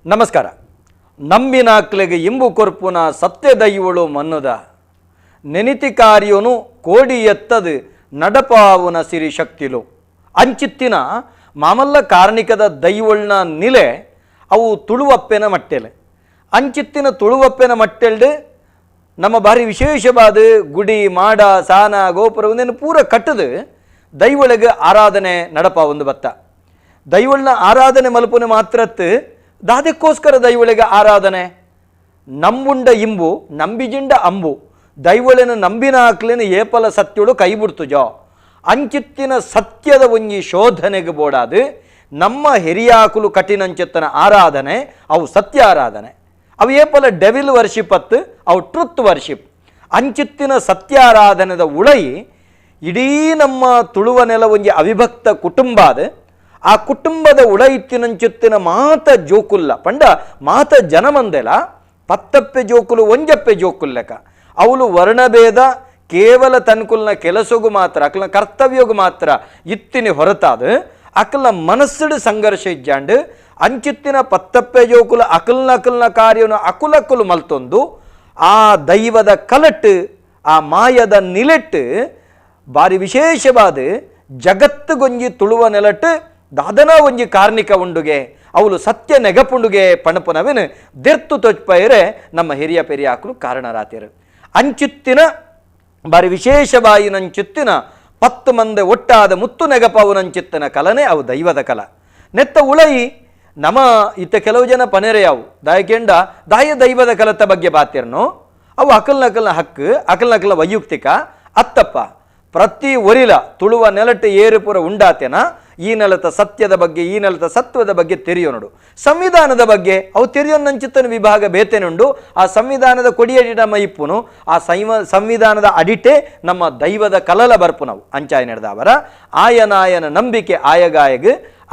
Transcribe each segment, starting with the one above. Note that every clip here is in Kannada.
ನಮಸ್ಕಾರ. ನಂಬಿನಾಕ್ಲೆಗೆ ಇಂಬು ಕೊರ್ಪುನ ಸತ್ಯ ದೈವಳು ಮನ್ನುದ ನೆನಿತಿ ಕಾರ್ಯನು ಕೋಡಿ ಎತ್ತದು ನಡಪಾವುನ ಸಿರಿ ಶಕ್ತಿಲು ಅಂಚಿತ್ತಿನ ಮಾಮಲ್ಲ ಕಾರ್ಣಿಕದ ದೈವಳ್ನ ನಿಲೆ ಅವು ತುಳುವಪ್ಪೆನ ಮಟ್ಟೆಲೆ ಅಂಚಿತ್ತಿನ ತುಳುವಪ್ಪೆನ ಮಟ್ಟೆಲ್ಡು ನಮ್ಮ ಬಾರಿ ವಿಶೇಷವಾದ ಗುಡಿ ಮಾಡ ಸಾನ ಗೋಪುರವನ್ನೇನು ಪೂರ ಕಟ್ಟದು ದೈವಳಿಗೆ ಆರಾಧನೆ ನಡಪಾವೊಂದು ಬತ್ತ ದೈವಳ್ನ ಆರಾಧನೆ ಮಲ್ಪುನೆ ಮಾತ್ರತ್ತು ದಾದಕ್ಕೋಸ್ಕರ ದೈವಳಿಗೆ ಆರಾಧನೆ ನಂಬುಂಡ ಇಂಬು ನಂಬಿಜಿಂಡ ಅಂಬು ದೈವಳಿನ ನಂಬಿನ ಹಾಕ್ಲಿನ ಏಪಲ ಸತ್ಯಳು ಕೈ ಬಿಡ್ತುಜೋ ಅಂಚಿತ್ತಿನ ಸತ್ಯದ ಒಂಜಿ ಶೋಧನೆಗೆ ಬೋಡಾದು ನಮ್ಮ ಹಿರಿಯಾಕುಲು ಕಠಿಣಂಚಿತ್ತನ ಆರಾಧನೆ ಅವು ಸತ್ಯ ಆರಾಧನೆ ಅವು ಏಪಲ ಡೆವಿಲ್ ವರ್ಷಿಪ್ ಅತ್ತು ಅವು ಟ್ರುತ್ ವರ್ಷಿಪ್ ಅಂಚಿತ್ತಿನ ಸತ್ಯಾರಾಧನೆದ ಉಳೈ ಇಡೀ ನಮ್ಮ ತುಳುವ ನೆಲ ಒಂಜಿ ಅವಿಭಕ್ತ ಕುಟುಂಬ ಆ ಕುಟುಂಬದ ಉಳೈತ್ತಿನಂಚಿತ್ತಿನ ಮಾತ ಜೋಕುಲ್ಲ ಪಂಡ ಮಾತ ಜನಮಂದೆಲ ಪತ್ತಪ್ಪೆ ಜೋಕುಲು ಒಂಜಪ್ಪೆ ಜೋಕುಲ್ಲೆಕ ಅವಳು ವರ್ಣಭೇದ ಕೇವಲ ತನ್ಕುಲ್ನ ಕೆಲಸಗೂ ಮಾತ್ರ ಅಕಲ್ನ ಕರ್ತವ್ಯಗೂ ಮಾತ್ರ ಇತ್ತಿನ ಹೊರತಾದ ಅಕಲ್ನ ಮನಸ್ಸುಡು ಸಂಘರ್ಷ ಇಜ್ಜಾಂಡು ಅಂಚಿತ್ತಿನ ಪತ್ತಪ್ಪೆ ಜೋಕುಲ ಅಕಲ್ನ ಕಾರ್ಯವನ್ನು ಅಕುಲಕ್ಕುಲು ಮಲ್ತೊಂದು ಆ ದೈವದ ಕಲಟ್ಟು ಆ ಮಾಯದ ನಿಲೆಟ್ಟು ಬಾರಿ ವಿಶೇಷವಾದ ಜಗತ್ತುಗೊಂಜಿ ತುಳುವ ನೆಲಟ್ಟು ದಾದನ ಒಂಜಿ ಕಾರ್ಣಿಕ ಉಂಡುಗೆ ಅವಳು ಸತ್ಯ ನೆಗಪುಂಡುಗೆ ಪಣಪನವೇನು ದೆರ್ತು ತೊಚ್ಪೈರೆ ನಮ್ಮ ಹಿರಿಯ ಪೆರಿಯ ಹಾಕಲು ಕಾರಣರಾತಿರು ಅಂಚಿತ್ತಿನ ಬಾರಿ ವಿಶೇಷವಾಯಿನಂಚಿತ್ತಿನ 10 ಮಂದಿ ಒಟ್ಟಾದ ಮುತ್ತು ನೆಗಪವನಂಚಿತ್ತಿನ ಕಲನೆ ಅವು ದೈವದ ಕಲ ನೆತ್ತ ಉಳೈ ನಮ್ಮ ಇತ್ತ ಕೆಲವು ಜನ ಪನೆರೆಯಾವು ದಾಯಕೆಂಡ ದಾಯ ದೈವದ ಕಲತ ಬಗ್ಗೆ ಬಾತಿರ್ನು ಅವು ಅಕಲ್ನಕಲ್ನ ಹಕ್ಕು ಅಕಲ್ನಕಲ್ನ ವೈಯಕ್ತಿಕ ಅತ್ತಪ್ಪ ಪ್ರತಿ ಒರಿಲ ತುಳುವ ನೆಲಟ್ಟು ಏರುಪುರ ಉಂಡಾತೆನ ಈ ನೆಲತ ಸತ್ಯದ ಬಗ್ಗೆ ಈ ನೆಲತ ಸತ್ವದ ಬಗ್ಗೆ ತೆರೆಯೋನುಡು ಸಂವಿಧಾನದ ಬಗ್ಗೆ ಅವು ತೆರೆಯೋನಂಚಿತ್ತನ ವಿಭಾಗ ಬೇತೆನುಂಡು ಆ ಸಂವಿಧಾನದ ಕೊಡಿಯಡಿನ ಮೈಪ್ಪುನು ಆ ಸಂವಿಧಾನದ ಅಡಿಟೆ ನಮ್ಮ ದೈವದ ಕಲಲ ಬರ್ಪು ನಾವು ಅಂಚಾಯ ನಡೆದವರ ಆಯನಾಯನ ನಂಬಿಕೆ ಆಯಗಾಯಗ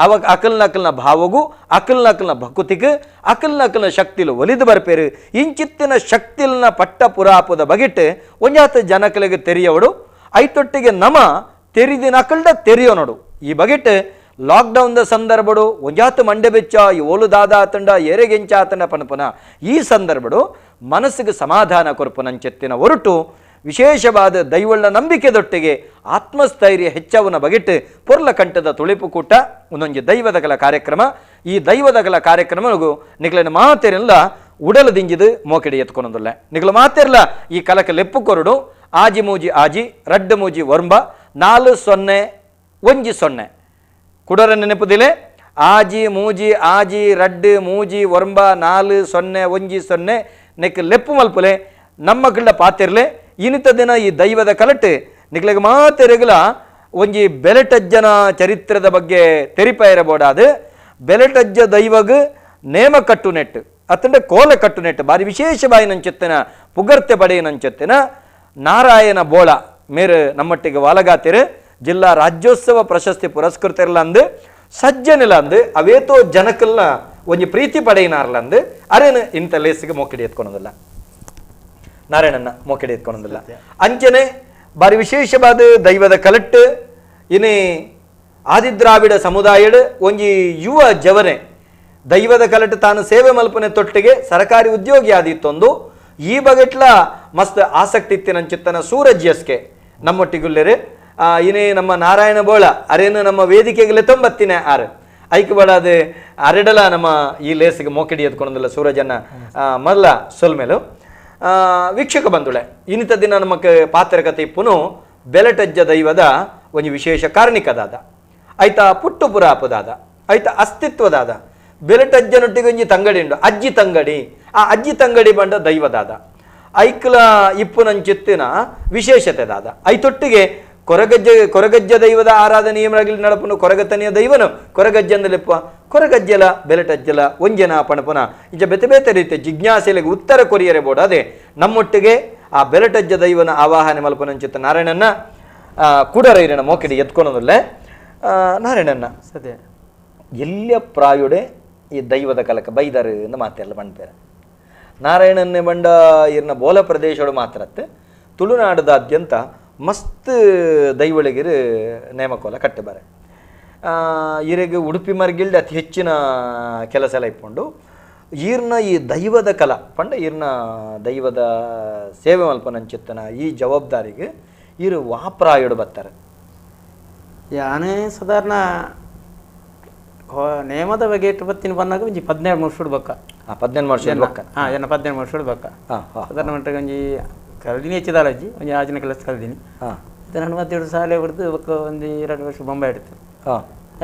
ಅವಾಗ ಅಕಲ್ನಕಲ್ನ ಭಾವಗೂ ಅಕಲ್ನಕಲ್ನ ಭಕುತಿಗೆ ಅಕಲ್ನಕಲ್ನ ಶಕ್ತಿಲು ಒಲಿದು ಬರ್ಪೇರು ಇಂಚಿತ್ತಿನ ಶಕ್ತಿಲ್ನ ಪಟ್ಟ ಪುರಾಪದ ಬಗೆಟ್ಟು ಒಂಜಾತ ಜನಕಲಿಗೆ ತೆರೆಯೋಡು ಐತೊಟ್ಟಿಗೆ ನಮ ತೆರಿದಿನ ಅಕಲ್ಡ ತೆರೆಯೋ ನೋಡು ಈ ಬಗೆಟ್ ಲಾಕ್ಡೌನ್ದ ಸಂದರ್ಭಡು ಒಂಜಾತು ಮಂಡೆ ಬೆಚ್ಚ ಓಲು ದಾದ ಆತಂಡ ಎರೆಗೆಂಚ ಆತಂಡ ಪನಪನ ಈ ಸಂದರ್ಭಡು ಮನಸ್ಸಿಗೆ ಸಮಾಧಾನ ಕೊರ್ಪನಂಚೆತ್ತಿನ ಹೊರಟು ವಿಶೇಷವಾದ ದೈವಳ್ಳ ನಂಬಿಕೆದೊಟ್ಟಿಗೆ ಆತ್ಮಸ್ಥೈರ್ಯ ಹೆಚ್ಚವನ ಬಗೆಟ್ ಪೊರ್ಲ ಕಂಠದ ತುಳಿಪು ಕೂಟ ಒಂದೊಂದು ದೈವದ ಕಲ ಕಾರ್ಯಕ್ರಮ ಈ ದೈವದ ಕಲ ಕಾರ್ಯಕ್ರಮಗೂ ನಿಗ್ಲಿನ ಮಾತೇನೆಲ್ಲ ಉಡಲದಿಂಜಿದು ಮೋಕೆಡಿ ಎತ್ಕೊಳೋದಿಲ್ಲ ನಿಗ್ಲು ಮಾತೇರ್ಲ ಈ ಕಲಕ್ಕೆ ಲೆಪ್ಪು ಕೊರಡು ಆಜಿ ಮೂಜಿ ಆಜಿ ರಡ್ಡು ಮೂಜಿ ವರ್ಂಬ 4010 ಕುಡರ ನೆನಪುದಿಲೆ ಆಜಿ ಮೂಜಿ ಆಜಿ ರಡ್ಡು ಮೂಜಿ ವರ್ಂಬ 4010 ನೆಕ್ ಲೆಪ್ಪು ಮಲ್ಪುಲೆ ನಮ್ಮ ಗಿಳ್ಳ ಪಾತಿರ್ಲೆ ಇನಿತ ದಿನ ಈ ದೈವದ ಕಲಟ್ಟು ನಿಗ್ಲಿಗೆ ಮಾತೆರೆಗಲ ಒಂಜಿ ಬೆಲೆಟಜ್ಜನ ಚರಿತ್ರದ ಬಗ್ಗೆ ತೆರಿಪ ಇರಬೋಡಾದು ಬೆಲೆಟಜ್ಜ ದೈವಗ್ ನೇಮ ಕಟ್ಟು ನೆಟ್ಟು ಅತ್ತಂಡೆ ಕೋಲ ಕಟ್ಟು ನೆಟ್ಟು ಬಾರಿ ವಿಶೇಷವಾಗಿ ನಂಚೆತ್ತಿನ ಪುಗರ್ತೆ ಪಡೆಯ ನಂಚೆತ್ತಿನ ನಾರಾಯಣ ಬೋಳ ಮೇರು ನಮ್ಮೊಟ್ಟಿಗೆ ವಾಲಗಾತಿರು ಜಿಲ್ಲಾ ರಾಜ್ಯೋತ್ಸವ ಪ್ರಶಸ್ತಿ ಪುರಸ್ಕೃತಿರ್ಲಂದು ಸಜ್ಜನಿಲಂದು ಅವೇತೋ ಜನಕಲ್ನ ಒಂಜಿ ಪ್ರೀತಿ ಪಡೆಯಿನಾರ್ಲಂದು ಅರೇನು ಇಂಥ ಲೇಸಿಗೆ ಮೋಕೆಡಿ ಎತ್ಕೊಳೋದಿಲ್ಲ ನಾರಾಯಣನ್ನ ಮೋಕೆಡಿ ಎತ್ಕೊಳೋದಿಲ್ಲ ಅಂಚನೆ ಬಾರಿ ವಿಶೇಷವಾದ ದೈವದ ಕಲಟ್ಟು ಇನಿ ಆದಿದ್ರಾವಿಡ ಸಮುದಾಯಡ್ ಒಂಜಿ ಯುವ ಜವನೆ ದೈವದ ಕಲಟ್ಟು ತಾನು ಸೇವೆ ಮಲ್ಪನೆ ತೊಟ್ಟಿಗೆ ಸರ್ಕಾರಿ ಉದ್ಯೋಗಿ ಆದಿತ್ತೊಂದು ಈ ಬಗೆಟ್ಲ ಮಸ್ತ್ ಆಸಕ್ತಿ ಇತ್ತಿನಂಚಿತ್ತನ ಸೂರಜ್ ಎಸ್ಕೆ ನಮ್ಮೊಟ್ಟಿಗುಲ್ಲೆರೆ ಇನೇ ನಮ್ಮ ನಾರಾಯಣ ಬೋಳ ಅರೇನು ನಮ್ಮ ವೇದಿಕೆಗೆ ತೊಂಬತ್ತಿನ ಆರು ಐಕ್ ಬಡಾದ ಅರೆಡಲ ನಮ್ಮ ಈ ಲೇಸಿಗೆ ಮೋಕೆಡಿ ಎತ್ಕೊಳೋದಿಲ್ಲ ಸೂರಜನ್ನ ಮಲ್ಲ ಸೊಲ್ಮೇಲು ವೀಕ್ಷಕ ಬಂದುಳೆ ಇನ್ನಿತ ದಿನ ನಮಕ್ ಪಾತ್ರಕತೆ ಇಪ್ಪುನು ಬೆಲೆಟಜ್ಜ ದೈವದ ಒಂದು ವಿಶೇಷ ಕಾರ್ಣಿಕದಾದ ಆಯ್ತಾ ಪುಟ್ಟು ಪುರಾಪದಾದ ಆಯ್ತಾ ಅಸ್ತಿತ್ವದಾದ ಬೆಲೆಟಜ್ಜನೊಟ್ಟಿಗೆ ಒಂಜಿ ತಂಗಡಿ ಉಂಡು ಅಜ್ಜಿ ತಂಗಡಿ ಆ ಅಜ್ಜಿ ತಂಗಡಿ ಬಂಡ ದೈವದಾದ ಐಕ್ಲ ಇಪ್ಪುನಂಚಿತ್ತಿನ ವಿಶೇಷತೆದಾದ ಐತೊಟ್ಟಿಗೆ ಕೊರಗಜ್ಜ ದೈವದ ಆರಾಧನೆಯ ನಡಪುನು ಕೊರಗತನಿಯ ದೈವನು ಕೊರಗಜ್ಜಂದಲೆಪ್ಪ ಕೊರಗಜ್ಜಲ ಬೆಲೆಟಜ್ಜಲ ಒಂಜನ ಪಣಪುನ ಇಜ ಬೆತೆ ಬೇತೆ ರೀತಿಯ ಜಿಜ್ಞಾಸೆಲೆಗೆ ಉತ್ತರ ಕೊರಿಯರೆ ಬೋಡಾದೆ ನಮ್ಮೊಟ್ಟಿಗೆ ಆ ಬೆಲೆಟಜ್ಜ ದೈವನ ಆವಾಹನೆ ಮಲ್ಪನಂಚಿತ್ತ ನಾರಾಯಣನ್ನ ಕುಡರೈರನ ಮೋಕೆಡಿ ಎತ್ಕೊಳೋದಿಲ್ಲ ನಾರಾಯಣನ್ನ ಸದ್ಯ ಎಲ್ಲ ಪ್ರಾಯುಡೆ ಈ ದೈವದ ಕಲಕ ಬೈದರು ಎಂದು ಮಾತೆಲ್ಲ ಬಂಡ್ಪೇರೆ ನಾರಾಯಣನ್ನೇ ಬಂಡ ಇರ್ನ ಬೋಲ ಪ್ರದೇಶಗಳು ಮಾತ್ರತ್ತೆ ತುಳುನಾಡದಾದ್ಯಂತ ಮಸ್ತ್ ದೈವಳಿಗಿರು ನೇಮಕೋಲ ಕಟ್ಟಬಾರೆ ಇರೆಗೆ ಉಡುಪಿ ಮರ್ಗಿಲ್ಡ್ ಅತಿ ಹೆಚ್ಚಿನ ಕೆಲಸ ಎಲ್ಲ ಇಟ್ಕೊಂಡು ಈರ್ನ ಈ ದೈವದ ಕಲಾ ಪಂಡ ಈರ್ನ ದೈವದ ಸೇವೆ ಮಲ್ಪನಂಚಿತ್ತನ ಈ ಜವಾಬ್ದಾರಿಗೆ ಇರು ವಾಪ್ರಾಯುಡು ಬರ್ತಾರೆ ಯಾನೇ ಸಾಧಾರಣ ನೇಮದ ಬಗ್ಗೆ ಇಟ್ಟು ಬತ್ತಿನ ಬಂದಾಗ ಒಂಜಿ 17 ವರ್ಷ ಬಕ್ಕ 17 ವರ್ಷ ಏನ 17 ವರ್ಷ ಬಕ್ಕ ಸಾಧಾರಣ ಮಟ್ಟಿಗೆ ಒಂಜಿ ಕಲ್ದಿನಿ ಹೆಚ್ಚಿದಾಲಜ್ಜಿ ಒಂಜಿ ಆಜಿನ ಕೆಲಸ ಕಲ್ದಿನಿ ನಾನು 27 ಸಾಲೆ ಹೊಡೆದು ಬಕ್ಕ ಒಂದು 2 ವರ್ಷ ಬೊಂಬೆ ಇಡ್ತು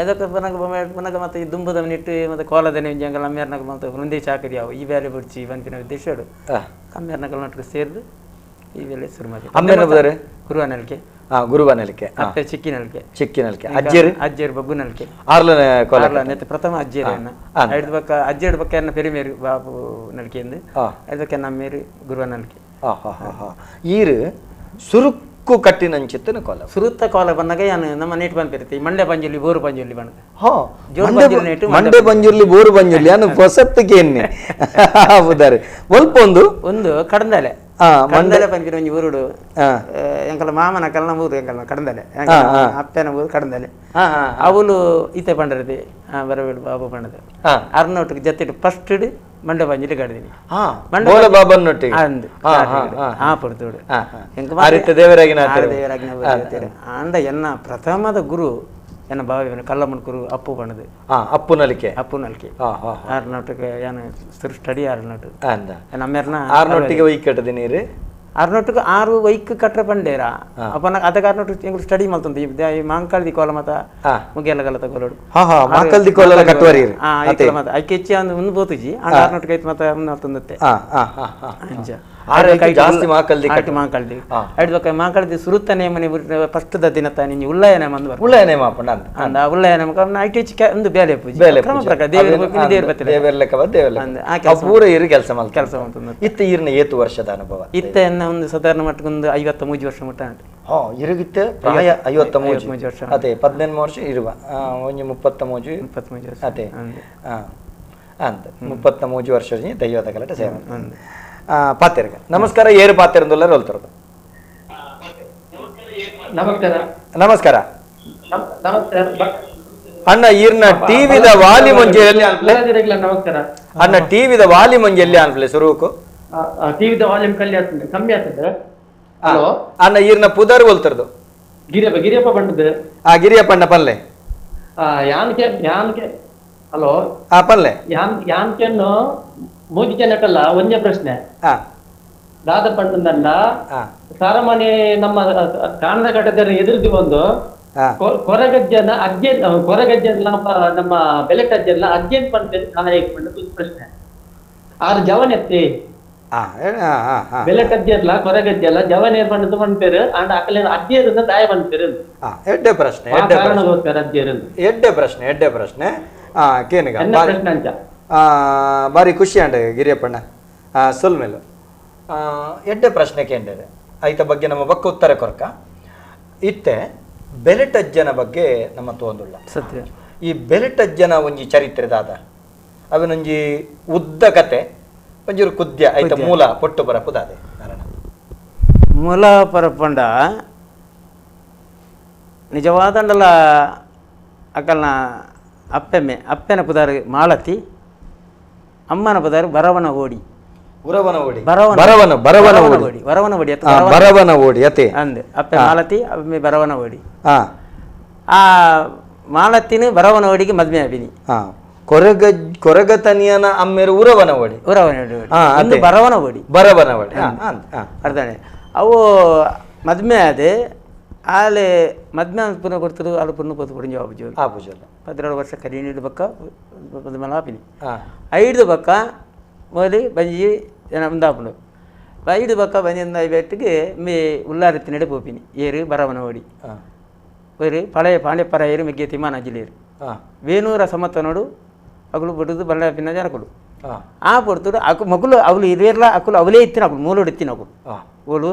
ಅದಕ್ಕೆ ಬನಾಗ ಬೊಂಬೆ ಬನಾಗ ಮತ್ತೆ ಈ ದುಂಬದ ನಿಟ್ಟು ಮತ್ತೆ ಕೋಲದನೆ ಒಂಜಿ ಅಂಗಲ್ ಅಮ್ಮೇರ್ನಾಗ ಮತ್ತೆ ಮುಂದೆ ಚಾಕರಿ ಯಾವ ಈ ಬೇಲೆ ಬಿಡ್ಚಿ ಬಂತಿನ ಉದ್ದೇಶ ಕಮ್ಮೇರ್ನಾಗ ನಟಕ ಸೇರಿದು ಈ ವೇಳೆ ಶುರು ಮಾಡಿ ಅಮ್ಮೇರ ಗುರುವನಲ್ಕೆ ಗುರುವನಲ್ಕೆ ಮತ್ತೆ ಚಿಕ್ಕಿನಲ್ಕೆ ಅಜ್ಜೇರ್ ಬಗ್ಗುನಲ್ಕೆ ಆರ್ಲ ಪ್ರಥಮ ಅಜ್ಜೇರನ್ನ ಐದು ಬಕ್ಕ ಅಜ್ಜೇಡ್ ಬಕ್ಕ ಎನ್ನ ಪೆರಿಮೇರು ಬಾಬು ನಲ್ಕೆಂದು ಐದು ಬಕ್ಕ ನಮ್ಮೇರು ಗುರುವನಲ್ಕೆ ಈರು ಸುರುಕ್ಕು ಕಟ್ಟಿನಂಚಿತ್ತನ ಕೋಲ ಸುರುತ್ತ ಕೋಲ ಬಂದಾಗ ಯಾನು ನಮ್ಮ ನೇಟ್ ಬಂದಿರ್ತಿ ಮಂಡ್ಯ ಪಂಜುರ್ಲಿ ಬೋರು ಪಂಜುರ್ಲಿ ಮಂಡ್ಯ ಪಂಜುರ್ಲಿ ಬೋರು ಪಂಜುರ್ಲಿ ಅನ್ನು ಹೊಸತ್ತಿಗೆ ಬುದಾರೆ ಒಲ್ಪ ಒಂದು ಕಡಂದಲೆ ಕಡಂದಲೆ ಪಂಪಿನ ಒಂಜಿ ಊರುಡು ಎಂಕಲ ಮಾಮನ ಕಲ್ನ ಊರು ಎಂಕಲ್ನ ಕಡಂದಲೆ ಅಪ್ಪನ ಊರು ಕಡಂದಲೆ ಅವಳು ಈತೆ ಪಂಡರದಿ ಬರಬೇಡು ಬಾಬು ಪಂಡದ ಅರ್ನೊಟ್ಟಿಗೆ ಜತ್ತಿಟ್ಟು ಫಸ್ಟ್ ಮಂಡ್ಯ ಪಂಜಲಿ ಕಡ್ದಿನಿ ಪಡ್ತೋಡು ದೇವರಾಗಿನ ಅಂಡ ಎನ್ನ ಪ್ರಥಮದ ಗುರು ಎನ್ನ ಭಾವ ಕಲ್ಲಮ್ಮನ ಗುರು ಅಪ್ಪು ಪಣದು ಅಪ್ಪು ನಲಿಕೆ ಆರ್ನೊಟ್ಟಿಗೆ ಏನು ಸ್ಟಡಿ ಆರ್ನೊಟ್ಟು ನಮ್ಮೆರ್ನ ಆರ್ನೊಟ್ಟಿಗೆ ವೈಕಟ್ಟದ ನೀರು ಅರ್ನೊಟ್ಟಿಗೆ 6 ವೈಕ್ ಕಟ್ರ ಪಂಡೇರ ಅಪ್ಪನ ಅದಕ್ಕೆ ಅರ್ನೊಟ್ಟು ಸ್ಟಡಿ ಮಲ್ತಂತ ಈ ಮಾಂಕಲ್ದಿ ಕೋಲ ಮತ ಮುಗಿಯಲ್ಲ ಕಲ ತಗೊಳ್ಳೋಡು ಮಾಂಕಲ್ದಿ ಕೋಲ ಕಟ್ಟುವರಿ ಮತ ಐಕೆ ಹೆಚ್ಚಿ ಅಂದ್ ಮುಂದೆ ಬೋತುಜಿ ಅರ್ನೊಟ್ಟಿಗೆ ಐತೆ ಮತ ಮುಂದೆ ಮಲ್ತಂದತ್ತೆ ಜಾಸ್ತಿ ಮಾಂಕಲ್ದಿ ಐದು ಮಾಂಕಲ್ದಿ ಸುರುತ್ತನೆ ಮನೆ ಫಸ್ಟ್ ದಿನತ್ತ ನಿಂಜಿ ಉಳ್ಳಯನೆ ಮಂದು ಉಳ್ಳಯನೆ ಮಾಪಣ್ಣ ಅಂದ ಉಳ್ಳಯನೆ ಐಟಿ ಹೆಚ್ಚಿ ಒಂದು ಬೇಲೆ ಪೂಜಿ ಕ್ರಮ ಪ್ರಕಾರ ಪೂರ ಇರು ಕೆಲಸ ಇತ್ತ ಈರ್ನ ಏತು ವರ್ಷದ ಅನುಭವ ಇತ್ತ ಎನ್ನ ಒಂದು ಸಾಧಾರಣ ಮಟ್ಟಿಗೆ ಒಂದು 53 ವರ್ಷ ಮಟ್ಟ ಇರುಗಿತ್ತೆ ಪ್ರಾಯ 53 ವರ್ಷ ಅದೇ 18 ವರ್ಷ ಇರುವ ಒಂಜಿ 33 ವರ್ಷ ಅದೇ ಅಂತ 33 ವರ್ಷ ದೈವದ ಕಲಟ ಸೇವೆ ಪಾತೆರ್ಗ ನಮಸ್ಕಾರ ಏರು ಪಾತೆರಂದುಲ್ಲ ರೋಲ್ತರದು ನಮಸ್ಕಾರ ಅಣ್ಣ ಈರ್ನ ಟಿವಿದ ವಾಲಿ ಮಂಜೆಯಲ್ಲಿ ಅಣ್ಣ ಟಿವಿದ ವಾಲಿ ಮಂಜೆಲ್ಲಿ ಅನ್ಪ್ಲೆ ಸುರುಕು ಟಿವಿದ ವಾಲ್ಯೂಮ್ ಕಮ್ಮಿ ಆಗ್ತದೆ ಅಣ್ಣ ಈರ್ನ ಪುದರ್ ಹೋಲ್ತರದು ಗಿರಿಯಪ್ಪ ಬಂಡದು ಗಿರಿಯಪ್ಪಣ್ಣ ಪಲ್ಲೆ ಯಾನ್ಕೆ ಹಲೋ ಪಲ್ಲೆ ಯಾನ್ಕೆನ್ನು ಮೂಜಿಕೆ ನಟಲ್ಲ ಒಂದೇ ಪ್ರಶ್ನೆ ದಾದ ಪಂಡಂದಲ್ಲ ಸಾರಮನೆ ನಮ್ಮ ಕಾಣದ ಘಟದ ಎದುರಿದು ಒಂದು ಕೊರಗಜ್ಜನ ಕೊರಗಜ್ಜನ ನಮ್ಮ ಬೆಲೆಟಜ್ಜಲ್ಲ ಅರ್ಜೆಂಟ್ ಪಂಡ ಪ್ರಶ್ನೆ 6 ಜವನ್ ಎತ್ತಿ ಬೆಲೆಟಜ್ಜಲ್ಲ ಕೊರಗಜ್ಜಲ್ಲ ಜವನ್ ಏರ್ ಪಂಡದು ಪಂಪೇರು ಅಂಡ್ ಅಕ್ಕಲ ಅಜ್ಜಿಯರಿಂದ ದಾಯ ಪಂಪೇರು ಎಡ್ಡೆ ಪ್ರಶ್ನೆ ಎಡ್ಡೆ ಪ್ರಶ್ನೆ ಕೇನಿಗ ಪ್ರಶ್ನೆ ಅಂಚ ಬಾರಿ ಖುಷಿ ಅಂಡ ಗಿರಿಯಪ್ಪಣ್ಣ ಸೊಲ್ಮೇಲು ಎಡ್ಡೆ ಪ್ರಶ್ನೆ ಕೇಂದ್ರ ಐತ ಬಗ್ಗೆ ನಮ್ಮ ಬಕ್ಕ ಉತ್ತರ ಕೊರಕ ಇತ್ತೆ ಬೆಲೆಟಜ್ಜನ ಬಗ್ಗೆ ನಮ್ಮ ತೋಂದುಳ್ಳ ಸತ್ಯ ಈ ಬೆಲೆಟಜ್ಜನ ಒಂಜಿ ಚರಿತ್ರೆದಾದ ಅವನೊಂಜಿ ಉದ್ದ ಕತೆ ಒಂಜೂರು ಕುದ್ಯ ಐತ ಮೂಲ ಪೊಟ್ಟು ಬರಪುದಾದೆ ನಾರಾಯಣ ಮೂಲ ಪರಪಂಡ ನಿಜವಾದಂಡಲ ಅಕ್ಕಲ್ನ ಅಪ್ಪೆನ ಪುದಾರು ಮಾಳತಿ ಅಮ್ಮನ ಪದಾರು ಬರವನ ಓಡಿ ಅಂದೆ ಅಪ್ಪೆ ಮಾಲತಿ ಅಮ್ಮೆ ಬರವನ ಓಡಿ ಆ ಮಾಲತಿನ ಬರವನ ಓಡಿಗೆ ಮದ್ಮೆ ಅಭಿನಿ ಕೊರಗತನಿಯನ ಅಮ್ಮೆರು ಉರವನ ಓಡಿ ಬರವನ ಓಡಿ ಅರ್ಧಣೆ ಅವು ಮದ್ಮೆ ಅದೇ ಆಲೆ ಮದ್ಮೆ ಪುನಃ ಕೊಡ್ತರು ಅಲ್ಲಿ ಪುನಃ ಪೋತು ಪುಡಿಂಜ ಆಪುಜೋಲ್ಲ 17 ವರ್ಷ ಕರಿ ನೀಡು ಬಕ್ಕ ಮಲ ಆಪಿನಿ 5 ಬಕ್ಕ ಮೊದಲು ಬಂಜಿ ಮುಂದಾಪುಂಡು 5 ಬಕ್ಕ ಬಂಜಿಂದ ಬೆಟ್ಟಿಗೆ ಮೇ ಉಲ್ಲಾರತಿ ನಡೆ ಪೋಪಿನಿ ಏರು ಬರವನ ಓಡಿ ஒரு பழைய பாண்டியப்பற ஏறு மிக்க திம்மா நஜிலேரு வேணூர సమతనుడు అకులు బొడుదు బల్ల పిన్న జరకులు ఆ పొడుతుడు అకు మగులు అవులు ఇరేర్ల అకులు అవలే ఇత్తిన అకులు మూలోడు ఇత్తిన అకులు ఓలు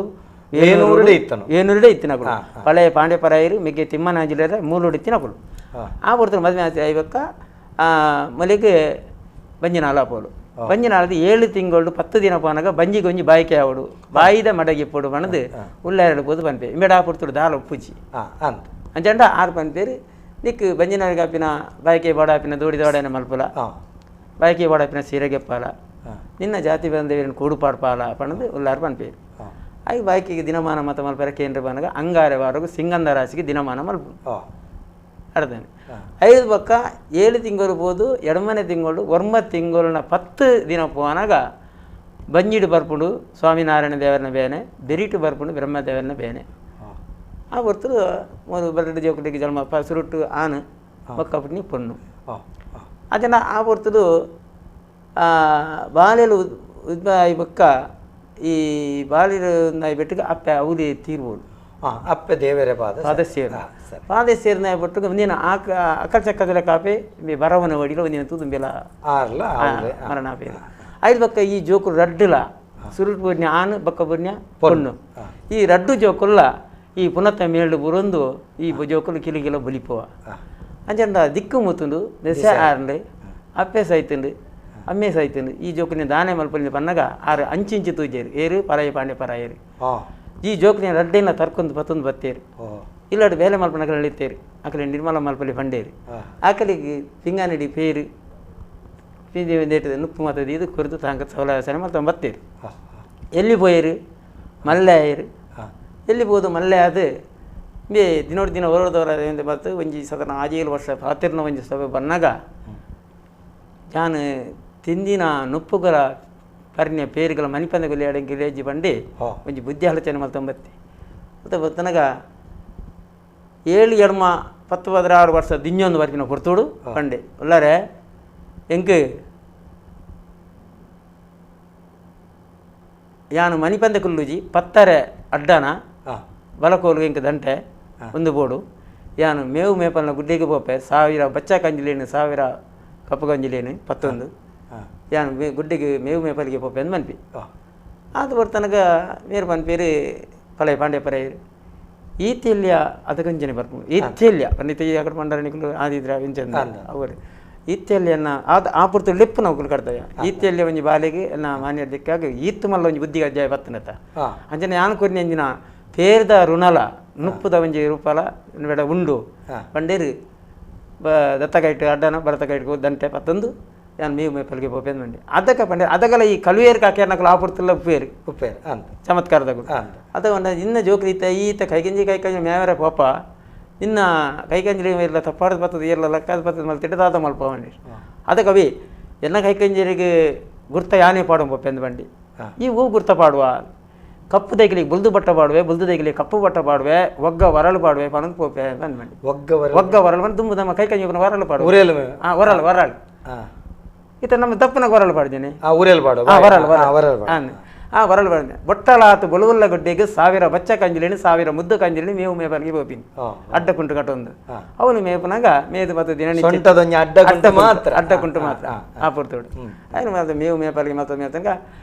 వేణూరుడే ఇత్తిన అకులు పழைய పాండ్యపర ఏరు మిక్క తిమ్మ నజిలేరు మూలోడు ఇత్తిన అకులు ఆ పొడుతుడు మధ్య అయివక్క ಮಲೆಗೆ ಬಂಜಿನಾಳ ಪೋಲು ಬಂಜಿನಾಳದು 7 ತಿಂಗಳು 10 ದಿನ ಪಾನಾಗ ಬಂಜಿ ಗೊಂಜಿ ಬಾಯಿಕೆ ಆವಡು ಬಾಯಿದ ಮಡಗಿ ಪೋಡು ಬಣದು ಉಳ್ಳಾರಡು ಪೋದು ಪನ್ಪೆ ಇಮೇಡ ಆ ಪುಡ್ತುಡು ದಾಲ ಉಪ್ಪುಜಿ ಅಂಚಂಡ 6 ಪನ್ಪೇರು ನಿಕ್ ಬಂಜಿನಾಳಿಗೆ ಆಪಿನ ಬಾಯಿಕೆ ಬಾಡ ಆಪಿನ ದೋಡಿ ದೋಡನ ಮಲ್ಪುಲ ಬಾಯ್ಕೆ ವಾಡಪಿನ ಸೀರೆಗೆ ಪಾಲ ನಿನ್ನ ಜಾತಿ ಬಂದೇವಿನ ಕೂಡುಪಾಡು ಪಾಲ ಪಣದು ಉಲ್ಲಾರ ಪನ್ಪೇರು ಆಗಿ ಬಾಯ್ಕಿಗೆ ದಿನಮಾನ ಮತ ಮಲ್ಪರ ಕೇಂದ್ರ ಬನಗ ಅಂಗಾರೆ ವಾರಗೂ ಸಿಂಗಂದ ರಾಶಿಗೆ ದಿನಮಾನ ಮಲ್ಪು ಅರ್ಧನೆ 5 ಪಕ್ಕ 7 ತಿಂಗಳು ಬೋದು ಎಡಮನೆ ತಿಂಗಳು 9 ತಿಂಗಳನ್ನ 10 ದಿನ ಪೋನಾಗ ಬಂಜಿಡು ಬರ್ಪುಡು ಸ್ವಾಮಿನಾರಾಯಣ ದೇವರನ ಬೇನೆ ಬೆರಿಟು ಬರ್ಪುಡು ಬ್ರಹ್ಮದೇವರನ ಬೇನೆ ಆ ಬರ್ತರು ಒಂದು ಬರಡು ಜೋಕಟಿಗೆ ಜನ್ಮ ಸುರುಟ್ಟು ಆನು ಬಕ್ಕಪಟ್ನಿ ಪೊಣ್ಣು ಅದನ್ನು ಆ ಬರ್ತದು ಬಾಲೆಲು ಈ ಬಕ್ಕ ಈ ಬಾಲಿರು ಬೆಟ್ಟಿಗೆ ಅಪ್ಪೆ ಅವಲಿ ತೀರ್ಬೋದು ಅಪ್ಪೆ ದೇವರೇ ಪಾದಸೇರ್ನ ಬಿಟ್ಟು ಒಂದಿನ ಅಕ್ಕಲ್ ಚಕ್ಕದಲ್ಲ ಕಾಪೆ ಬರವನ ಒಡಿಲ ಒಂದಿನ ತೂದುಂಬೆಲ ಮರಣ ಪೇರು 5 ಬಕ್ಕ ಈ ಜೋಕುಲು ರಡ್ಡುಲ ಸುರುಟ್ ಬುರ್ಣ್ಯ ಆನು ಬಕ್ಕ ಬುರ್ಣ್ಯ ಪೊಣ್ಣು ಈ ರಡ್ಡು ಜೋಕುಲ್ಲ ಈ ಪುನತ್ತ ಮೇಳು ಬುರೊಂದು ಈ ಜೋಕುಲು ಕಿಲಿಗಿಲ ಬಲಿಪುವ ಅಂಜಂಡ ದಿಕ್ಕು ಮುತ್ತುಂಡು ದೆಸೆ ಆರ್ಂಡು ಅಪ್ಪೆ ಸೈತುಂಡು ಅಮ್ಮೆ ಸೈತುಂಡು ಈ ಜೋಕುಲಿನ ದಾನೆ ಮಲ್ಪಲಿನ ಪನ್ನಗ ಆರು ಅಂಚಿಂಚು ತೂಜೇರು ಏರು ಪರಾಯ ಪಾಂಡೆ ಪರಾಯರು ಈ ಜೋಕುಲಿನ ರಡ್ಡೆನ ತರ್ಕೊಂಡು ಬತ್ತೊಂದು ಬತ್ತೇರು ಇಲ್ಲಾಡು ಬೇಲೆ ಮಲ್ಪನಗಳು ಎಳಿತೇರು ಆಕಲಿ ನಿರ್ಮಲ ಮಲ್ಪಲ್ಲಿ ಪಂಡೇರು ಆಕಲಿಗೆ ಪಿಂಗಾನಡಿ ಪೇರು ಪಿಂದೇಟದ ನುಪ್ಪು ಮತದ ಇದು ಕುರಿತು ತಾಂಕ ಸೌಲಭ್ಯ ಮಲ್ತ ಬತ್ತೇರು ಎಲ್ಲಿ ಪೋಯರು ಮಲ್ಲೆಯರು ಎಲ್ಲಿ ಬೋದು ಮಲ್ಲೆ ಅದು ಬೇ ದಿನೋಡು ದಿನ ಹೊರದವರ ಬತ್ತು ಒಂಜಿ ಸಾಧಾರಣ 6 ವರ್ಷ ಪಾತಿರ್ನ ಒಂಜಿ ಸಭೆ ಬಂದಾಗ ನಾನು ತಿಂದಿನ ನುಪ್ಪುಗಳ ಪರಿಣಿಯ ಪೇರುಗಳ ಮನಿಪಂದ ಗೊಲ್ಲಿ ಗಿಲೇಜಿ ಬಂಡಿ ಒಂಜಿ ಬುದ್ಧಿ ಆಲೋಚನೆ ಮಲ್ತಂಬತ್ತಿ ಮತ್ತು ಬತ್ತನಗ 7 ಎಡ್ಮ 10-16 ವರ್ಷ ದಿನ್ನೊಂದು ಬರ್ಕಿನ ಕೊಡ್ತೋಡು ಬಂಡೆ ಒಲ್ಲಾರೆ ಎಂಕ್ ಯಾನು ಮನಿಪಂದ ಕುಲ್ಲುಜಿ ಪತ್ತರೆ ಅಡ್ಡನ ಬಲಕೋಲು ಎಂಕ್ ದಂಟೆ ಒಂದು ಬೋಡು ಯಾನು ಮೇವು ಮೇಪಲ್ನ ಗುಡ್ಡೆಗೆ ಪೋಪೆ 1000 ಬಚ್ಚ ಕಂಜಿಲೇನು 1000 ಕಪ್ಪು ಕಂಜಿಲೇನು 11 ಯಾನು ಗುಡ್ಡೆಗೆ ಮೇವು ಮೇಪಲಿಗೆ ಪೋಪೆ ಅಂದು ಮನ್ಪಿ ಅದು ಬರ್ತನಗ ಮೇರು ಪನ್ಪೇರು ಪಲಯ ಪಾಂಡೆ ಪರೆಯರು ಈತಿಲ್ಯ ಅದಗಂಜನೆ ಬರ್ಕೊಂಡು ಈತ್ಯಲ್ಯ ಪಂಡಿತ ಅಕಡೆ ಮಂಡರಣಿಗಳು ಆದಿದ್ರ ವಿಂಚಂದ ಅವರು ಈತ್ಯಲ್ಯನ್ನ ಅದು ಆ ಪುರ್ತು ಲೆಪ್ಪು ನಾವು ಕಡ್ತಾಯ ಈತ್ಯಲ್ಯ ಒಂಜಿ ಬಾಲಿಗೆ ಎಲ್ಲ ಮಾನ್ಯ ದಿಕ್ಕಾಗ ಈತ್ತು ಮಲ್ಲ ಒಂಜಿ ಬುದ್ಧಿಗೆ ಅಜ್ಜಾಯ ಬತ್ತನತ್ತ ಅಂಜನೆ ಯಾನು ಕೊರ್ನಿ ಅಂಜಿನ ಪೇರ್ದ ಋಣಲ ನುಪ್ಪುದ ಒಂಜಿ ರೂಪಾಲ ಬೇಡ ಉಂಡು ಪಂಡೇರು ದತ್ತಗೈಟ್ ಅಡ್ಡನ ಬರತಗೈಟ್ಗೆ ದಂಟೆ 11 ಯಾನು ಮೇವು ಮೇಪಲ್ಗೆ ಪೋಪೇಂದು ಮಂಡಿ ಅದಕ್ಕೆ ಪಂಡೆ ಅದಕ್ಕೆಲ್ಲ ಈ ಕಲುವೇರು ಕಾಕ್ಯಾರ್ನಕಲು ಆಪುರ್ತಿಲ್ಲ ಉಪ್ಪೇರು ಚಮತ್ಕಾರದಾಗ ಅದ ಒಂದು ಇನ್ನ ಜೋಕ್ರಿ ಈತ ಕೈಗಂಜಿ ಮೇವರ ಪೋಪ ಇನ್ನ ಕೈಗಂಜಿ ಇಲ್ಲ ತಪ್ಪಾಡದ ಬರ್ತದೆ ಎಲ್ಲ ಲೆಕ್ಕದ ಬರ್ತದೆ ಮಲ್ ತಿಟ್ಟದಾದ ಮಲ್ಪ ಮಂಡಿ ಅದಕ್ಕೆ ಅವಿ ಎಲ್ಲ ಕೈಗಂಜರಿಗೆ ಗುರ್ತ ಯಾನೇ ಪಾಡು ಪೋಪೆಂದು ಬಂಡಿ ಈ ಹೂ ಗುರ್ತ ಪಾಡುವ ಕಪ್ಪು ದೈಗಲಿಗೆ ಬುಲ್ದು ಬಟ್ಟ ಪಾಡುವೆ ಬುಲ್ದು ದೈಗಲಿಗೆ ಕಪ್ಪು ಬಟ್ಟ ಪಾಡುವೆ ಒಗ್ಗ ವರಳು ಪಾಡುವೆ ಪಣಂದು ಪೋಪೆ ಬಂದು ಮಂಡಿ ಒಗ್ಗ ವರಳು ಬಂದು ತುಂಬ ನಮ್ಮ ಕೈಕಂಜಿ ವರಳು ಪಾಡು ವರಳು ಈತ ನಮ್ಮ ತಪ್ಪನಾಗ ವರಳು ಪಾಡ್ದೇನೆ ವರಳು ಪಾಡ್ದೆ ಬೊಟ್ಟಲಾತು ಬೊಳುವುಲ್ಲ ಗುಡ್ಡೆಗೆ 1000 ಬಚ್ಚ ಕಂಜಿಲೇನು 1000 ಮುದ್ದು ಕಂಜಿಲೇನು ಮೇವು ಮೇಪಲ್ಗೆ ಪೋಪಿನಿ ಅಡ್ಡ ಕುಂಟು ಕಟ್ಟೊಂದು ಅವನು ಮೇಪನಾಗ ಮೇದು ಮತ್ತು ದಿನ ಅಡ್ಡ ಕುಂಟು ಮಾತ್ರ ಆ ಪುರ್ತೋಡು ಅವನು ಮತ್ತೆ ಮೇವು ಮೇಪಲ್ಗೆ ಮತ್ತೊಂದು ಮೇತಂಗ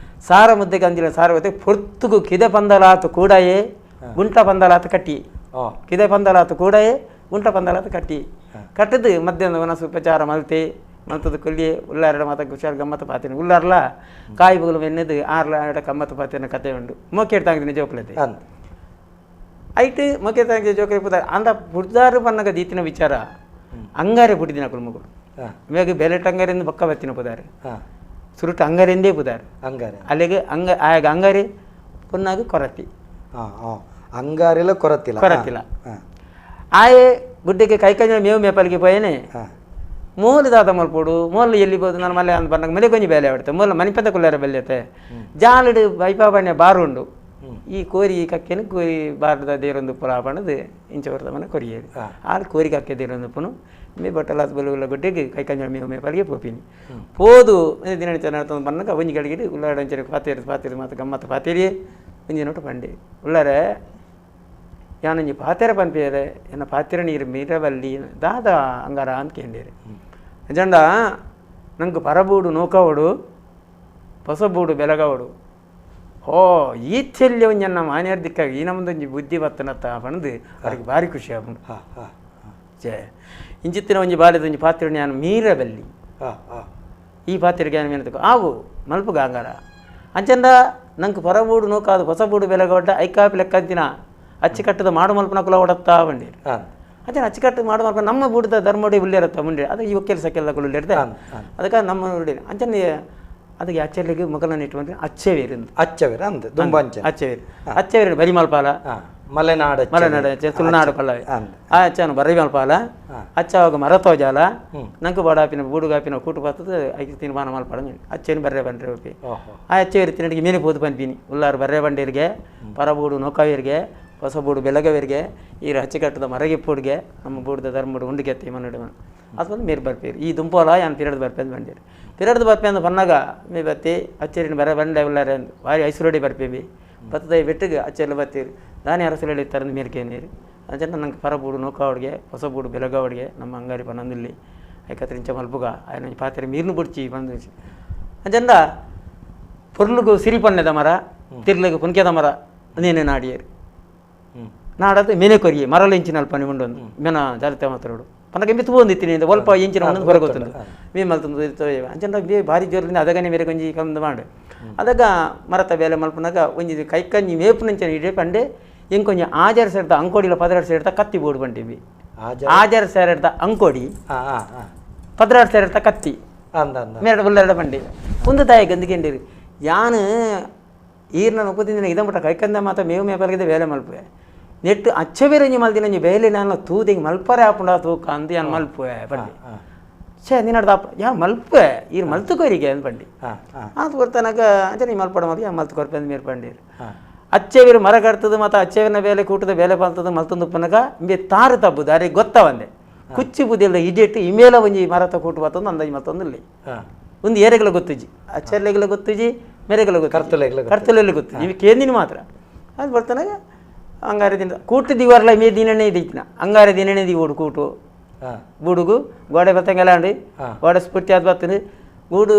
ಸಾರ ಮುದ್ದೆ ಕಂಜಿಲ ಸಾರ ಹೊತ್ತೆ ಪೊರ್ತುಗು ಕಿದೆ ಪಂದಲಾತು ಕೂಡಯೇ ಗುಂಟ ಪಂದಲಾತು ಕಟ್ಟಿ ಕಿದೆ ಪಂದಲಾತು ಕೂಡಯೇ ಗುಂಟ ಪಂದಲಾತು ಕಟ್ಟಿ ಕಟ್ಟದು ಮಧ್ಯಾಹ್ನ ವನಸು ಉಪಚಾರ ಮಲ್ತೆ ಮಂತದ ಕೊಲ್ಲಿ ಉಲ್ಲಾರ ಮಾತ ಹುಷಾರು ಗಮ್ಮತ್ತು ಪಾತೇನೆ ಉಲ್ಲಾರ್ಲ ಕಾಯಿ ಬಗಲು ಎನ್ನದು 6 ಗಮ್ಮತ್ತು ಪಾತೇನ ಕತೆ ಉಂಡು ಮೊಕ್ಕೇಟ್ ತಾಂಗಿನ ಜೋಕ್ಲತೆ ಐಟ್ ಮೊಕ್ಕೆ ತಾಂಗಿನ ಜೋಕ್ಲೆ ಪುದ ಅಂದ ಪುಡ್ದಾರು ಬನ್ನಗ ದೀತಿನ ವಿಚಾರ ಅಂಗಾರೆ ಪುಟ್ಟಿದಿನ ಕುಲ್ಮಗಳು ಇವಾಗ ಬೆಲೆಟ್ ಅಂಗಾರಿಂದ ಬಕ್ಕ ಬತ್ತಿನ ಪುದಾರೆ ಸುರುಟ್ಟು ಅಂಗಾರಿಂದೇ ಪುದಾರೆ ಅಲ್ಲಿಗೆ ಆಗ ಅಂಗಾರಿ ಪುನ್ನಾಗ ಕೊರತಿ ಅಂಗಾರೆಲ್ಲ ಕೊರತಿಲ್ಲ ಆಯೆ ಗುಡ್ಡೆಗೆ ಕೈಕಂಜ ಮೇವು ಮೇಪಲ್ಗೆ ಪೋಯೇನೆ ಮೂಲ ದಾದ ಮಲ್ಪೋಡು ಮೂಲ ಎಲ್ಲಿ ಬೋದು ನಾನು ಮಲೆ ಅಂತ ಬಂದಾಗ ಮನೆ ಕೊಂಚ ಬೇಲೆ ಆಡ್ತೆ ಮೂಲ ಮನಿಪದ ಕುಲ್ಲಾರ ಬೆಲ್ಯತೆ ಜಾಲಡು ಬೈಪಾಬಣ್ಣ ಬಾರುಂಡು ಈ ಕೋರಿ ಕಕ್ಕೆನು ಕೋರಿ ಬಾರದ ದೇರೊಂದು ಪುಲ ಬಣ್ಣದು ಇಂಚ ಬರ್ತದ ಮನೆ ಕೊರಿಯೇರಿ ಆರು ಕೋರಿ ಕಕ್ಕೆ ದೇರೊಂದು ಪುನು ಮೇ ಬಟ್ಟಲಾದ ಬಲುಲ್ಲ ಗುಡ್ಡೆಗೆ ಕೈಕಂಜ ಮೇವು ಮೇಪಲ್ಗೆ ಪೋಪಿನಿ ಪೋದು ದಿನ ನಡ್ತಂದು ಬಂದಾಗ ಒಂಜಿ ಗಡಿಗಿಡಿ ಉಳ್ಳಾಡಂಚರಿ ಪಾತೇರಿ ಮಾತು ಗಮ್ಮತ್ತು ಪಾತೇರಿಯೇ ಒಂಜಿ ನೋಟು ಪಂಡೆ ಉಳ್ಳಾರೆ ಯಾನಂಜಿ ಪಾತೆರ ಪನ್ಪೇರೆ ಎನ್ನ ಪಾತೆರ ನೀರು ಮೀರವಲ್ಲಿ ದಾದ ಅಂಗಾರ ಅಂತ ಕೇಂಡೇರಿ ಜಂಡ ನಂಗೆ ಪರಬೂಡು ನೂಕವಡು ಹೊಸಬೂಡು ಬೆಲಗವಡು ಓ ಈ ಚೆಲ್ಯ ಒಂಜನ್ನ ಮಾನ್ಯರ ದಿಕ್ಕಾಗಿ ಈ ನಮ್ಮದೊಂಜಿ ಬುದ್ಧಿ ಬತ್ತನತ್ತ ಪಣದು ಅವ್ರಿಗೆ ಭಾರಿ ಖುಷಿ ಆಗ್ಬಿಡು ಜೇ ಇಂಚಿತ್ತಿನ ಒಂಜಿ ಬಾಲ್ಯದೊಂಜಿ ಪಾತ್ರೆ ನಾನು ಮೀರಬಲ್ಲಿ ಈ ಪಾತ್ರೆಗೆ ಏನು ಏನಂತ ಆವು ಮಲ್ಪುಗ ಅಂಗಾರ ಅಂಚಂದ ನಂಗೆ ಪರಬೂಡು ನೂಕಾದು ಹೊಸಬೂಡು ಬೆಲಗವಡ್ಡ ಐಕಾಪಿ ಲೆಕ್ಕಂತಿನ ಅಚ್ಚುಕಟ್ಟದ ಮಾಡು ಮಲ್ಪನ ಕುಲ ಹೊಡತ್ತಾ ಬಂಡೀರಿ ಅಚ್ಚನ ಅಚ್ಚುಕಟ್ಟು ಮಾಡುವ ನಮ್ಮ ಬೂಡದ ಧರ್ಮಡಿ ಉಳ್ಳೇರತ್ತ ಮುಂದೆ ಅದು ಇವ ಕೆಲಸಕ್ಕೆಲ್ಲ ಉಳ್ಳೇರ್ದೆ ಅದಕ್ಕೆ ನಮ್ಮ ನೋಡಿ ಅಂಚನೆ ಅದಕ್ಕೆ ಅಚ್ಚಲಿಗೆ ಮೊಗಲನ್ನು ಇಟ್ಟು ಬಂದರೆ ಅಚ್ಚವೇರು ಅಚ್ಚವೇರು ಅಂದ ತುಂಬ ಅಚ್ಚವೇರು ಬರಿ ಮಲ್ಪಾಲ ಮಲೆನಾಡು ತುಳುನಾಡು ಪಲ್ಲವಿ ಆ ಅಚ್ಚನು ಬರಿ ಮಲ್ಪಾಲ ಅಚ್ಚವಾಗ ಮರತೋಜಾಲ ನಂಗೆ ಬಡಾಪಿನ ಬೂಡುಗಾಪಿನ ಕೂಟು ಬರ್ತದೆ ಐದು ತಿನ್ ಬಾನ ಮಲ್ಪಾಡ ಅಚ್ಚೇನು ಬರ್ರೆ ಬಂಡ್ರೆ ಹೋಗಿ ಆ ಅಚ್ಚವೇರು ತಿನ್ನಡಿಗೆ ಮೀನು ಪೋದು ಬಂದ್ಬಿನಿ ಉಲ್ಲಾರು ಬರ್ರೆ ಬಂಡೇರಿಗೆ ಪರಬೂಡು ನೌಕಾವೇರಿಗೆ ಹೊಸ ಬೂಡು ಬೆಳಗವೇರಿಗೆ ಈ ಅಚ್ಚುಕಟ್ಟದ ಮರಗೆ ಪೂಡಿಗೆ ನಮ್ಮ ಬೂಡದ ಧರ್ಮಡು ಉಂಡಿಗೆತ್ತಿ ಮನ್ನಡೆ ಅದು ಮೇರೆ ಬರ್ಪೇರು ಈ ದುಂಪೋಲ ಯಾನು ಪಿರಿಯಡ್ ಬರ್ಪೆ ಬಂದಿರಿ ಪಿರಿಯಡ್ ಬರ್ಪೆ ಅಂದು ಬಂದಾಗ ಮೇ ಬತ್ತಿ ಅಚ್ಚೇರಿನ ಬರ ಬಂಡೆ ಉಳ್ಳಾರೆ ಅಂದು ಭಾರಿ ಐಸುರೋಡಿ ಬರ್ಪೇವಿ ಬತ್ತದ ಬೆಟ್ಟಿಗೆ ಅಚ್ಚೆಲ್ಲ ಬತ್ತೀರಿ ದಾನಿ ಅರಸಲು ಇತ್ತಾರಂದು ಮೇರ್ಕೇನೀರಿ ಅಂಚೆ ನಂಗೆ ಪರಬೂಡು ನೌಕಾವಡಿಗೆ ಹೊಸ ಬೂಡು ಬೆಳಗಾವಡಿಗೆ ನಮ್ಮ ಅಂಗಾರಿ ಪನ್ನೊಂದಿಲ್ಲಿ ಐಕತ್ರಿಂಚ ಮಲ್ಪುಗ ఆయన ಪಾತ್ರೆ ಮೀರ್ನು ಬುಡ್ಚಿ ಬಂದು ಅಂಚಂದ ಪೊರ್ಲುಗು ಸಿರಿಪಣ್ಣೆದ ಮರ ತಿರ್ಲಿಗೆ ಕುನ್ಕೆದ ಮರ ನೀನೇ ನಾಡಿಯೇರಿ ನಾಡದು ಮೇನೆ ಕೊರಿಯೆ ಮರಲು ಇಂಚಿನ ಅಲ್ಪನಿ ಉಂಡೊಂದು ಮೇನ ಜಾಲತೆ ಮಾತಾಡೋಡು ಪನಗೆ ಮಿತ್ತು ಬಂದಿತ್ತೀನಿ ಒಲ್ಪ ಇಂಚಿನ ಒಂದೊಂದು ಹೊರಗೊತ್ತುಂಡು ಮೀ ಮಲ್ತಂದು ಅಂಚಂದ ಬೇ ಭಾರಿ ಜೋರಿಂದ ಅದಗನೆ ಮೇರೆ ಕೊಂಜಿ ಕಮ್ಮದು ಮಾಡು ಅದಗ ಮರತ ಬೇಲೆ ಮಲ್ಪನಾಗ ಒಂಜಿ ಕೈಕಂಜಿ ಮೇಪು ನಂಚನ ಇಡೇ ಪಂಡೆ ಹೆಂಗೆ ಕೊಂಚ ಆಜಾರ ಸೇರ್ತಾ ಅಂಕೋಡಿಲ ಪದರಾಡು ಸೇರ್ತಾ ಕತ್ತಿ ಬೋರ್ಡು ಬಂಟೀವಿ ಆಜಾರ ಸೇರ್ತಾ ಅಂಕೋಡಿ ಪದರಾಡು ಸೇರ್ತಾ ಕತ್ತಿ ಮೇರಡು ಬುಲ್ಲೆರಡು ಬಂಡಿ ಒಂದು ತಾಯಿ ಗಂದಿಗೆಂಡಿರಿ ಯಾನು ಈರ್ನ ಒಪ್ಪುತ್ತಿನ ಇದಮಟ ಕೈಕಂದ ಮಾತ್ರ ಮೇವು ಮೇಪಲ್ಗಿದೆ ಬೇಲೆ ಮಲ್ಪುವೆ ನೆಟ್ಟು ಅಚ್ಚಬೇರಂಜಿ ಮಲ್ದಿನ ಬೇಲೆ ನಾನು ತೂದಿಂಗೆ ಮಲ್ಪರೆ ಹಾಪುಂಡ ತೂಕ ಅಂದು ಯಾನು ಮಲ್ಪುವೆ ಬಂಡಿ ಛೇ ನೀನಾಡ್ದಪ್ಪ ಯಾ ಮಲ್ಪೆ ಈರು ಮಲ್ತುಕೋರಿಗೆ ಅಂದು ಬಂಡಿ ಅದು ಬರ್ತಾನಾಗ ಅಂಚೆ ನೀ ಮಲ್ಪಡ ಮಲ್ತು ಯಾ ಮಲ್ತುಕೊರ್ಪೆ ಅಂದು ಮೇರು ಬಂಡೀರಿ ಅಚ್ಚೇವಿರು ಮರ ಕಟ್ತದು ಮತ್ತು ಅಚ್ಚೇವಿನ ಬೇಲೆ ಕೂಟದ ಬೇಲೆ ಪಾಲ್ತದು ಮಲ್ತೊಂದು ಪನಗ ಇಂಬೆ ತಾರು ತಬ್ಬುದು ಅರೆ ಗೊತ್ತವಂದೆ ಕುಚ್ಚಿ ಬುದಿಲ್ಲ ಇಡಿಟ್ಟು ಇಮೇಲ ಒಂಜಿ ಮರತ ಕೂಟು ಬರ್ತಂದು ಅಂದಾಜು ಮತ್ತೊಂದಿಲ್ಲಿ ಒಂದು ಏರೆಗಳ ಗೊತ್ತುಜಿ ಅಚ್ಚರ್ಲೆಗಳ ಗೊತ್ತುಜಿ ಮೇರೆಗಳ ಗೊತ್ತು ಕರ್ತಲೆಲ್ಲ ಗೊತ್ತು ಇವು ಕೇಂದಿನ ಮಾತ್ರ ಅದು ಬರ್ತಾನಾಗ ಅಂಗಾರ ದಿನ ಕೂಟು ದಿವರ್ಲ ಮೇ ದಿನನೇ ಇದೈತಿನ ಅಂಗಾರ ದಿನನೇ ಓಡು ಕೂಟು ಬುಡುಗು ಗೋಡೆ ಬತ್ತಂಗೆಲ್ಲ ಅಂಡಿ ಗೋಡೆ ಸ್ಫೂರ್ತಿ ಅದು ಬರ್ತದೆ ಗೂಡು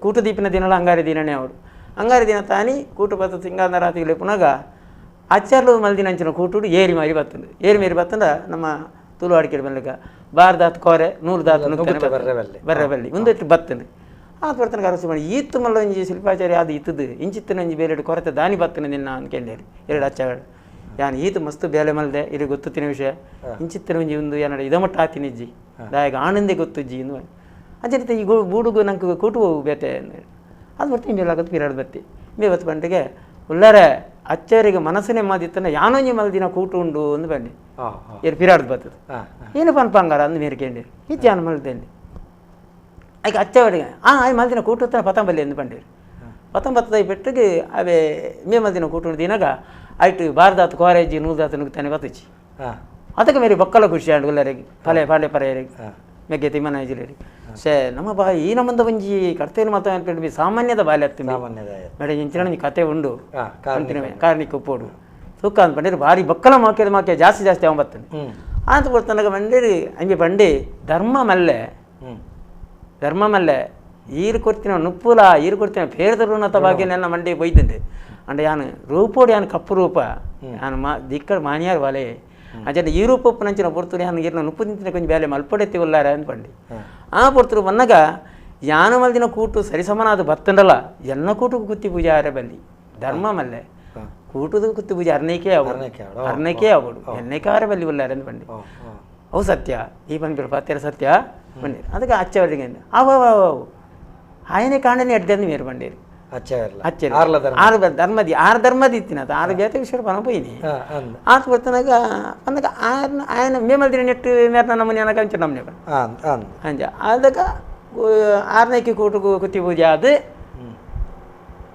ಕೂಟು ದೀಪಿನ ದಿನಲ್ಲ ಅಂಗಾರ ದಿನನೇ ಅವಡು ಅಂಗಾರ ದಿನ ತಾನಿ ಕೂಟು ಬತ್ತ ಸಿಂಗಾದ ರಾತ್ರಿಗಳು ಪುನಗ ಅಚ್ಚರ್ಲು ಮಲ್ದಿನ ಅಂಚಿನ ಕೂಟುಡು ಏರಿ ಮಾರಿ ಬರ್ತದೆ ಏರಿ ಮೇರಿ ಬತ್ತಂದ ನಮ್ಮ ತುಳು ಅಡಿಕೆ ಬಂದ್ಲಿಕ್ಕೆ ಬಾರ್ದಾತ್ ಕೋರೆ ನೂರು ದಾತ್ ಬರ್ರೆ ಬಲ್ಲಿ ಮುಂದಿಟ್ಟು ಬತ್ತನೆ ಅದು ಬರ್ತಾನೆ ಅರಸು ಮಾಡಿ ಈತ್ತು ಮಲ್ಲ ಒಂಜಿ ಶಿಲ್ಪಾಚಾರಿ ಅದು ಇತ್ತದು ಇಂಚಿತ್ತನ ಒಂಜಿ ಬೇರೆ ಕೊರತೆ ದಾನಿ ಬತ್ತನೆ ನಿನ್ನ ಅನ್ಕೊಂಡೇರಿ ಎರಡು ಅಚ್ಚಗಳು ಯಾನು ಈತು ಮಸ್ತ್ ಬೇಲೆ ಮಲ್ದೆ ಇದು ಗೊತ್ತಿನ ವಿಷಯ ಇಂಚಿತ್ತಿನ ಒಂಜಿ ಒಂದು ಏನಾಡ ಇದಮಟ್ಟ ಆತಿನಿಜ್ಜಿ ದಾಯಗ ಆನಂದೇ ಗೊತ್ತುಜ್ಜಿ ಇನ್ನು ಅಜ್ಜಿ ಈ ಬೂಡುಗು ನಂಗೆ ಕೂಟು ಬೇತೆ ಅದು ಬರ್ತೀನಿ ಮೇಲಾಗತ್ತು ಪಿರಿಯಡ್ ಬತ್ತಿ ಮೇ ಬತ್ತು ಬಂಟಿಗೆ ಉಳ್ಳಾರೆ ಅಚ್ಚರಿಗೆ ಮನಸ್ಸನ್ನೇ ಮಾದಿತ್ತನ ಯಾನೊಂಜಿ ಮಲ್ದಿನ ಕೂಟು ಉಂಡು ಅಂದು ಬಂಡಿ ಏನು ಪಿರಿಯಡ್ ಬರ್ತದೆ ಏನು ಪಂಗಾರ ಅಂದು ಮೇರ್ಕೇಂಡಿರಿ ಇದು ಯಾನು ಮಲ್ದೇಂಡಿ ಆಯ್ಕೆ ಅಚ್ಚವಡಿಗೆ ಆಯ್ ಮಲ್ದಿನ ಕೂಟು ಪತಂಬಲ್ಲಿ ಅಂದು ಬಂಡೀರಿ ಪತಂಬತ್ತದ ಬೆಟ್ಟಿಗೆ ಅವೇ ಮೇ ಮಲ್ದಿನ ಕೂಟು ದಿನಾಗ ಆಯ್ತು ಬಾರ್ದಾತು ಕೋರೇಜಿ ನೂಲ್ದಾತು ನುಗ್ತಾನೆ ಬತ್ತುಚ್ಚಿ ಅದಕ್ಕೆ ಮೇರೆ ಬಕ್ಕಲ ಖುಷಿ ಆಡು ಉಳ್ಳರಿಗೆ ಪಲೆ ಪಾಲೆ ಪರೆಯರಿಗೆ ಮೆಗ್ಗೆ ತಿಮ್ಮನ ಜಿಲ್ಲೆರಿ ಸೇ ನಮ್ಮ ಬಾ ಈ ನಮ್ಮಂದ ಒಂಜಿ ಕರ್ತೇನು ಮಾತ್ರ ಅನ್ಕೊಂಡು ಸಾಮಾನ್ಯದ ಬಾಲ್ಯ ಹತ್ತಿ ಮೇಡ ಇಂಚಿನ ಕತೆ ಉಂಡು ಕಾರ್ಣಿಕ ಉಪ್ಪೋಡು ತೂಕ ಅಂದ್ಕೊಂಡ್ರೆ ಭಾರಿ ಬಕ್ಕಲ ಮಾಕೆ ಜಾಸ್ತಿ ಅವ ಬರ್ತದೆ ಅಂತ ಬರ್ತಾನಾಗ ಬಂಡೇರಿ ಹಂಗೆ ಬಂಡಿ ಧರ್ಮ ಮಲ್ಲೆ ಈರು ಕೊಡ್ತೀನಿ ನುಪ್ಪುಲ ಈರು ಕೊಡ್ತೀನಿ ಫೇರ್ದರು ಅನ್ನತ ಬಗ್ಗೆ ನನ್ನ ಮಂಡಿ ಬೈದಂಡೆ ಅಂಡ್ ಯಾನು ರೂಪೋಡು ಯಾನು ಕಪ್ಪು ರೂಪ ಯಾನು ದಿಕ್ಕ ಮಾನ್ಯಾರು ಬಾಲೆ ಅಂಚೆ ಈ ರೂಪ ನಂಚಿನ ಪೊರ್ತರು ಯಾನು ಈರ್ನ ನುಪ್ಪು ನಿಂತಿನ ಕೊಂಚ ಬೇಲೆ ಮಲ್ಪಡೆತ್ತಿ ಉಲ್ಲಾರ ಅನ್ಪಂಡಿ ಆ ಪೊರ್ತರು ಬಂದಾಗ ಯಾನ ಮಲ್ದಿನ ಕೂಟು ಸರಿಸಮನಾದ ಬತ್ತಂಡಲ್ಲ ಎಲ್ಲ ಕೂಟು ಕುತ್ತಿ ಪೂಜೆ ಆರೆ ಬಲ್ಲಿ ಧರ್ಮ ಮಲ್ಲೆ ಕೂಟದ ಕುತ್ತಿ ಪೂಜೆ ಅರ್ನೈಕೆ ಆಗ್ಬಿಡು ಎನ್ನೈಕೆ ಆರೆ ಬಲ್ಲಿ ಉಲ್ಲಾರ ಅನ್ಪಂಡಿ ಅವು ಸತ್ಯ ಈ ಬಂದ್ಬಿಡು ಪತ್ತೆರ ಸತ್ಯ ಬಂದಿರಿ ಅದಕ್ಕೆ ಅಚ್ಚವರಿಗೆ ಅವು ಆಯನೆ ಕಾಂಡನೆ ಅಡ್ಡಂದು ಮೇರು ಬಂಡೀರಿ ಧರ್ಮದಿ ಆರು ಧರ್ಮದಿ ಇತ್ತಿನ ಅದು ಆರು ಬೇತೆ ವಿಷಯ ಪನ ಪೋಯಿನಿ ಆತ ಬರ್ತಾನಾಗ ಅಂದಾಗ ಆಯನ ಮೇಮಲ್ದಿನ ನೆಟ್ಟು ಮೇರ್ನ ನಮ್ಮನೆ ಅನ್ನಕ ಅಂಚೆ ನಮ್ಮನೆ ಅಂಜ ಅದಕ್ಕೆ ಆರನೇಕಿ ಕೂಟು ಕುತ್ತಿ ಪೂಜೆ ಅದು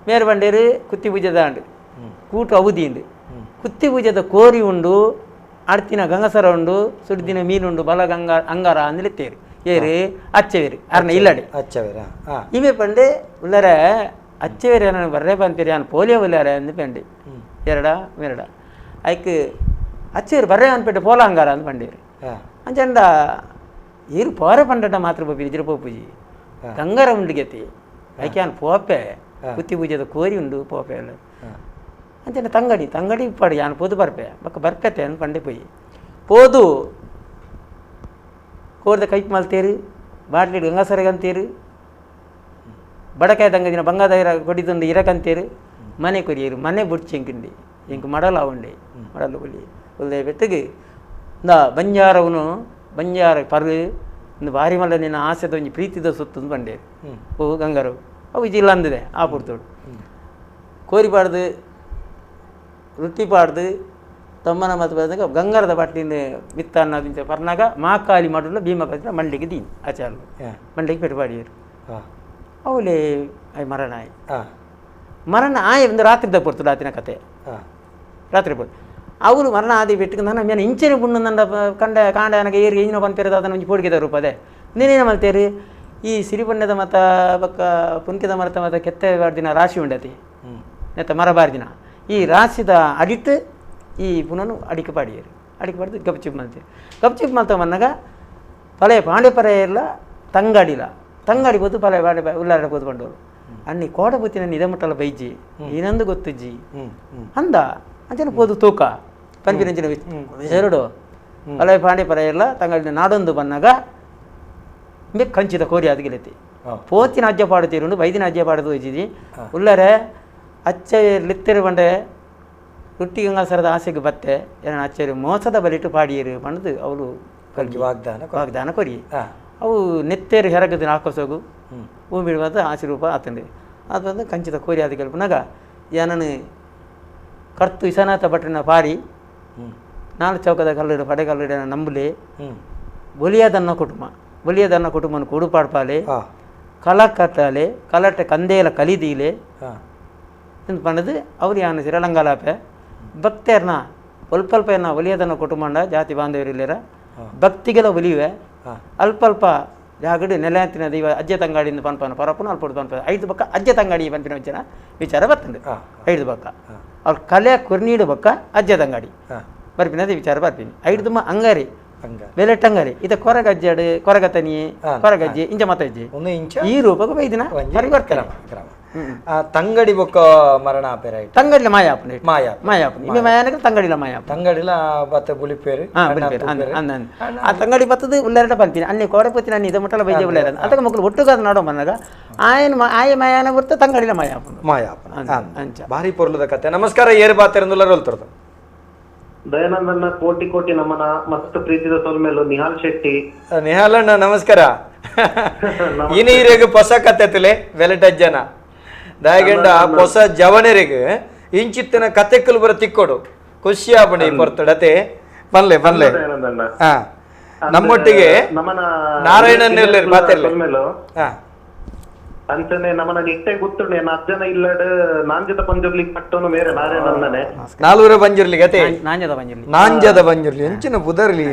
ಮೇರು ಬಂಡೇರಿ ಕುತ್ತಿ ಪೂಜೆದ ಅಂಡು ಕೂಟು ಅವಧಿ ಉಂಡು ಕುತ್ತಿ ಪೂಜೆದ ಕೋರಿ ಉಂಡು ಅಡ್ತಿನ ಗಂಗಸರ ಉಂಡು ಸುಡ್ದಿನ ಮೀನುಂಡು ಬಲ ಅಂಗಾರ ಅಂದಿತ್ತೇರಿ ಏರಿ ಅಚ್ಚವೇರಿ ಅರ್ನ ಇಲ್ಲಡೆ ಇವೇ ಪಂಡೆ ಉಳ್ಳರ ಅಚ್ಚವೇರಿ ನಾನು ಬರ್ರೆ ಬಂತೀರಿ ನಾನು ಪೋಲಿಯೋ ಉಳ್ಳಾರೆ ಅಂದು ಪಂಡಿ ಎರಡ ಐಕ್ ಅಚ್ಚವೇರಿ ಬರ್ರೆ ಅನ್ಪೇಟೆ ಪೋಲ ಅಂಗಾರ ಅಂದು ಪಂಡೀರಿ ಅಂಚಂಡ ಈರು ಪೋರೆ ಪಂಡ ಮಾತ್ರ ಪೋಪಿ ಇಜ್ರ ಪೋಪುಜಿ ಗಂಗಾರ ಉಂಡಿಗೆತಿ ಐಕೆ ನಾನು ಪೋಪೆ ಕುತ್ತಿ ಪೂಜೆದ ಕೋರಿ ಉಂಡು ಪೋಪೆ ಎಲ್ಲ ಅಂಚೆ ತಂಗಡಿ ಪಡಿ ಯಾನು ಪೋದು ಬರ್ಪೆ ಬಕ್ಕ ಬರ್ಪೆತೆ ಅನ್ ಪಂಡೆ ಪೋಯಿ ಪೋದು ಕೋರ್ದ ಕೈಪ್ ಮಲ್ತೇರು ಬಾಟ್ಲಿ ಗಂಗಸರಿಗಂತೇರು ಬಡಕಾಯ ತಂಗದಿನ ಬಂಗಾದ ಕೊಡಿದುಂಡು ಇರಕಂತೇರು ಮನೆ ಕೊರಿಯರು ಮನೆ ಬುಡ್ಚಿ ಎಂಕಿಂಡಿ ಎಂಕು ಮಡಲ ಉಂಡೆ ಮಡಲು ಕೊಲ್ಲಿ ಉಲ್ಲೆ ಬೆಟ್ಟಿಗೆ ಇಂದ ಬಂಜಾರ ಪರು ಒಂದು ಭಾರಿ ಮಲ್ಲ ನಿನ್ನ ಆಸೆದ ಒಂಜಿ ಪ್ರೀತಿದ ಸುತ್ತಂದು ಬಂಡೇರು ಓ ಗಂಗಾರು ಅವು ಇಜಿಲ್ಲ ಅಂದಿದೆ ಆ ಪುರ್ತೋಡು ಕೋರಿ ಪಾಡ್ದು ವೃತ್ತಿ ಪಾಡ್ದು ತಮ್ಮನ ಮತ್ತು ಬಂದಾಗ ಗಂಗಾರದ ಬಾಟ್ಲಿನ ಬಿತ್ತ ಅನ್ನೋದಿಂಚ ಪರ್ನಾಗ ಮಾಕಾಲಿ ಮಾಡಲು ಭೀಮ ಕತ್ತಿನ ಮಂಡಿಗೆ ದೀನ್ ಆಚಾರ್ಲು ಮಂಡಿಗೆ ಪೆಟ್ಟುಪಾಡಿಯರು ಅವಲೇ ಮರಣ ಆಯ್ ಒಂದು ರಾತ್ರಿದ ಪಡ್ತು ರಾತ್ರಿನ ಕತೆ ರಾತ್ರಿ ಪಡ್ತು ಅವರು ಮರಣ ಆದಿ ಬಿಟ್ಟು ನಾನು ಇಂಚನೆ ಬುಣ್ಣು ನನ್ನ ಕಾಂಡ ನನಗೆ ಏರಿ ಏನೋ ಬಂದಿರೋದು ಅದನ್ನು ಒಂಜಿ ಪೋಡಿಗೆ ರೂಪದೆ ನೀನೇನು ಮಾಡ್ತೇರಿ ಈ ಸಿರಿಬಣ್ಣದ ಮತ ಬಕ್ಕ ಪುಂಕಿದ ಮರತ ಮತ ಕೆತ್ತೆ ಬಾರ್ದಿನ ರಾಶಿ ಉಂಡತಿ ನೆತ್ತ ಮರ ಬಾರ್ದಿನ ಈ ರಾಶಿದ ಅಡಿಟ್ಟು ಈ ಪುನನು ಅಡಿಕೆ ಪಾಡಿಯರು ಅಡಿಕೆ ಪಾಡ್ದು ಗಪ್ಚಿಪ್ ಮಾಡ್ತೀವಿ ಗಪ್ಚಿಪ್ ಮಾಡ್ತಾ ಬಂದಾಗ ಪಳೆ ಪಾಂಡೆ ಪರ ಎಲ್ಲ ತಂಗಾಡಿ ಬೋದು ಪಳೆ ಪಾಂಡೆ ಉಲ್ಲಾರ ಬೋದು ಬಂಡವರು ಅನ್ನಿ ಕೋಡಬುತ್ತಿ ನನ್ನ ಇದ ಮುಟ್ಟಲ್ಲ ಬೈಜಿ ಏನಂದು ಗೊತ್ತಜ್ಜಿ ಅಂದ ಅಂಚನೆ ಪೋದು ತೂಕ ಪಂಪಿನಂಚಿನ ಎರಡು ಪಳೆ ಪಾಂಡೆ ಪರ ಎಲ್ಲ ತಂಗಾಡಿನ ನಾಡೊಂದು ಬಂದಾಗ ಬೇಗ ಕಂಚಿದ ಕೋರಿ ಅದು ಗೆಲತಿ ಪೋತಿನ ಅಜ್ಜ ಪಾಡುತ್ತೀರುಂಡು ಬೈದಿನ ಅಜ್ಜ ಪಾಡದು ಹೋಯ್ತಿದ್ದಿ ಉಲ್ಲರೆ ಅಚ್ಚ ಲಿತ್ತೆರು ಬಂಡೆ ರೊಟ್ಟಿ ಗಂಗಾಸರದ ಆಸೆಗೆ ಬತ್ತೆ ಏನ ಅಚ್ಚರಿ ಮೋಸದ ಬಲಿಟ್ಟು ಪಾಡಿಯರು ಪಣದು ಅವಳು ಕಲ್ಗಿ ವಾಗ್ದಾನ ಕೊರಿ ಅವು ನೆತ್ತೇರು ಹೆರಗದಿನ ಹಾಕೋಸೋಗು ಹೂ ಬಿಡುವಾಗ ಆಸೆ ರೂಪ ಆತಂಡೆ ಅದು ಬಂದು ಕಂಚಿದ ಕೋರಿ ಅದು ಗೆಲ್ಪನಾಗ ಏನನ್ನು ಕರ್ತು ಇಸನಾಥ ಭಟ್ರನ ಪಾರಿ ನಾಲ್ಕು ಚೌಕದ ಕಲ್ಲಿಡು ಪಡೆ ಕಲ್ಲಿಡ ನಂಬುಲೆ ಬೊಲಿಯದನ್ನ ಕುಟುಂಬನ ಕೂಡು ಪಾಡ್ಪಾಲೆ ಕಲ ಕಟ್ಟಾಲೆ ಕಲಟ್ಟೆ ಕಂದೇಲ ಕಲಿದೀಲೆ ಎಂದು ಪಂಡದು ಅವ್ರು ಯಾನ ಸಿರಳಂಗಾಲಾಪೆ ಭಕ್ತರ್ನ ಅಲ್ಪ ಏನ ಒಲಿಯದನ್ನ ಕುಟುಂಬ ಜಾತಿ ಬಾಂಧವರಿಲ್ಲರ ಭಕ್ತಿಗೆಲ್ಲ ಒಲಿಯುವೆ ಅಲ್ಪ ಜಾಗಡಿ ನೆಲೆಂತಿನ ದೈವ ಅಜ್ಜೆ ತಂಗಾಡಿಯಿಂದ ಪನ್ಪನ ಪರಪ್ಪನ ಅಲ್ಪ ಪನ್ಪ 5 ಬಕ್ಕ ಅಜ್ಜೆ ತಂಗಾಡಿ ಪನ್ಪಿನ ವಿಚಾರ ಬರ್ತಂಡೆ 5 ಬಕ್ಕ ಅವ್ರು ಕಲೆ ಕುರ್ನೀಡು ಬಕ್ಕ ಅಜ್ಜೆ ತಂಗಾಡಿ ಬರ್ಪಿನದ ವಿಚಾರ ಬರ್ತೀನಿ 5 ತುಂಬ ಅಂಗಾರಿ ಬೆಲೆಟ್ಟಂಗಾರಿ ಇತ ಕೊರಗಜ್ಜಾಡು ಕೊರಗತನಿ ಕೊರಗಜ್ಜಿ ಇಂಚ ಮತ್ತಜ್ಜಿ ಈ ರೂಪಕ್ಕೆ ಬೈದಿನ ಪರಿವರ್ತನೆ ತಂಗಡಿ ಬೊಕ್ಕ ಮರಣ ಆಪೇರ ತಂಗಡಿಲ ಮಾಯಾಪನೆ ಮಾಯಾಪನೆ ಇವೆ ಮಾಯಾನಗ ತಂಗಡಿಲ ಮಾಯಾಪ ತಂಗಡಿಲ ಬತ್ತ ಬುಲಿಪೇರು ಆ ತಂಗಡಿ ಬತ್ತದು ಉಲ್ಲಾರಟ ಬಂತೀನಿ ಅನ್ನಿ ಕೋಡಪತಿ ನಾನು ಇದ ಮುಟ್ಟಲ ಬೈಜೆ ಉಲ್ಲಾರ ಅದಕ್ಕೆ ಮಕ್ಕಳು ಒಟ್ಟುಗಾದ ನಾಡೋ ಬಂದಾಗ ಆಯ ಮಾಯಾನ ಬರ್ತ ತಂಗಡಿಲ ಮಾಯಾಪನ ಅಂಚ ಭಾರಿ ಪೊರ್ಲದ ಕತೆ ನಮಸ್ಕಾರ ಏರು ಬಾತೆರಂದುಲ್ಲ ರೋಲ್ತರ್ದು ದಯಾನಂದನ್ನ ಕೋಟಿ ನಮ್ಮನ ಮಸ್ತ್ ಪ್ರೀತಿದ ಸೊಲ್ಮೇಲು ನಿಹಾಲ್ ಶೆಟ್ಟಿ ನಿಹಾಲಣ್ಣ ನಮಸ್ಕಾರ ಇನೀರೆಗೆ ಹೊಸ ಕತೆ ತುಲೆ ವೆಲಟಜ್ಜನ ದಾಯಗಂಡ ಹೊಸ ಜವನರಿಗೆ ಇಂಚಿತ್ತಿನ ಕತೆಕ್ಕಲು ಬರ ತಿಕ್ಕೊಡು ಖುಷಿ ಆಪಣಿ ಪೊರ್ತಡತೆ ಬನ್ಲೆ ನಮ್ಮೊಟ್ಟಿಗೆ ನಾರಾಯಣನ್ ಅಂಚನೆ ನಮ್ಮನ ನಿಟ್ಟೆ ಗುತ್ತುಂಡೆ ಅಜ್ಜನ ಇಲ್ಲಡ್ ನಾಂಜದ ಪಂಜುರ್ಲಿ ಪಟ್ಟನು ಮೇರೆ ನಾರಾಯಣನ್ನೇ ನಾಲ್ವರ ಪಂಜುರ್ಲಿ ಗತೆ ನಾಂಜದ ಪಂಜುರ್ಲಿ ಎಂಚಿನ ಬುದರ್ಲಿ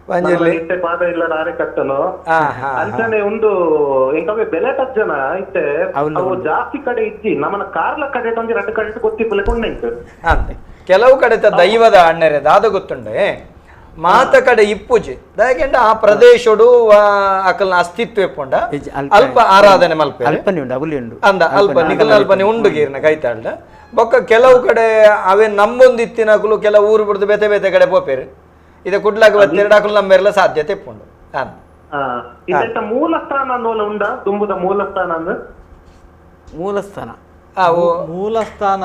ಪಂಜುರ್ಲಿ ನಿಟ್ಟೆ ಪಾದ ಇಲ್ಲ ನಾರೆ ಕಟ್ಟನು ಅಂಚನೆ ಒಂದು ಎಂಕವೇ ಬೆಲೆ ತಜ್ಜನ ಐತೆ ಅವು ಜಾಸ್ತಿ ಕಡೆ ಇಜ್ಜಿ ನಮ್ಮನ ಕಾರ್ಲ ಕಡೆ ಒಂಜಿ 2 ಕಡೆ ಗೊತ್ತಿಪ್ಪಲೆ ಕೊಂಡೈತೆ ಕೆಲವು ಕಡೆ ದೈವದ ಅಣ್ಣರೆ ದಾದ ಗೊತ್ತುಂಡೆ ಮಾತ ಕಡೆ ಇಪ್ಪುಜಿ ದಯಗೆಂಡ ಆ ಪ್ರದೇಶಡು ಅಕಲ್ನ ಅಸ್ತಿತ್ವ ಪೊಂಡ ಅಲ್ಪ ಆರಾಧನೆ ಮಲ್ಪೆ ಅಂದ ಅಲ್ಪ ನಿಕಲ್ನ ಅಲ್ಪನೆ ಉಂಡು ಗೀರ್ನ ಕೈತಾಳ್ದ ಬೊಕ್ಕ ಕೆಲವು ಕಡೆ ಅವೇ ನಂಬೊಂದಿತ್ತಿನಕುಲು ಕೆಲವು ಊರು ಬಿಡ್ದು ಬೇತೆ ಬೇತೆ ಕಡೆ ಪೋಪೇರು ಇದು ಕುಡ್ಲಾಗ ಬತ್ತಿರಡಾಕುಲು ನಮ್ಮೆಲ್ಲ ಸಾಧ್ಯತೆ ಪುಂಡು ಮೂಲಸ್ಥಾನ ಉಂಡ ತುಂಬುದ ಮೂಲಸ್ಥಾನ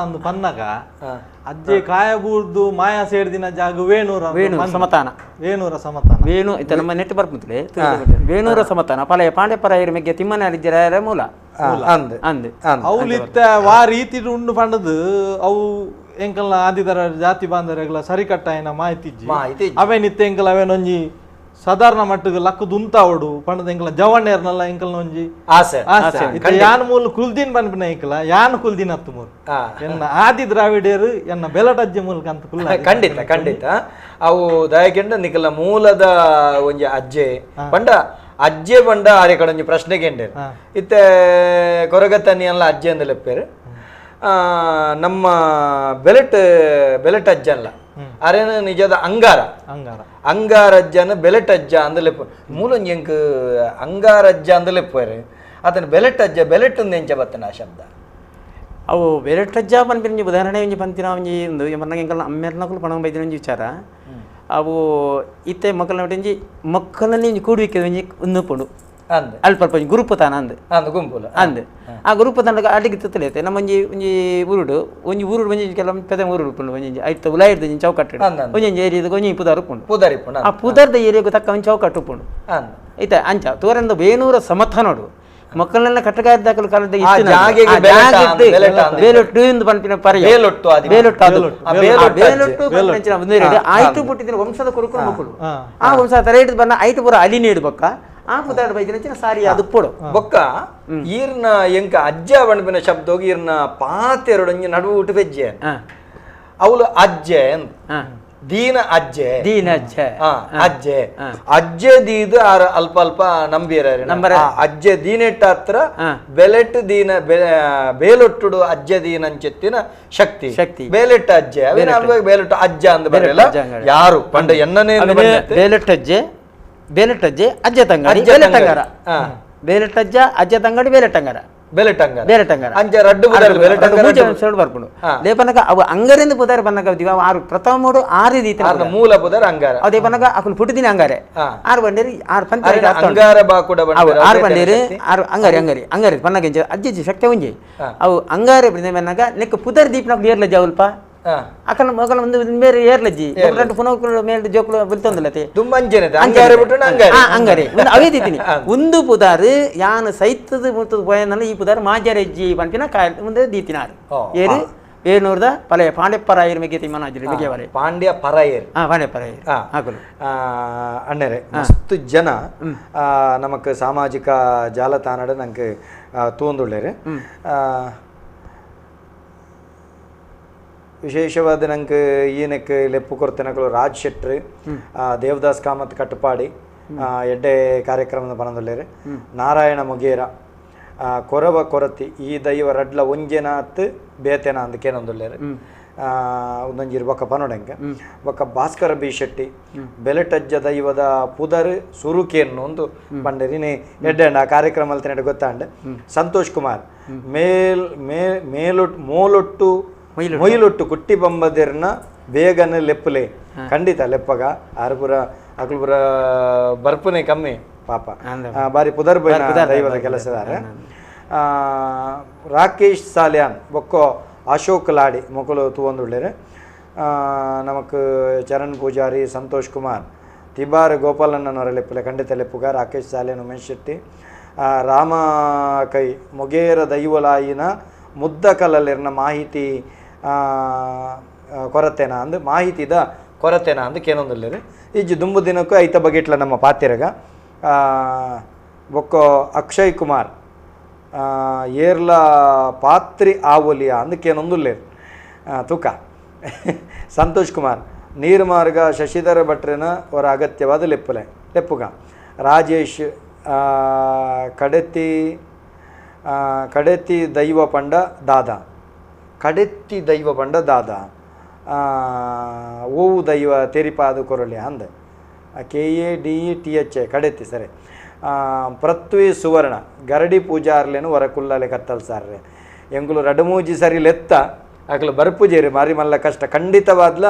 ಅಂದು ಪನ್ನಗ ಅಜ್ಜೆ ಕಾಯಬೂರ್ದು ಮಾಯಾ ಸೇರ್ದಿನ ಜಾಗ ವೇಣೂರ ಸಮತಾನ ವೇಣು ಇತ್ತ ನಮ್ಮ ನೆಟ್ ಬರ್ಪುತ್ತಲೆ ವೇಣೂರ ಸಮತಾನ ಪಳೆಯ ಪಾಂಡೆ ಪರ ಇರ ಮೆಗ್ಗೆ ತಿಮ್ಮನ ಅಲಿಜ್ಜರ ಮೂಲ ಅಂದ್ ಅವಲಿತ್ತ ವಾ ರೀತಿ ಉಂಡು ಪಂಡದು ಅವು ಎಂಕಲ್ನ ಆದಿದರ ಜಾತಿ ಬಾಂಧವರೆಗಳ ಸರಿಕಟ್ಟಾಯನ ಮಾಹಿತಿ ಅವೇ ನಿತ್ಯ ಎಂಕಲ್ ಅವೇನೊಂಜಿ ಸಾಧಾರಣ ಮಟ್ಟಿಗೆ ಲಕ್ಕದು ಉಂತಾವಡು ಪಂಡದ ಎಂಕಲ ಜವಣ್ಣರ್ನಲ್ಲ ಎಂಕಲ್ನ ಒಂಜಿ ಆಸೆ ಯಾನ್ ಮೂಲ ಕುಲ್ದಿನ್ ಬನ್ಪಿನ ಎಂಕಲ ಯಾನ್ ಕುಲ್ದಿನ್ ಹತ್ತು ಮೂರು ಎನ್ನ ಆದಿ ದ್ರಾವಿಡಿಯರು ಎನ್ನ ಬೆಲಟಜ್ಜೆ ಮೂಲಕ ಅಂತ ಕುಲ್ಲ ಖಂಡಿತ ಅವು ದಯಕೆಂಡ ನಿಕಲ ಮೂಲದ ಒಂಜಿ ಅಜ್ಜೆ ಬಂಡ ಆರೆ ಕಡೆ ಒಂಜಿ ಪ್ರಶ್ನೆಗೆ ಎಂಡೇರು ಇತ್ತೆ ಕೊರಗತನಿ ಎಲ್ಲ ಅಜ್ಜೆ ಅಂದ ಲೆಪ್ಪೇರು ನಮ್ಮ ಬೆಲೆಟ್ ಅಜ್ಜಲ್ಲ ಅರೇನ ನಿಜದ ಅಂಗಾರಜ್ಜನ ಬೆಲೆಟಜ್ಜ ಅಂದಲೆಪ್ಪ ಮೂಲೊಂಜಿ ಎಂಕ್ ಅಂಗಾರಜ್ಜ ಅಂದಲೆಪ್ಪರು ಆತನ ಬೆಲೆಟ್ ಎಂಚ ಬತ್ತನ ಆ ಶಬ್ದ ಅವು ಬೆಲೆಟಜ್ಜ ಪನ್ಪಿನ ಉದಾಹರಣೆ ಒಂಜಿ ಪಂತಿನ ಒಂಜಿ ಒಂದು ಮನ್ನಗೆ ಎಂಕಲ್ನ ಅಮ್ಮೆರ್ನಕುಲು ಪಣ ಬೈದಿನ ಒಂಜಿ ವಿಚಾರ ಅವು ಇತ್ತೆ ಮಕ್ಕಳನ್ನ ಒಂಜಿ ಮಕ್ಕಳನ್ನ ಒಂಜಿ ಕೂಡುವಿಕೆ ಒಂಜಿ ಉನ್ನಪುಂಡು ಅಲ್ಪ ಅಲ್ಪ ಗುರುಪು ತಾನ ಅಂದ್ ಗುಂಪುಲ ಅಂದ್ ಆ ಗುರುಪು ತಾನಗ ಅಡಿಗೆ ತತ್ತಲೈತೆ ನಮ್ಮ ಒಂಜಿ ಊರುಡು ಒಂಜಿ ಒಂಜಿ ಕೆಲವು ಪೆದ ಊರು ಉಳ್ಪುಂಡು ಒಂಜಿ ಐತ ಉಲಾಯಿಡ್ದು ಒಂಜಿ ಚೌಕಟ್ಟು ಒಂಜಿ ಏರಿಯಾದ ಒಂಜಿ ಪುದಾರ್ ಉಪ್ಪುಂಡು ಆ ಪುದಾರ್ದ ಏರಿಯಾಗ ತಕ್ಕ ಒಂದು ಚೌಕಟ್ಟು ಉಪ್ಪುಂಡು ಐತೆ ಅಂಚ ತೋರಂದು ಬೇನೂರ ಸಮಥ ನೋಡು ಮಕ್ಕಳನ್ನೆಲ್ಲ ಕಟ್ಟಗಾಯ್ದಾಕಲು ಕಾಲದ ಬೇಲೊಟ್ಟು ಪಂಪಿನ ಪರ್ಯ ಆಯ್ತು ಪುಟ್ಟಿನ ವಂಶದ ಕುರುಕು ಮಕ್ಕಳು ಆ ವಂಶ ತರೇಟ್ ಬನ್ನ ಐಟು ಪುರ ಅಲಿ ನೀಡು ಬೊಕ್ಕ ಆ ಪುದಾಡ್ ಬೈಕಿನ ಸಾರಿ ಅದು ಪುಡು ಬೊಕ್ಕ ಈರ್ನ ಎಂಕ ಅಜ್ಜ ಬಣ್ಪಿನ ಶಬ್ದ ಹೋಗಿ ಈರ್ನ ಪಾತೆರಡು ನಡುವು ಊಟ ಬೆಜ್ಜೆ ಅವಳು ಅಜ್ಜೆ ದೀನ ಅಜ್ಜೆ ಅಜ್ಜೆ ಅಜ್ಜೆ ದೀದು ಅಲ್ಪ ಅಲ್ಪ ನಂಬಿರ ಅಜ್ಜೆ ದೀನೆಟ್ಟ ಹತ್ರ ಬೆಲೆಟ್ ದೀನ ಬೇಲೊಟ್ಟುಡು ಅಜ್ಜೆ ದೀನ ಅಂಚೆತ್ತಿನ ಶಕ್ತಿ ಬೇಲೆಟ್ಟ ಅಜ್ಜೆ ಬೇಲೆಟ್ಟು ಅಜ್ಜ ಅಂದ ಬರಲ್ಲ ಯಾರು ಪಂಡ ಎನ್ನನೇ ಬೇಲೆಟ್ಟಜ್ಜೆ ಅಜ್ಜೆ ತಂಗಾಡಿ ಬೇಲೆಟ್ಟಜ್ಜ ಅಜ್ಜೆ ತಂಗಾಡಿ ಬೇಲೆಟ್ಟಂಗಾರ ಬರ್ಕೊಂಡು ಲೇಪನಗ ಅವು ಅಂಗರಿಂದ ಪುದಾರ ಬನ್ನಗ ಆರು ಪ್ರಥಮ ಮೂಡು ಆರು ರೀತಿ ಮೂಲ ಪುದಾರ ಅಂಗಾರ ಅದೇ ಬನ್ನಗ ಅಕುಲು ಪುಟ್ಟಿದಿನ ಅಂಗಾರೆ ಆರು ಬಂಡೇರಿ ಆರು ಪಂಚಾಯತ್ ಆರು ಬಂಡೇರಿ ಆರು ಅಂಗಾರಿ ಬನ್ನಗ ಅಜ್ಜಿ ಶಕ್ತಿ ಒಂಜಿ ಅವು ಅಂಗಾರೆ ಬನ್ನಗ ನೆಕ್ ಪುದಾರ ದೀಪನ ಏರ್ಲ ಜಾವಲ್ಪ ಅಕಲ ಮಗಲ ಒಂದು ಬೇರೆ ಏರ್ಲಜ್ಜಿ ಪುನಃ ಮೇಲೆ ಜೋಕುಲು ಬಿಲ್ತೊಂದಲತೆ ಅಂಗಾರೆ ಅವೇ ದೀತಿನಿ ಒಂದು ಪುದಾರು ಯಾನು ಸೈತದ ಮುತ್ತದ ಪೋಯನಲ್ಲ ಈ ಪುದಾರು ಮಾಜಾರಜ್ಜಿ ಪಂಪಿನ ಮುಂದೆ ದೀತಿನಾರು ಏರು ಏನೂರ್ದ ಪಲಯ ಪಾಂಡ್ಯಪರಾಯರ್ ಮೆಗೆ ಮನಾಜರಿ ಮೆಗೆವರೆ ಪಾಂಡ್ಯಪರಾಯರ್ ಹಾಕಲು ಅಣ್ಣರೆ ಮಸ್ತ್ ಜನ ನಮಕ್ ಸಾಮಾಜಿಕ ಜಾಲತಾಣ ನಂಗೆ ತೂಂದುಳ್ಳೇರು ವಿಶೇಷವಾದ ನಂಗೆ ಈನಕ್ಕೆ ಲೆಪ್ಪು ಕೊರತೆನಗಳು ರಾಜ್ ಶೆಟ್ರು ದೇವದಾಸ್ ಕಾಮತ್ ಕಟ್ಟಪಾಡಿ ಎಡ್ಡೆ ಕಾರ್ಯಕ್ರಮದ ಪನದೊಲ್ಲೇರು ನಾರಾಯಣ ಮುಗೇರ ಕೊರವ ಕೊರತಿ ಈ ದೈವ ರಡ್ಲ ಒಂಜೆನಾತ್ ಬೇತೆನ ಅಂದಕೇನೊಂದುಲ್ಲೇರು ಒಂದೊಂಜಿರು ಬೊಕ್ಕ ಪನೊಡೆಂಗೆ ಬೊಕ್ಕ ಭಾಸ್ಕರ ಬಿ ಶೆಟ್ಟಿ ಬೆಲೆಟಜ್ಜ ದೈವದ ಪುದರ್ ಸುರುಕೇನು ಒಂದು ಬಂಡರಿನಿ ಎಡ್ಡೆ ಆ ಕಾರ್ಯಕ್ರಮ ಅಲ್ತೇನೆ ಗೊತ್ತಾಂಡೆ ಸಂತೋಷ್ ಕುಮಾರ್ ಮೋಲೊಟ್ಟು ಮೊಯ್ಲೊಟ್ಟು ಕುಟ್ಟಿ ಬಂಬದಿರ್ನ ಬೇಗನೆ ಲೆಪ್ಪಲೆ ಖಂಡಿತ ಲೆಪ್ಪಗ ಆರ್ಪುರ ಅಕ್ಲುಪುರ ಬರ್ಪುನೆ ಕಮ್ಮಿ ಪಾಪ ಬಾರಿ ಪುದರ್ ದೈವದ ಕೆಲಸದಾರ ರಾಕೇಶ್ ಸಾಲ್ಯಾನ್ ಬೊಕ್ಕೋ ಅಶೋಕ್ ಲಾಡಿ ಮೊಕಲು ತೂವೊಂದುಳ್ಳೇರು ನಮಕ್ ಚರಣ್ ಪೂಜಾರಿ ಸಂತೋಷ್ ಕುಮಾರ್ ತಿಬಾರ್ ಗೋಪಾಲಣ್ಣನವರ ಲೆಪ್ಪಲೆ ಖಂಡಿತ ಲೆಪ್ಪುಗ ರಾಕೇಶ್ ಸಾಲ್ಯಾನ್ ಉಮೇಶ್ ಶೆಟ್ಟಿ ರಾಮ ಕೈ ಮೊಗೇರ ದೈವಲಾಯಿನ ಮುದ್ದಕಲಲ್ಲಿರ್ನ ಮಾಹಿತಿ ಕೊರತೆನ ಅಂದು ಮಾಹಿತಿದ ಕೊರತೆನ ಅಂದು ಕೇನೊಂದುಲ್ಲೇರು ಈಜು ದುಂಬು ದಿನಕ್ಕೂ ಐತ ಬಗೆಟ್ಲ ನಮ್ಮ ಪಾತಿರಗ ಬೊಕ್ಕೋ ಅಕ್ಷಯ್ ಕುಮಾರ್ ಏರ್ಲ ಪಾತ್ರಿ ಆವಲಿಯ ಅಂದು ಕೇನೊಂದುಲ್ಲೇರು ತೂಕ ಸಂತೋಷ್ ಕುಮಾರ್ ನೀರು ಮಾರ್ಗ ಶಶಿಧರ ಭಟ್ರನ ಅವರ ಅಗತ್ಯವಾದ ಲೆಪ್ಪುಗ ರಾಜೇಶ್ ಕಡೆತಿ ದೈವ ಪಂಡ ದಾದಾ ಓವು ದೈವ ತೆರಿಪಾದು ಕೊರಳಿ ಅಂದ KADETH ಕಡೆತಿ ಸರಿ ಪೃಥ್ವಿ ಸುವರ್ಣ ಗರಡಿ ಪೂಜಾರ್ಲೇನು ಹೊರಕುಲ್ಲಲೆ ಕತ್ತಲ್ ಸಾರ್ರೆ ಎಂಗುಲು ರಡಮೂಜಿ ಸರಿ ಲೆತ್ತ ಅಕಲು ಬರ್ಪುಜೇರಿ ಮಾರಿ ಮಲ್ಲ ಕಷ್ಟ ಖಂಡಿತವಾದ್ಲ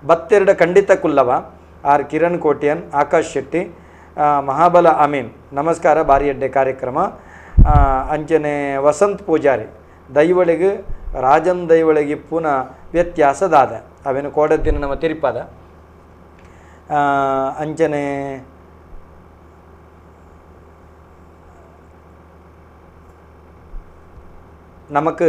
ಬತ್ತೆರಡ ಖಂಡಿತ ಕುಲ್ಲವ ಆರ್ ಕಿರಣ್ ಕೋಟಿಯನ್ ಆಕಾಶ್ ಶೆಟ್ಟಿ ಮಹಾಬಲ ಅಮೀನ್ ನಮಸ್ಕಾರ ಬಾರಿ ಎಡ್ಡೆ ಕಾರ್ಯಕ್ರಮ ಅಂಚನೆ ವಸಂತ್ ಪೂಜಾರಿ ದೈವಳಿಗೆ ರಾಜನ್ ದೈವಳಿಗೆ ಪುನಃ ವ್ಯತ್ಯಾಸದಾದ ಅವೇನು ಕೋಡದ್ದಿನ ನಮ್ಮ ತಿರುಪಾದ ಅಂಚನೆ ನಮಕ್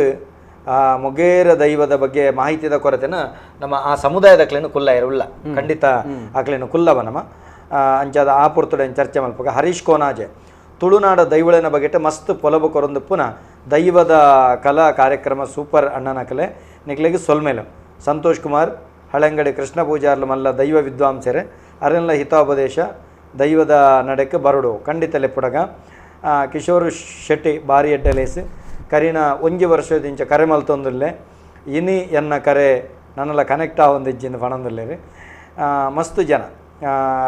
ಮೊಗೇರ ದೈವದ ಬಗ್ಗೆ ಮಾಹಿತಿದ ಕೊರತೆನ ನಮ್ಮ ಆ ಸಮುದಾಯದ ಕ್ಲೇನು ಕುಲ್ಲ ಇರಲ್ಲ ಖಂಡಿತ ಆಕ್ಲೇನು ಕುಲ್ಲವ ನಮ್ಮ ಅಂಚಾದ ಆಪುರ್ತುಡೆ ಚರ್ಚೆ ಮಲ್ಪಗ ಹರೀಶ್ ಕೋನಾಜೆ ತುಳುನಾಡ ದೈವಳಿನ ಬಗೆಟ್ ಮಸ್ತ್ ಪೊಲಬು ಕೊರೊಂದು ಪುನಃ ದೈವದ ಕಲಾ ಕಾರ್ಯಕ್ರಮ ಸೂಪರ್ ಅಣ್ಣನ ಕಲೆ ನಿಕ್ಲೆಗೆ ಸೊಲ್ಮೇಲು ಸಂತೋಷ್ ಕುಮಾರ್ ಹಳೆಂಗಡಿ ಕೃಷ್ಣ ಪೂಜಾರ್ಲು ಮಲ್ಲ ದೈವ ವಿದ್ವಾಂಸರೆ ಅರೆಲ್ಲ ಹಿತೋಪದೇಶ ದೈವದ ನಡೆಕ್ಕೆ ಬರಡು ಖಂಡಿತ ಲೆಪ್ಪುಡಗ ಕಿಶೋರ್ ಶೆಟ್ಟಿ ಬಾರಿ ಎಡ್ಡಲೇಸು ಕರಿನ ಒಂಜಿ ವರ್ಷದಿಂಚ ಕರೆ ಮಲ್ತೊಂದುಲ್ಲೆ ಇನಿ ಎನ್ನ ಕರೆ ನನ್ನೆಲ್ಲ ಕನೆಕ್ಟ್ ಆವೊಂದಿಜ್ಜಿಂದ ಪಣಂದುಲ್ಲೇರಿ ಮಸ್ತ್ ಜನ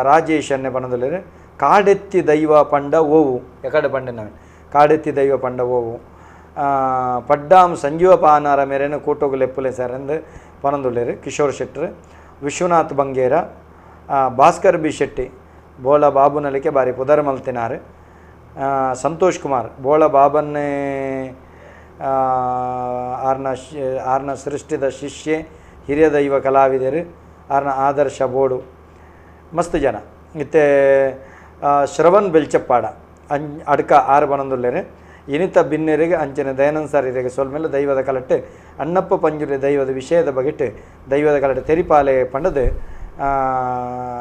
ರಾಜೇಶ್ ಅನ್ನೆ ಪಣಂದುಲ್ಲೇರಿ ಕಾಡೆತ್ತಿ ದೈವ ಪಂಡ ಓವು ಎಕಡೆ ಪಂಡಿನವೆ ಕಾಡೆತ್ತಿ ದೈವ ಪಂಡ ಓವು ಪಡ್ಡಾಂ ಸಂಜೀವ ಪಾನಾರ ಮೇರೇನು ಕೂಟೋಗು ಲೆಪ್ಪುಲೆ ಸರ್ ಎಂದು ಪನಂದುಳ್ಳೇರು ಕಿಶೋರ್ ಶೆಟ್ರು ವಿಶ್ವನಾಥ್ ಬಂಗೇರ ಭಾಸ್ಕರ್ ಬಿ ಶೆಟ್ಟಿ ಬೋಳ ಬಾಬುನಲಿಕೆ ಬಾರಿ ಪುದರ್ ಮಲ್ತಿನಾರು ಸಂತೋಷ್ ಕುಮಾರ್ ಬೋಳ ಬಾಬನ್ನೇ ಆರ್ನ ಸೃಷ್ಟಿದ ಶಿಷ್ಯೆ ಹಿರಿಯ ದೈವ ಕಲಾವಿದರು ಆರ್ನ ಆದರ್ಶ ಬೋಡು ಮಸ್ತ್ ಜನ ಇತ್ತೆ ಶ್ರವಣ್ ಬೆಲ್ಚಪ್ಪಾಡ ಅಡ್ಕ 6 ಬನಂದುಲ್ಲೇರು ಇನಿತ ಬಿನ್ನೆರಿಗೆ ಅಂಚನೆ ದಯಾನಂದ ಸರ್ ಇರೆಗೆ ಸೊಲ್ಮೇಲೆ ದೈವದ ಕಲಟ್ಟು ಅಣ್ಣಪ್ಪ ಪಂಜುರಿ ದೈವದ ವಿಷಯದ ಬಗೆಟ್ಟು ದೈವದ ಕಲಟ್ಟು ತೆರಿಪಾಲೆ ಪಂಡದು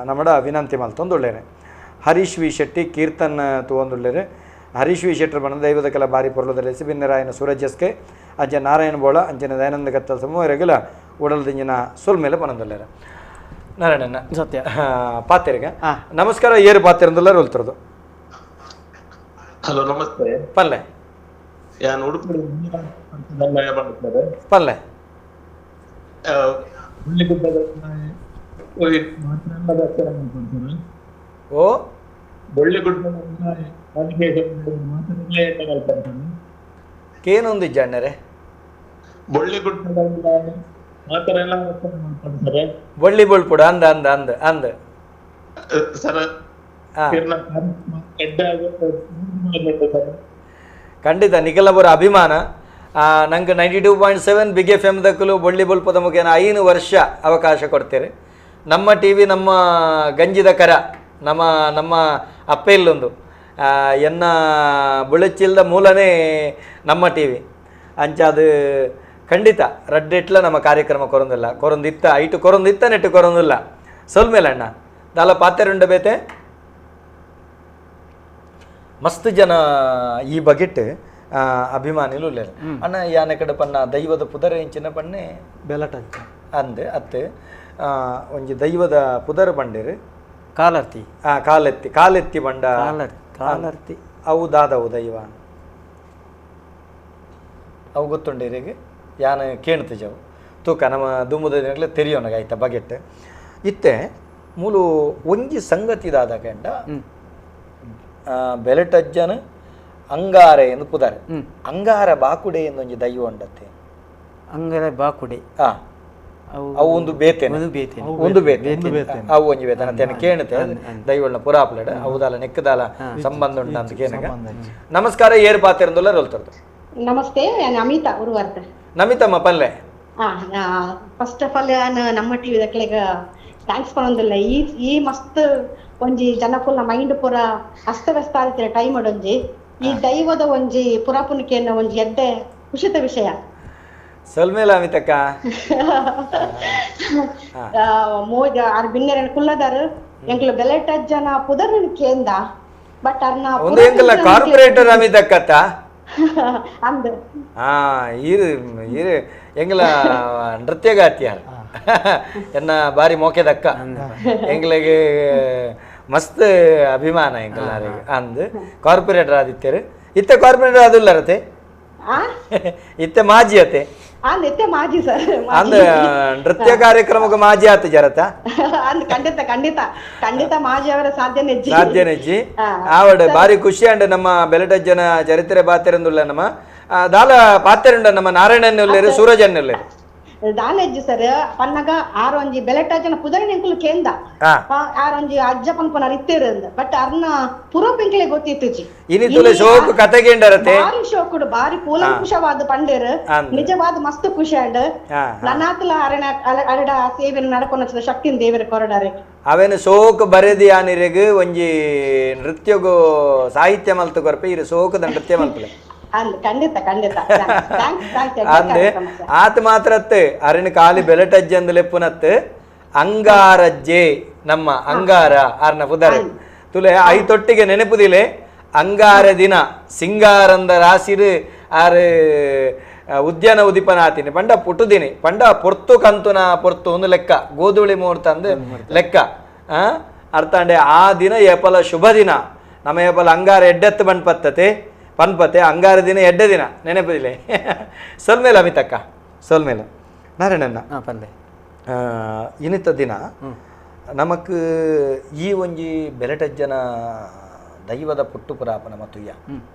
ನಮ್ಮಡ ವಿನಂತಿ ಮಲ್ತೊಂದುಳ್ಳೇರೆ ಹರೀಶ್ ವಿ ಶೆಟ್ಟಿ ಕೀರ್ತನ್ ತಗೊಂದುಳ್ಳೇರೆ ಹರೀಶ್ ವಿ ಶೆಟ್ಟರ್ ಬಣ್ಣ ದೈವದ ಕಲ ಬಾರಿ ಪೊರ್ಲದಲ್ಲಿಸಿ ಬಿನ್ನರಾಯನ ಸೂರಜಸ್ಕೆ ಅಂಚೆ ನಾರಾಯಣ ಬೋಳ ಅಂಚನೆ ದಯಾನಂದ ಕತ್ತಲ್ ಸಮೂಹ ರೆಗುಲ ಉಡಲ್ದಿಂಜಿನ ಸೊಲ್ಮೇಲೆ ಪನಂದುಳ್ಳೇರೆ ನಾರಾಯಣನ ಸತ್ಯ ಪಾತೆರಿಗೆ ನಮಸ್ಕಾರ ಏರು ಪಾತೆರಂದುಲ್ಲ ರೋಲ್ತಿರೋದು ಹಲೋ ನಮಸ್ತೆ ಪಲ್ಲೆ ಯಾನ್ ಉಡುಪಿ ಪಲ್ಲೆ ಓ ಕೇನೊಂದು ಜಣ್ಣರೆ ಬೊಳ್ಳಿ ಬೊಳ್ಪುಡ ಅಂದ ಅಂದ ಅಂದ ಅಂದ ಖಂಡಿತ ನಿಖಲವರ ಅಭಿಮಾನ ನಂಗೆ 92.7 ಬಿಗ್ FM ದಕ್ಕಲು ಬೊಳ್ಳಿ ಬೊಳ್ಪದ ಮುಖೇನ 5 ವರ್ಷ ಅವಕಾಶ ಕೊಡ್ತೀರಿ ನಮ್ಮ ಟಿ ವಿ ನಮ್ಮ ಗಂಜಿದ ಕರ ನಮ್ಮ ಅಪ್ಪೆಲ್ಲೊಂದು ಎನ್ನ ಬುಳಚಿಲ್ದ ಮೂಲನೇ ನಮ್ಮ ಟಿ ವಿ ಅಂಚ ಅದು ಖಂಡಿತ ರಡ್ಡೆಟ್ಲ ನಮ್ಮ ಕಾರ್ಯಕ್ರಮ ಕೊರೊಂದಿತ್ತ ಐಟು ಕೊರೊಂದಿತ್ತ ನೆಟ್ಟು ಕೊರೊಂದಿಲ್ಲ ಸೊಲ್ಮೇಲೆ ಅಣ್ಣ ದಾಲ ಪಾತೆರುಂಡ ಬೇತೆ ಮಸ್ತ್ ಜನ ಈ ಬಗೆಟ್ ಅಭಿಮಾನಿಲು ಉಳ್ಳೇರು ಅಣ್ಣ ಯಾನ ಕಡೆ ಪನ್ನ ದೈವದ ಪುದರ ಇಂಚಿನ ಪನ್ನೆ ಬೆಲಟ ಅಂದೆ ಅತ್ತೆ ಒಂಜಿ ದೈವದ ಪುದರ ಬಂಡೇರು ಕಾಲರ್ತಿ ಕಾಲೆತ್ತಿ ಬಂಡ ಕಾಲರ್ತಿ ಅವು ದಾದವು ದೈವ ಅವು ಗೊತ್ತುಂಡೇರಿಗೆ ಯಾನ ಕೇಣ್ತಿಜವು ತೂಕ ನಮ್ಮ ದುಮ್ಮುದ ತೆರಿಯೋನಾಗ ಆಯ್ತಾ ಬಗೆಟ್ ಇತ್ತೆ ಮೂಲು ಒಂಜಿ ಸಂಗತಿ ದಾದ ಕಂಡ ಬೆಲೆಟಜ್ಜನ ಅಂಗಾರೆ ಎಂದು ಪುದಾರೆ ಅಂಗಾರ ಬಾಕುಡೆ ಎಂದೊಂಜಿ ದೈವ ಉಂಡತ್ತೆ ಅಂಗಾರ ಬಾಕುಡೆ ಅವು ಒಂದು ಬೇತೇನೆ ಒಂದು ಬೇತೆ ಅವು ಒಂಜಿ ಬೇತನ ತೇನ ಕೇಣತೆ ದೈವಳ್ನ ಪುರಾಪ್ಲಡ ಅವುದಾಲ ನೆಕ್ಕದಾಲ ಸಂಬಂಧ ಉಂಡ ಅಂತ ಕೇನಗ ನಮಸ್ಕಾರ ಏರ್ ಪಾತೆರಂದುಲ್ಲ ರೋಲ್ತರ್ದು ನಮಸ್ತೆ ನಮಿತಾ ಉರುವಾರ್ತೆ ನಮಿತಮ್ಮ ಪಲ್ಲೆ ಫಸ್ಟ್ ಆಫ್ ಆಲ್ ನಮ್ಮ ಟಿವಿ ದಕ್ಲೆಗ ಥ್ಯಾಂಕ್ಸ್ ಪನೊಂದಿಲ್ಲ ಈ ಮಸ್ತ್ ಒಂಜಿ ಜನಕುಲ್ನ ಮೈಂಡ್ ಪೂರ ಅಸ್ತವ್ಯಸ್ತ ಆದಿತ್ತಿನ ಟೈಮ್ ಒಂಜಿ ಈ ದೈವದ ಒಂಜಿ ಪುರಾಪುನಿಕೆಯನ್ನ ಒಂಜಿ ಎಡ್ಡೆ ಖುಷಿತ ವಿಷಯ ಸೊಲ್ಮೇಲ ಅಮಿತಕ್ಕ ಮೋಜ ಆರ್ ಬಿನ್ನೆರನ್ ಕುಲ್ಲದಾರು ಎಂಕ್ಲು ಬೆಲೆಟ ಜನ ಪುದರ್ನ ಕೇಂದ ಬಟ್ ಅರ್ನ ಒಂದು ಎಂಕಲ್ಲ ಕಾರ್ಪೊರೇಟರ್ ಅಮಿತಕ್ಕತ್ತ ಅಂದ ಇರು ಎಂಗ್ಲ ನೃತ್ಯಗಾತಿಯ ಎನ್ನ ಬಾರಿ ಮೋಕೆದಕ್ಕ ಎಂಗ್ಲಿಗೆ ಮಸ್ತ್ ಅಭಿಮಾನ ಎಂಗ್ಲಾರಿಗೆ ಅಂದ್ ಕಾರ್ಪೊರೇಟರ್ ಆದಿತ್ಯರು ಇತ್ತೆ ಕಾರ್ಪೊರೇಟರ್ ಆದಿಲ್ಲ ರತೆ ಇತ್ತೆ ಮಾಜಿ ಅತೆ ಮಾಜಿ ಸರ್ ಅಂದ್ ನೃತ್ಯ ಕಾರ್ಯಕ್ರಮಕ್ಕೆ ಮಾಜಿ ಆತ ಜರತ ಖಂಡಿತ ಮಾಜಿ ಅವರ ಸಾಧ್ಯನೆಜ್ಜಿ ಆವಡ್ ಬಾರಿ ಖುಷಿ ಅಂಡ್ ನಮ್ಮ ಬೆಲೆಟಜ್ಜನ ಚರಿತ್ರೆ ಪಾತೆರಂದುಲ್ಲ ನಮ್ಮ ದಾಲ ಪಾತೆರುಂಡ ನಮ್ಮ ನಾರಾಯಣನ್ ಉಳ್ಳೇರು ಸೂರಜನ್ ಉಳ್ಳೇರು ದಾನೆಜ್ಜಿ ಸರ್ ಪನ್ನಗ ಆರೊಂಜಿ ಬೆಲೆಟಜ್ಜನ ಪುದರಿನ ಎಂಕುಲು ಕೇಂದ ಆರೊಂಜಿ ಅಜ್ಜ ಪನ್ಪನ ರಿತ್ತೇರು ಬಟ್ ಅರ್ನ ಪುರೋಪಿಂಕ್ಲೆ ಗೊತ್ತಿತ್ತುಜಿ ಇನಿತುಲೆ ಶೋಕು ಕತೆಗೆಂಡರತೆ ಬಾರಿ ಶೋಕುಡು ಬಾರಿ ಕೂಲಂಕುಷವಾದ ಪಂಡೇರು ನಿಜವಾದ ಮಸ್ತ್ ಖುಷಿ ಅಂಡ್ ನನಾತಲ ಅರಡ ಸೇವೆನ ನಡಕೊಂಡ ಶಕ್ತಿನ ದೇವರ ಕೊರಡಾರೆ ಅವೇನು ಸೋಕು ಬರೆದಿ ಆನಿರೆಗ್ ಒಂಜಿ ನೃತ್ಯಗು ಸಾಹಿತ್ಯ ಮಲ್ತು ಕೊರಪೆ ಇರು ಸೋಕದ ನೃತ್ಯ ಮಲ್ಪಲೆ ಅಂದೆ ಆತ ಮಾತ್ರತ್ತೆ ಅರಿನ ಕಾಲಿ ಬೆಲೆಟಜ್ಜಂದು ಲೆಪ್ಪುನತ್ ಅಂಗಾರಜ್ಜೆ ನಮ್ಮ ಅಂಗಾರ ಆರ್ನ ಪುದರೆ ತುಲೆ ಐತೊಟ್ಟಿಗೆ ನೆನಪುದಿಲೆ ಅಂಗಾರ ದಿನ ಸಿಂಗಾರಂದ ರಾಸಿರು ಆರು ಉದ್ಯಾನ ಉದಿಪನಾತಿನಿ ಪಂಡ ಪುಟುದಿನಿ ಪಂಡ ಪೊರ್ತು ಕಂತುನ ಪೊರ್ತು ಒಂದು ಲೆಕ್ಕ ಗೋಧುಳಿ ಮುಹೂರ್ತ ಅಂದು ಲೆಕ್ಕ ಅರ್ಥಂಡೆ ಆ ದಿನ ಏಪಲ ಶುಭ ದಿನ ನಮ್ಮ ಏಪಲ ಅಂಗಾರ ಎಡ್ಡೆತ್ತು ಬಣ್ಪತ್ತತೆ ಪನ್ಪತೆ ಅಂಗಾರ ದಿನ ಎಡ್ಡ ದಿನ ನೆನಪಿದಿಲ್ಲ ಸೊಲ್ಮೇಲೆ ಅಮಿತಕ್ಕ ಸೊಲ್ಮೇಲೆ ನಾರಾಯಣನ್ನ ಪಲ್ಲೆ ಇನಿತ ದಿನ ನಮಕ್ ಈ ಒಂಜಿ ಬೆಲೆಟಜ್ಜನ ದೈವದ ಪುಟ್ಟು ಪುರಾಪನ ಮತ್ತುಯ್ಯ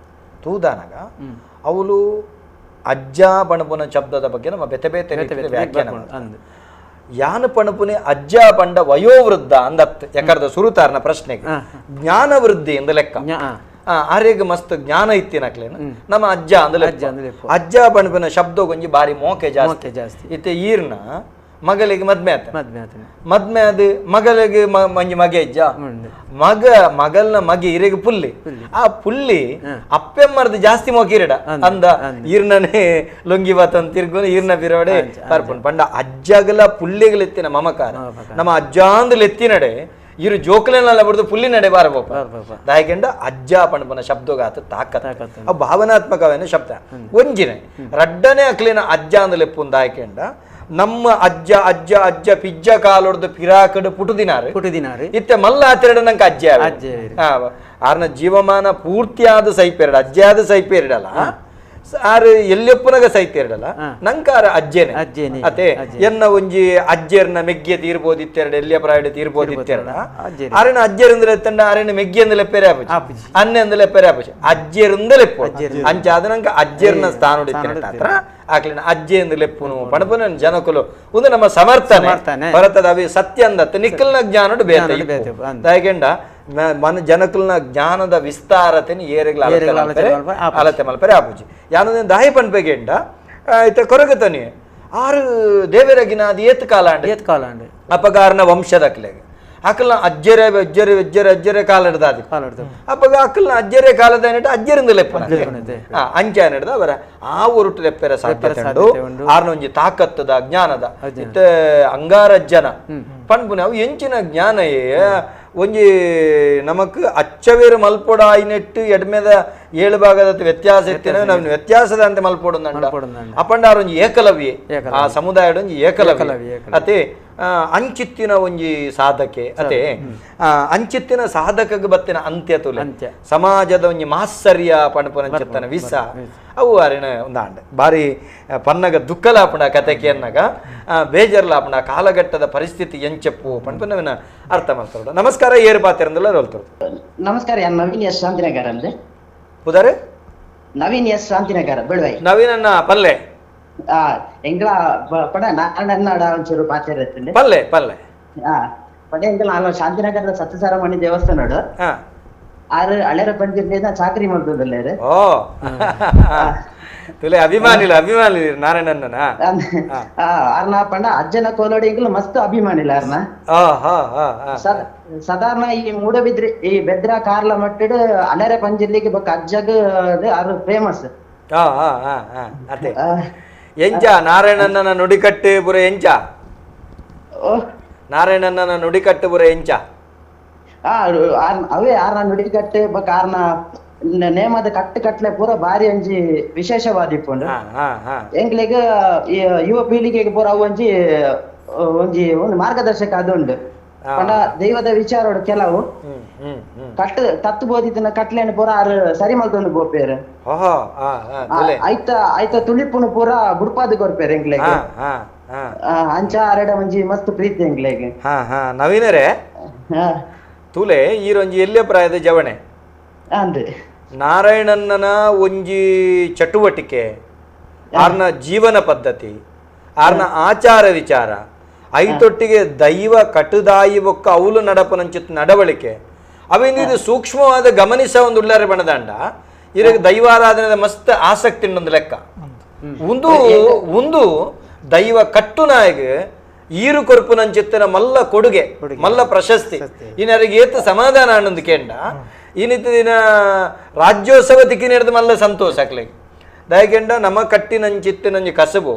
ತೂದಾನಾಗ ಅವಳು ಅಜ್ಜ ಪಣಪುನ ಶಬ್ದದ ಬಗ್ಗೆ ನಮ್ಮ ಬೆತೆ ಬೇತೆ ವ್ಯಾಖ್ಯಾನ ಯಾನ ಪಣಪುನೆ ಅಜ್ಜ ಪಂಡ ವಯೋವೃದ್ಧ ಅಂದತ್ ಯಾಕರ್ದ ಸುರುತಾರ್ನ ಪ್ರಶ್ನೆಗೆ ಜ್ಞಾನ ವೃದ್ಧಿ ಎಂದು ಲೆಕ್ಕ ಆರೆಗ್ ಮಸ್ತ್ ಜ್ಞಾನ ಇತ್ತಿನಕ್ಲೇನು ನಮ್ಮ ಅಜ್ಜ ಅಂದ್ರೆ ಅಜ್ಜ ಪಣಪಿನ ಶಬ್ದ ಕೊಂಚ ಬಾರಿ ಮೋಕೆ ಜಾಸ್ತಿ ಇತ್ತೆ ಈರ್ನ ಮಗಳಿಗೆ ಮದ್ಮೆ ಮದ್ಮೆ ಅದು ಮಗಳಿಗೆ ಮಂಜಿ ಮಗೆ ಇಜ್ಜ ಮಗಲ್ನ ಮಗೆ ಇರೆಗೆ ಪುಲ್ಲಿ ಆ ಪುಲ್ಲಿ ಅಪ್ಪೆಮ್ಮರ್ದು ಜಾಸ್ತಿ ಮೋಕಿರಡ ಅಂದ ಈರ್ನೇ ಲೊಂಗಿ ಬಾತನ್ ತಿರ್ಗು ಈರ್ನ ಬಿರೋಡೆ ಬರ್ಪುಂಡು ಪಂಡ ಅಜ್ಜಗಲ ಪುಲ್ಲಿಗಲೆತ್ತಿನ ಮಮಕಾರ ನಮ್ಮ ಅಜ್ಜಾಂದು ಎತ್ತಿನಡೆ ಇರು ಜೋಕಲೆಲ್ಲ ಬಿಡ್ದು ಪುಲ್ಲಿ ನಡೆ ಬಾರಬೇಕು ದಾಯಕೆಂಡ ಅಜ್ಜ ಪಣಪನ ಶಬ್ದಗಾತ ತಾಕತ್ ಅವು ಭಾವನಾತ್ಮಕವೇನ ಶಬ್ದ ಒಂಜಿನೆ ರಡ್ಡನೆ ಅಕ್ಲಿನ ಅಜ್ಜ ಅಂದಲೆ ಪುನ್ ದಾಯಕೆಂಡ ನಮ್ಮ ಅಜ್ಜ ಅಜ್ಜ ಅಜ್ಜ ಪಿಜ್ಜ ಕಾಲೊಡ್ದು ಪಿರಾಕಡು ಪುಟುದಿನಾರು ಇತ್ತೆ ಮಲ್ಲ ಆತಿರಡ ನಂಗೆ ಅಜ್ಜ ಆರ್ನ ಜೀವಮಾನ ಪೂರ್ತಿಯಾದ ಸೈಪೇರಡ ಅಜ್ಜಾದ ಸೈಪೇರಿಡಲ್ಲ ಆರು ಎಲ್ಲಿಯಪ್ಪನಾಗ ಸೈತೇರಡಲ್ಲ ನಂಕಾರ ಅಜ್ಜೇನೆ ಅತೆ ಎನ್ನ ಒಂಜಿ ಅಜ್ಜೇರ್ನ ಮೆಗ್ಗೆ ತೀರ್ಬೋದಿತ್ತೆರಡು ಎಲ್ಲಿಯ ಪ್ರಾಯಡ್ ತೀರ್ಬೋದಿತ್ತೆರಡ ಆರೇನ ಅಜ್ಜೇರಿಂದಲೇ ತಂಡ ಆರೇನ ಮೆಗ್ಗೆ ಅಂದಲೆ ಪೆರೆ ಆಪುಜಿ ಅನ್ನೆ ಅಂದಲೆ ಪೆರೆ ಆಪುಜಿ ಅಜ್ಜೇರಿಂದಲೇ ಅಂಚ ಅದ ನಂಗೆ ಅಜ್ಜೇರ್ನ ಸ್ಥಾನ ಹೊಡಿತೇನೆ ಆಕ್ಲಿನ ಅಜ್ಜೆ ಎಂದು ಲೆಪ್ಪುನು ಪಣಪನ ಜನಕುಲು ಒಂದು ನಮ್ಮ ಸಮರ್ಥನೆ ಭರತದ ಅವಿ ಸತ್ಯ ಅಂದತ್ತೆ ನಿಕ್ಕಲ್ನ ಜ್ಞಾನ ಬೇತೆ ದಾಯಕೆಂಡ ಮನ ಜನಕಲ್ನ ಜ್ಞಾನದ ವಿಸ್ತಾರತೆನ ಏರೆಗ್ಲ ಅಲತೆ ಮಲ್ಪರೆ ಆಪುಜಿ ಯಾನೊಂದು ದಾಯಿ ಪನ್ಪೆಗೆಂಡ ಇತ್ತ ಕೊರಗತನಿ ಆರು ದೇವರಗಿನ ಅದು ಏತ್ ಕಾಲಾಂಡ್ ಅಪಗಾರನ ವಂಶದ ಅಕ್ಲೆಗೆ ಅಕ್ಕಲ್ನ ಅಜ್ಜರೆ ಕಾಲ ಹಿಡ್ದಾದಿ ಅಪ್ಪಗ ಅಕ್ಕಲ್ನ ಅಜ್ಜರೆ ಕಾಲದ ಅಜ್ಜರಿಂದ ಲೆಪ್ಪನ ಅಂಚ ಹಿಡ್ದ ಅವರ ಆ ಉರುಟು ಲೆಪ್ಪೆರ ಸಾಧ್ಯ ಆರ್ನ ಒಂಜಿ ತಾಕತ್ತದ ಜ್ಞಾನದ ಇತ್ತ ಅಂಗಾರಜ್ಜನ ಪಣ್ಪುನ ಅವು ಎಂಚಿನ ಜ್ಞಾನಯೇ ಒಂಜಿ ನಮಕ್ ಅಚ್ಚವೇರು ಮಲ್ಪೊಡ ಐನೆಟ್ಟು ಎಡ್ಮೆದ 7 ಭಾಗದ ವ್ಯತ್ಯಾಸ ಎತ್ತಿನ ನಾವು ವ್ಯತ್ಯಾಸದ ಅಂತ ಮಲ್ಪೊಡ ಅಪ್ಪಂಡ ಒಂಜಿ ಏಕಲವ್ಯೆ ಆ ಸಮುದಾಯದ ಒಂಜಿ ಏಕಲವ್ಯ ಅತೆ ಅಂಚಿತ್ತಿನ ಒಂಜಿ ಸಾಧಕೆ ಅತೆ ಅಂಚಿತ್ತಿನ ಸಾಧಕಗೆ ಬತ್ತಿನ ಅಂತ್ಯ ತುಲೆ ಸಮಾಜದ ಒಂಜಿ ಮಾತ್ಸರ್ಯ ಪಣಪನ ವಿಸ ಅವು ಅರಿನ ಒಂದಾಂಡ ಬಾರಿ ಪನ್ನಗ ದುಃಖಲಾಪಣ ಕತೆಕೆ ಅನ್ನಗ ಬೇಜರ್ಲಾಪಣ ಕಾಲಘಟ್ಟದ ಪರಿಸ್ಥಿತಿ ಎಂಚಪ್ಪು ಪಣಪನವಿನ ಅರ್ಥ ಮಾಡ್ತಾರ ನಮಸ್ಕಾರ ಏರು ಪಾತಿರಂದಲ್ಲ ರೋಲ್ತಾರೆ ನಮಸ್ಕಾರ ನವೀನ್ ಎಸ್ ಶಾಂತಿನಗರ ಅಂದ್ರೆ ಉದಾರೆ ನವೀನ್ ಎಸ್ ಶಾಂತಿನಗರ ಬೆಳವೈ ನವೀನನ್ನ ಪಲ್ಲೆ ಎಂಗ್ಲ ಪಡ ನಾಡ ಒಂಚೂರು ಪಾತಿರತ್ತೆ ಪಲ್ಲೆ ಪಡೆ ಎಂಗ್ಲ ನಾನು ಶಾಂತಿನಗರದ ಸತ್ಯಸಾರಮಣಿ ದೇವಸ್ಥಾನ ಆರು ಹಳೆರ ಪಂಚಾಯತ್ ಚಾಕರಿ ಮಾಡ್ತದಲ್ಲ ಓ ತುಲೆ ಅಭಿಮಾನಿಲ ನಾರಾಯಣನ ಆರ್ನ ಪಂಡ ಅಜ್ಜನ ಕೋಲೋಡಿ ಎಂಗ್ಲ ಮಸ್ತ್ ಅಭಿಮಾನಿಲ ಆರ್ನ ಸಾಧಾರಣ ಈ ಮೂಡಬಿದ್ರಿ ಈ ಬೆದ್ರ ಕಾರ್ಲ ಮಟ್ಟಿಡ್ ಹಳೆರ ಪಂಜಿರ್ಲಿಗೆ ಬೊಕ್ಕ ಅಜ್ಜಗ್ ಆರು ಫೇಮಸ್ ಅದೇ ಎಂಚ ನಾರಾಯಣನ ನುಡಿಕಟ್ಟು ಪುರ ಎಂಚ ನಾರಾಯಣನ ನುಡಿಕಟ್ಟು ಪುರ ಎಂಚ ಅವೇ ಆರ್ನ ನುಡಿಕಟ್ಟು ಕಾರ್ನ ನೇಮದ ಕಟ್ಲೆ ಪೂರ ಬಾರಿ ಒಂಜಿ ವಿಶೇಷವಾದ ಇಪ್ಪುಂಡು ಎಂಗ್ಲಿಗ ಯುವ ಪೀಳಿಗೆಗೆ ಪೂರ ಅವು ಒಂಜಿ ಒಂದು ಮಾರ್ಗದರ್ಶಕ ಅದು ಪಂಡ ದೈವದ ವಿಚಾರ ಕೆಲವು ತತ್ತು ಬೋದಿತ್ತಿನ ಕಟ್ಲೆನ ಪೂರ ಆರು ಸರಿ ಮಲ್ತೊಂದು ಬೋಪೇರು ಐತ ತುಳಿಪುನು ಪೂರ ಬುಡ್ಪಾದ ಕೊರ್ಪೇರು ಎಂಗ್ಲೆಗೆ ಅಂಚ ಅರೆಡ ಒಂಜಿ ಮಸ್ತ್ ಪ್ರೀತಿ ಎಂಗ್ಲೆಗೆ ನವೀನರೇ ತುಲೆ ಈರೊಂಜಿ ಎಲ್ಲೇ ಪ್ರಾಯದ ಜವಣೆ ಅಂದ್ರೆ ನಾರಾಯಣನ ಒಂಜಿ ಚಟುವಟಿಕೆ ಆರ್ನ ಜೀವನ ಪದ್ಧತಿ ಆರ್ನ ಆಚಾರ ವಿಚಾರ ಐತೊಟ್ಟಿಗೆ ದೈವ ಕಟುದಾಯಿ ಒಕ್ಕ ಅವಲು ನಡಪನಂಚಿತ್ ನಡವಳಿಕೆ ಅವೇನಿದು ಸೂಕ್ಷ್ಮವಾದ ಗಮನಿಸ ಒಂದು ಉಳ್ಳಾರೆ ಬಣದಾಂಡ ಇರಗ ದೈವಾರಾಧನೆದ ಮಸ್ತ್ ಆಸಕ್ತಿ ಇನ್ನೊಂದು ಲೆಕ್ಕ ಒಂದು ದೈವ ಕಟ್ಟುನಾಯಿಗೆ ಈರು ಕೊರ್ಪುನಂಚಿತ್ತಿನ ಮಲ್ಲ ಕೊಡುಗೆ ಮಲ್ಲ ಪ್ರಶಸ್ತಿ ಇನ್ನರಿಗೆ ಏತ ಸಮಾಧಾನ ಅನ್ನೊಂದು ಕೇಂಡ ಇನ್ನಿತ್ತ ದಿನ ರಾಜ್ಯೋತ್ಸವ ತಿಕ್ಕಿನ ಮಲ್ಲ ಸಂತೋಷ ಆಗ್ಲಿಕ್ಕೆ ದಯಕೆಂಡ ನಮ್ಮ ಕಟ್ಟಿನಂಚಿತ್ತಿನಂಜಿ ಕಸಬು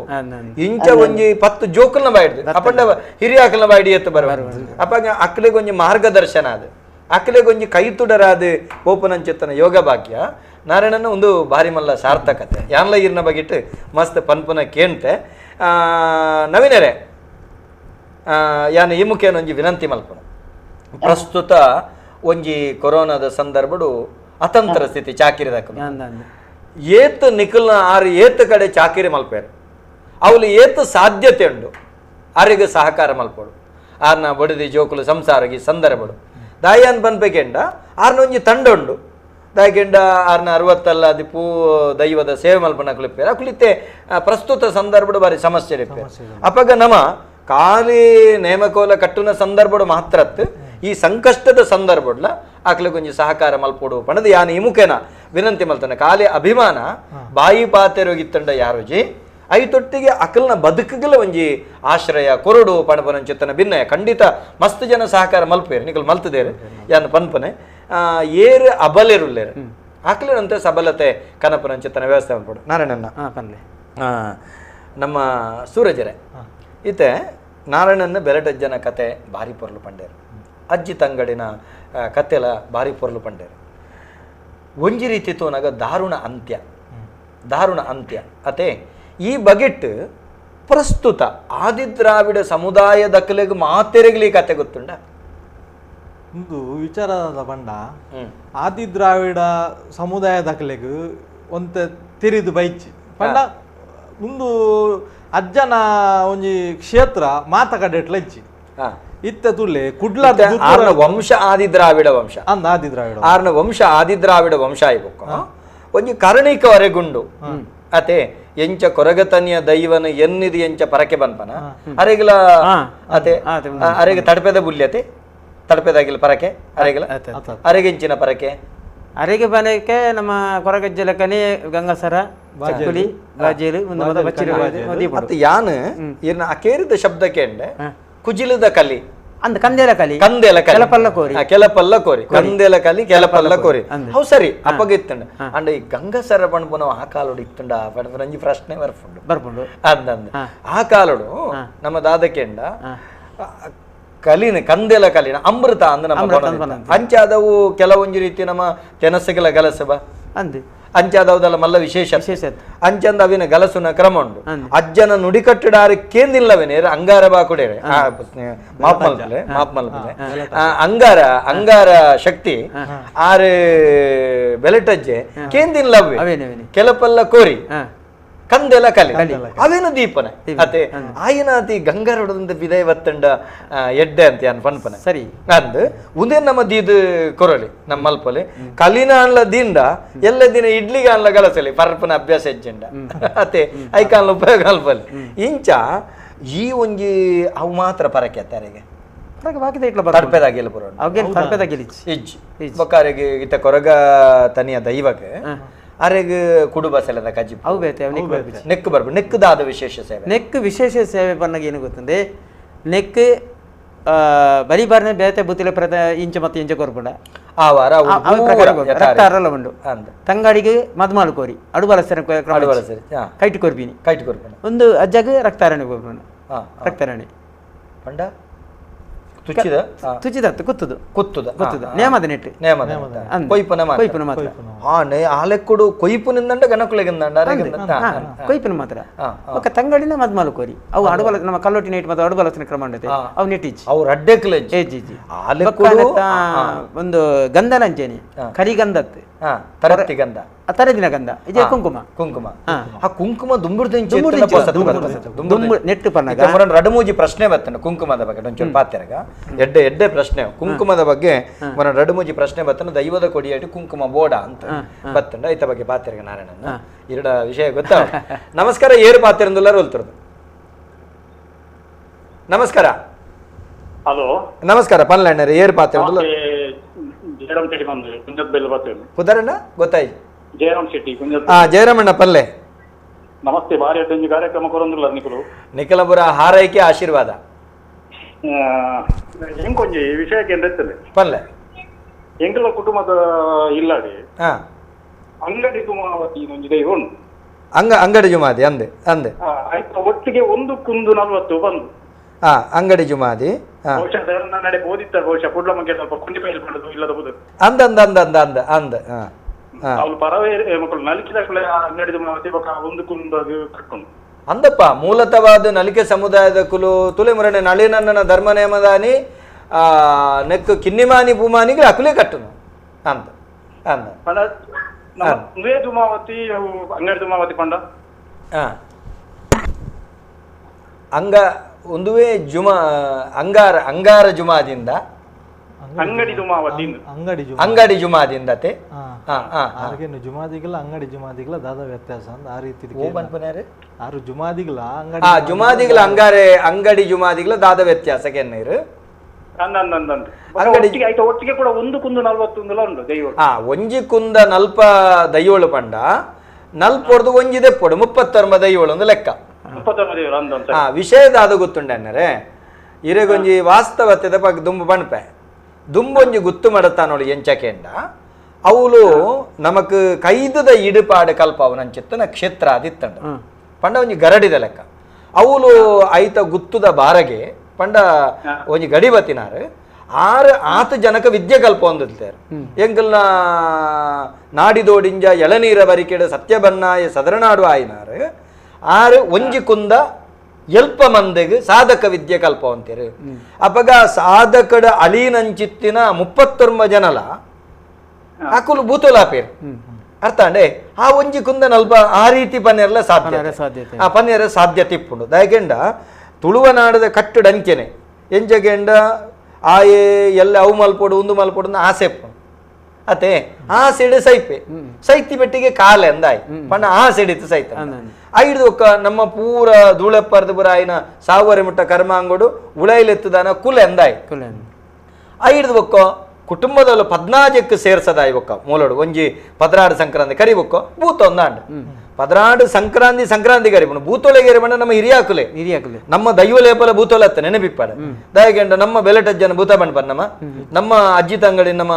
ಇಂಚ ಒಂಜಿ 10 ಜೋಕಲ್ನ ಬಾಯ್ದು ಅಪ್ಪಂಡ ಹಿರಿಯಾಕಲ್ನ ಬಾಯ್ಡಿ ಎತ್ತು ಬರ ಅಪ್ಪಾಗ ಅಕ್ಲಿಗೆ ಒಂಜಿ ಮಾರ್ಗದರ್ಶನ ಅದು ಅಕ್ಲಿಗೆ ಒಂಜಿ ಕೈ ತುಡರಾದ ಓಪನಂಚಿತ್ತನ ಯೋಗ ಭಾಗ್ಯ ನಾರಾಯಣನ ಒಂದು ಬಾರಿ ಮಲ್ಲ ಸಾರ್ಥಕತೆ ಯಾನ್ಲ ಇರ್ನ ಬಗಿಟ್ಟು ಮಸ್ತ್ ಪನ್ಪುನ ಕೇಂತೆ ನವೀನರೇ ಯಾನ ಈ ಮುಖೇನ ಒಂಜಿ ವಿನಂತಿ ಮಲ್ಪನ ಪ್ರಸ್ತುತ ಒಂಜಿ ಕೊರೋನಾದ ಸಂದರ್ಭಡು ಅತಂತ್ರ ಸ್ಥಿತಿ ಚಾಕಿರಿದಕ್ಕ ಏತ್ ನಿಖಲ್ನ ಆರು ಏತ್ ಕಡೆ ಚಾಕಿರಿ ಮಲ್ಪೇರು ಅವಳು ಏತ್ ಸಾಧ್ಯತೆ ಉಂಡು ಆರಿಗೆ ಸಹಕಾರ ಮಲ್ಪಡು ಆರ್ನ ಬಡಿದಿ ಜೋಕುಲು ಸಂಸಾರಗಿ ಸಂದರ್ಭಡು ದಾಯಾನ್ ಬನ್ಬೇಕೆಂಡ ಆರ್ನ ಒಂಜಿ ತಂಡ ಉಂಡು ದಾಯಕೆಂಡ ಆರ್ನ 60 ದಿಪ್ಪು ದೈವದ ಸೇವೆ ಮಲ್ಪನ ಕುಳಿಪೇರು ಅಕುಲಿತ್ತೆ ಪ್ರಸ್ತುತ ಸಂದರ್ಭಡು ಬಾರಿ ಸಮಸ್ಯೆ ಇಪ್ಪೇರು ಅಪ್ಪಗ ನಮ ಖಾಲಿ ನೇಮಕೋಲ ಕಟ್ಟುನ ಸಂದರ್ಭಡು ಮಾತ್ರತ್ ಈ ಸಂಕಷ್ಟದ ಸಂದರ್ಭಡ್ಲ ಆಕ್ಲೆ ಕೊಂಚ ಸಹಕಾರ ಮಲ್ಪೊಡು ಪಂಡದು ಯಾನು ಈ ಮುಖೇನ ವಿನಂತಿ ಮಲ್ತಾನೆ ಖಾಲಿ ಅಭಿಮಾನ ಬಾಯಿ ಪಾತೆರೋಗಿತ್ತಂಡ ಯಾರೋಜಿ ಐತೊಟ್ಟಿಗೆ ಅಕಲ್ನ ಬದುಕಗಲ ಒಂಜಿ ಆಶ್ರಯ ಕೊರಡು ಪಣಪನಂಚಿತ್ತನ ಭಿನ್ನಯ ಖಂಡಿತ ಮಸ್ತ್ ಜನ ಸಹಕಾರ ಮಲ್ಪೇರು ನಿಕಲ್ ಮಲ್ತದೇರು ಯಾನು ಪನ್ಪನೆ ಏರು ಅಬಲೆರುಲ್ಲೇರು ಆಕ್ಲೇನಂತೆ ಸಬಲತೆ ಕನಪನಂಚಿತ್ತನ ವ್ಯವಸ್ಥೆ ಮಲ್ಪಡು ನಾರಾಯಣನ್ನ ನಮ್ಮ ಸೂರಜರೆ ಈತೆ ನಾರಾಯಣನ ಬೆರಡಜ್ಜನ ಕತೆ ಭಾರಿ ಪೊರ್ಲು ಪಂಡೇರು ಅಜ್ಜಿ ತಂಗಡಿನ ಕತೆಲ ಭಾರಿ ಪೊರ್ಲು ಪಂಡೇರು ಒಂಜಿ ರೀತಿ ತೋನಾಗ ದಾರುಣ ಅಂತ್ಯ ಅತೆ ಈ ಬಗೆಟ್ ಪ್ರಸ್ತುತ ಆದಿದ್ರಾವಿಡ ಸಮುದಾಯದಕ್ಕಲೆಗ್ ಮಾತೆರೆಗ್ಲಿ ಕತೆ ಗೊತ್ತುಂಡ ಒಂದು ವಿಚಾರದ ಬಂಡ ಆದಿದ್ರಾವಿಡ ಸಮುದಾಯದಕ್ಕಲೆಗ್ ಒಂತ ತಿರಿದು ಬೈಚಿ ಪಂಡ ಒಂದು ಅಜ್ಜನ ಒಂಜಿ ಕ್ಷೇತ್ರ ಮಾತ ಕಡೆಟ್ಲ ಇಚ್ಚಿ ಇತ್ತ ತುಲ್ಲೆ ಕುಡ್ಲ ವಂಶ ಆದಿದ್ರಾವಿಡ ವಂಶ ಆದಿದ್ರಾವಿಡ ವಂಶ ಆದಿದ್ರಾವಿಡ ವಂಶ ಇಬೊಕ್ಕ ಒಂಜಿ ಕರ್ಣಿಕವರೆಗುಂಡು ಅತೆ ಎಂಚ ಕೊರಗತನಿಯ ದೈವನ ಎನ್ನಿದು ಎಂಚ ಪರಕೆ ಬನ್ಪನ ಅರೆಗಿಲ ಅತೆ ಅರೆಗೆ ತಡಪೆದ ಬುಲ್ಯತೆ ತಡಪೆದಾಗಿಲ್ಲ ಪರಕೆ ಅರೆಗಿಲ ಅರೆಗೆಂಚಿನ ಪರಕೆ ಅರೆಗೆ ಬನಕ್ಕೆ ನಮ್ಮ ಕೊರಗಜ್ಜಲ ಕನಿ ಗಂಗಸರ ಬಾಜುಲಿ ಬಾಜೇಲು ಮತ್ತೆ ಯಾನು ಇರ್ನ ಅಕೇರಿದ ಶಬ್ದ ಕೇಂಡೆ ಕುಜಿಲದ ಕಲಿ ಅಂದ ಕಂದೆಲ ಕಲಿ ಕೆಲಪಲ್ಲ ಕೋರಿ ಕಂದೆಲ ಕಲಿ ಕೆಲಪಲ್ಲ ಕೋರಿ ಹೌ ಸರಿ ಅಪ್ಪಗಿತ್ತಂಡ ಅಂಡ ಈ ಗಂಗಸರ ಪಣ್ಪುನ ಆ ಕಾಲೋಡು ಇತ್ತುಂಡ ಪಂಜಿ ಪ್ರಶ್ನೆ ಬರ್ಪುಂಡು ಅಂದಂದ ಆ ಕಾಲೋಡು ನಮ್ಮ ದಾದಕೆಂಡ ಕಲಿನ ಕಂದೆಲ ಕಲಿನ ಅಮೃತ ಅಂದ ನಮ್ಮ ಅಂಚಾದವು ಕೆಲವೊಂದು ರೀತಿ ನಮ್ಮ ತೆನಸಗೆಲ ಗಲಸಬ ಅಂದೆ ಅಂಚಾದವುದಲ್ಲ ಮಲ್ಲ ವಿಶೇಷ ಅಂಚಂದ ಅವಿನ ಗಲಸುನ ಕ್ರಮ ಉಂಡು ಅಜ್ಜನ ನುಡಿಕಟ್ಟುಡಾರು ಕೇಂದಿಲ್ಲವೇನೆ ಅಂಗಾರ ಬಾಕುಡೇರೆ ಮಾಪ್ಮಲ್ಪಲೆ ಅಂಗಾರ ಶಕ್ತಿ ಆರು ಬೆಲೆಟಜ್ಜೆ ಕೇಂದಿಲ್ಲವೇ ಕೆಲಪಲ್ಲ ಕೋರಿ ಕಂದೆಲ ಕಲಿ ಅವೇನು ದೀಪನೆ ಅತೆ ಆಯನಾತಿ ಗಂಗಾರೊಡದಂತ ವಿದಯ ಒತ್ತಂಡ ಎಡ್ಡೆ ಅಂತ ಯಾನ್ ಪನ್ಪನೆ ಸರಿ ಅಂದ್ ಉಂದೇ ನಮ್ಮ ದೀದ್ ಕೊರಲಿ ನಮ್ಮ ಮಲ್ಪಲೆ ಕಲಿನ ಅನ್ಲ ದಿಂದ ಎಲ್ಲ ದಿನ ಇಡ್ಲಿಗೆ ಅನ್ಲ ಗಳಸಲಿ ಪರ್ಪನ ಅಭ್ಯಾಸ ಹೆಜ್ಜೆಂಡ ಅತೆ ಐಕಾನ್ಲ ಉಪಯೋಗ ಅಲ್ಪಲಿ ಇಂಚ ಈ ಒಂಜಿ ಅವು ಮಾತ್ರ ಪರಕೆ ಅತ್ತಾರೆಗೆ ತಡ್ಪೆದಾಗಿಲ್ಲ ಪುರ ಇಜ್ಜಿ ಬೊಕ್ಕಾರೆಗೆ ಇತ್ತ ಕೊರಗ ತನಿಯ ದೈವಗೆ ಅರೆಗೆ ಕುಡುಬ ಸೆಲದ ಕಜ್ಜಿ ಅವು ಬೇತೆ ನೆಕ್ ಬರ್ಬೋದು ನೆಕ್ದಾದ ವಿಶೇಷ ಸೇವೆ ನೆಕ್ ವಿಶೇಷ ಸೇವೆ ಪನ್ನಗೆ ಏನು ಗೊತ್ತಂದ್ರೆ ನೆಕ್ ಬಲಿ ಬಾರಿನ ಬೇತೆ ಬುತ್ತಿಲ ಪ್ರತ ಇಂಚ ಮತ್ತೆ ಇಂಚ ಕೊರ್ಪುಂಡ ಆ ವಾರ ರಕ್ತ ಅರಲ್ಲ ಉಂಡು ತಂಗಾಡಿಗೆ ಮದ್ಮಾಲು ಕೋರಿ ಅಡು ಬಲಸರ ಕೈಟ್ ಕೊರ್ಬಿನಿ ಒಂದು ಅಜ್ಜಗೆ ರಕ್ತಾರಣಿ ಕೊರ್ಪುಂಡ ರಕ್ತಾರಣಿ ಪಂಡ ತುಚ್ಚಿದ ತುಚ್ಚಿದತ್ತು ಕುತ್ತುದು ಕುತ್ತುದ ಕುತ್ತುದು ನೇಮದ ನೆಟ್ಟು ಕೊಯ್ಪುನ ಮಾತ್ರ ಆಲೆಕ್ಕುಡು ಕೊಯ್ಪುನಿಂದಂಡ ಗಣಕುಲೆಗಿಂದಂಡ ಕೊಯ್ಪುನ ಮಾತ್ರ ಒಕ್ಕ ತಂಗಡಿನ ಮದ್ಮಾಲು ಕೋರಿ ಅವು ಅಡುಬಲ ನಮ್ಮ ಕಲ್ಲೊಟ್ಟಿ ನೆಟ್ಟು ಮತ್ತು ಅಡುಬಲಸನ ಕ್ರಮ ಉಂಡತೆ ಅವು ನೆಟ್ಟಿಚ್ಚಿ ಅವು ರಡ್ಡೆಕ್ಲೆ ಒಂದು ಗಂಧನಂಚೇನಿ ಕರಿಗಂಧತ್ ತರತಿ ಗಂಧ ತರದಿನ ಗಂಧ ಇದೆ ಕುಂಕುಮ ಆ ಕುಂಕುಮ ದುಂಬುರ್ದಿಂಚಿ ನೆಟ್ಟು ಪನ್ನಗ ರಡಮೂಜಿ ಪ್ರಶ್ನೆ ಬರ್ತನೆ ಕುಂಕುಮದ ಬಗ್ಗೆ ಒಂಚೂರು ಪಾತ್ರೆಗ ಎಡ್ಡೆ ಪ್ರಶ್ನೆ ಕುಂಕುಮದ ಬಗ್ಗೆ ಮನ ರಡಮೂಜಿ ಪ್ರಶ್ನೆ ಬರ್ತನೆ ದೈವದ ಕೊಡಿಯಾಟಿ ಕುಂಕುಮ ಬೋಡ ಅಂತ ಬತ್ತಂಡ ಐತ ಬಗ್ಗೆ ಪಾತ್ರೆಗ ನಾರಾಯಣನ ಎರಡ ವಿಷಯ ಗೊತ್ತಾ ನಮಸ್ಕಾರ ಏರು ಪಾತ್ರೆಂದುಲ್ಲಾರು ಹೊಲ್ತಿರೋದು ನಮಸ್ಕಾರ ಹಲೋ ನಮಸ್ಕಾರ ಪನ್ಲಣ್ಣರ ಏರು ಪಾತ್ರೆಂದುಲ್ಲ ಜಯರಾಮ್ ಶೆಟ್ಟಿ ಬಂದು ಕುಂಜತ್ ಬೆಲ್ಲ ಬರ್ತೇನೆ ಪುದರಣ್ಣ ಗೊತ್ತಾಯ್ತು ಜಯರಾಮ್ ಶೆಟ್ಟಿ ಕುಂಜತ್ ಜಯರಾಮಣ್ಣ ಪಲ್ಲೆ ನಮಸ್ತೆ ಭಾರಿ ಅಡ್ಡಂಜಿ ಕಾರ್ಯಕ್ರಮ ಕೊರೊಂದಿಲ್ಲ ನಿಖಲು ನಿಖಲಪುರ ಹಾರೈಕೆ ಆಶೀರ್ವಾದ ಹೆಂಗೊಂಜಿ ವಿಷಯಕ್ಕೆ ಏನಿರ್ತದೆ ಪಲ್ಲೆ ಎಂಕಲ ಕುಟುಂಬದ ಇಲ್ಲಾಡಿ ಅಂಗಡಿ ತುಮಾವತಿ ಇನ್ನೊಂದಿದೆ ಉಂಟು ಅಂಗಡಿ ಜುಮಾದಿ ಅಂದೆ ಅಂದೆ ಆಯ್ತು ಒಟ್ಟಿಗೆ ಒಂದು ಕುಂದು 40 ಬಂದು ಅಂಗಡಿ ಜುಮಾದಿ ಬಹುಶಃ ನಡೆ ಓದಿತ್ತಾರೆ ಬಹುಶಃ ಕುಡ್ಲಮಗೆ ಸ್ವಲ್ಪ ಕುಂಡಿ ಪೈಲ್ ಮಾಡೋದು ಇಲ್ಲದ ಬುದು ಅಂದ ಅವ್ರು ಪರವೇ ಮಕ್ಕಳು ನಲಿಕಿದ ಅಂಗಡಿ ತುಮಾವತಿ ಒಂದು ಕುಂದು ಅದು ಕಟ್ಕೊಂಡು ಅಂದಪ್ಪ ಮೂಲತವಾದ ನಲಿಕೆ ಸಮುದಾಯದ ಕುಲು ತುಲೆಮುರಣೆ ನಳಿನನ್ನ ಧರ್ಮ ನೇಮದಾನಿ ನೆಕ್ ಕಿನ್ನಿಮಾನಿ ಭೂಮಾನಿಗೆ ಅಕುಲೆ ಕಟ್ಟುನು ಅಂತ ಅಂದ ದುಮಾವತಿ ಅಂಗಡಿ ದುಮಾವತಿ ಪಂಡ ಅಂಗ ಒಂದುವೇ ಅಂಗಾರ ಜುಮಾದಿಂದ ಅಂಗಡಿ ಜುಮಾದಿಂದತೆ ಜುಮಾದಿಗಳ ಅಂಗಡಿ ಜುಮಾದಿಗಳ ದಾದ ವ್ಯತ್ಯಾಸ ಅಂತ ಆ ರೀತಿ ಆರು ಜುಮಾದಿಗಳ ಜುಮಾದಿಗಳ ಅಂಗಡಿ ಜುಮಾದಿಗಳ ದಾದ ವ್ಯತ್ಯಾಸಕ್ಕೆ ಏನಿರು ಒಟ್ಟಿಗೆ ಕೂಡ 1 ಉಂಡು ದೈವ ಒಂಜಿ ಕುಂದ ನಲ್ಪ ದೈವಳು ಪಂಡ ನಲ್ಪೊಡ್ದು ಒಂಜಿ ದೆಪ್ಪೊಡು 39 ದೈವಳು ಒಂದು ಲೆಕ್ಕ ವಿಷಯದ ಅದು ಗೊತ್ತುಂಡನ್ನರೆ ಇರೆಗೊಂಜಿ ವಾಸ್ತವತೆದ ಬಗ್ಗೆ ದುಂಬು ಬಣ್ಪೆ ದುಂಬೊಂಜಿ ಗುತ್ತು ಮಾಡತಾನೋಳು ಎಂಚಕೆಂಡ ಅವಳು ನಮಕ್ ಕೈದದ ಇಡುಪಾಡು ಕಲ್ಪ ಅವನಂಚಿತ್ತ ನಕ್ಷತ್ರ ಆದಿತ್ತಂಡ ಪಂಡ ಒಂಜಿ ಗರಡಿದ ಲೆಕ್ಕ ಅವಳು ಐತ ಗುತ್ತುದ ಬಾರಗೆ ಪಂಡ ಒಂಜಿ ಗಡಿ ಬತ್ತಿನಾರು 6 ಜನಕ ವಿದ್ಯೆ ಕಲ್ಪ ಹೊಂದಿರ್ತಾರೆ ಎಂಕಲ್ನ ನಾಡಿದೋಡಿಂಜ ಎಳನೀರ ಬರಿಕೆಡು ಸತ್ಯಬನ್ನಾಯ ಸದರನಾಡು ಆಯ್ನಾರು 6 ಒಂಜಿ ಕುಂದ ಎಲ್ಪ ಮಂದಿಗೆ ಸಾಧಕ ವಿದ್ಯೆ ಕಲ್ಪ ಅಂತೀರಿ ಅಪಗ ಸಾಧಕಡ ಅಳೀನಂಚಿತ್ತಿನ 39 ಜನಲ ಅಕುಲು ಭೂತೋಲಾಪೇರು ಅರ್ಥ ಅಂಡೆ ಆ ಒಂಜಿ ಕುಂದ ನಲ್ಪ ಆ ರೀತಿ ಪನ್ನೆರ್ಲ ಸಾಧ್ಯ ಆ ಪನ್ನೆರ ಸಾಧ್ಯತೆ ಇಪ್ಪುಂಡು ದಯಕೆಂಡ ತುಳುವನಾಡದ ಕಟ್ಟುಡಂಚೆನೆ ಎಂಜಗೆಂಡ ಆಯೆ ಎಲ್ಲ ಅವು ಮಲ್ಪೊಡು ಒಂದು ಮಲ್ಪೊಡು ಆಸೆ ಅತೆ ಆ ಸೆಡೆ ಸೈಪೆ ಸೈತಿ ಬೆಟ್ಟಿಗೆ ಕಾಲೆ ಅಂದಾಯ್ ಪಣ್ಣ ಆ ಸೆಡಿತು ಸೈತ ಐದು ಒಕ್ಕ ನಮ್ಮ ಪೂರ ಧೂಳೆಪ್ಪರ್ದು ಪುರ ಆಯ್ನ ಸಾವರೆ ಮುಟ್ಟ ಕರ್ಮಾಂಗೋಡು ಉಳೈಲೆತ್ತದಾನ ಕುಲೆ ಅಂದಾಯ್ ಐದು ಒಕ್ಕ ಕುಟುಂಬದಲ್ಲ 14ಕ್ಕೆ ಸೇರ್ಸದಾಯ್ ಒಕ್ಕ ಮೂಲೋಡು ಒಂಜಿ ಪದರಾಡು ಸಂಕ್ರಾಂತಿ ಕರಿಬೊಕ್ಕ ಭೂತ ಒಂದಾಂಡ್ ಪದರಾಡು ಸಂಕ್ರಾಂತಿ ಕರಿಬು ಭೂತೊಲೆಗೆ ಬಂಡ ನಮ್ಮ ಹಿರಿಯಾಕುಲೆ ನಮ್ಮ ದೈವಲೇಪಲ ಭೂತೊಲತ್ತ ನೆನಪಿಪ್ಪಾಡ ದಯಗೆಂಡ ನಮ್ಮ ಬೆಲೆಟಜ್ಜನ ಭೂತ ಬಂಡ್ ನಮ್ಮ ನಮ್ಮ ಅಜ್ಜಿ ತಂಗಡಿ ನಮ್ಮ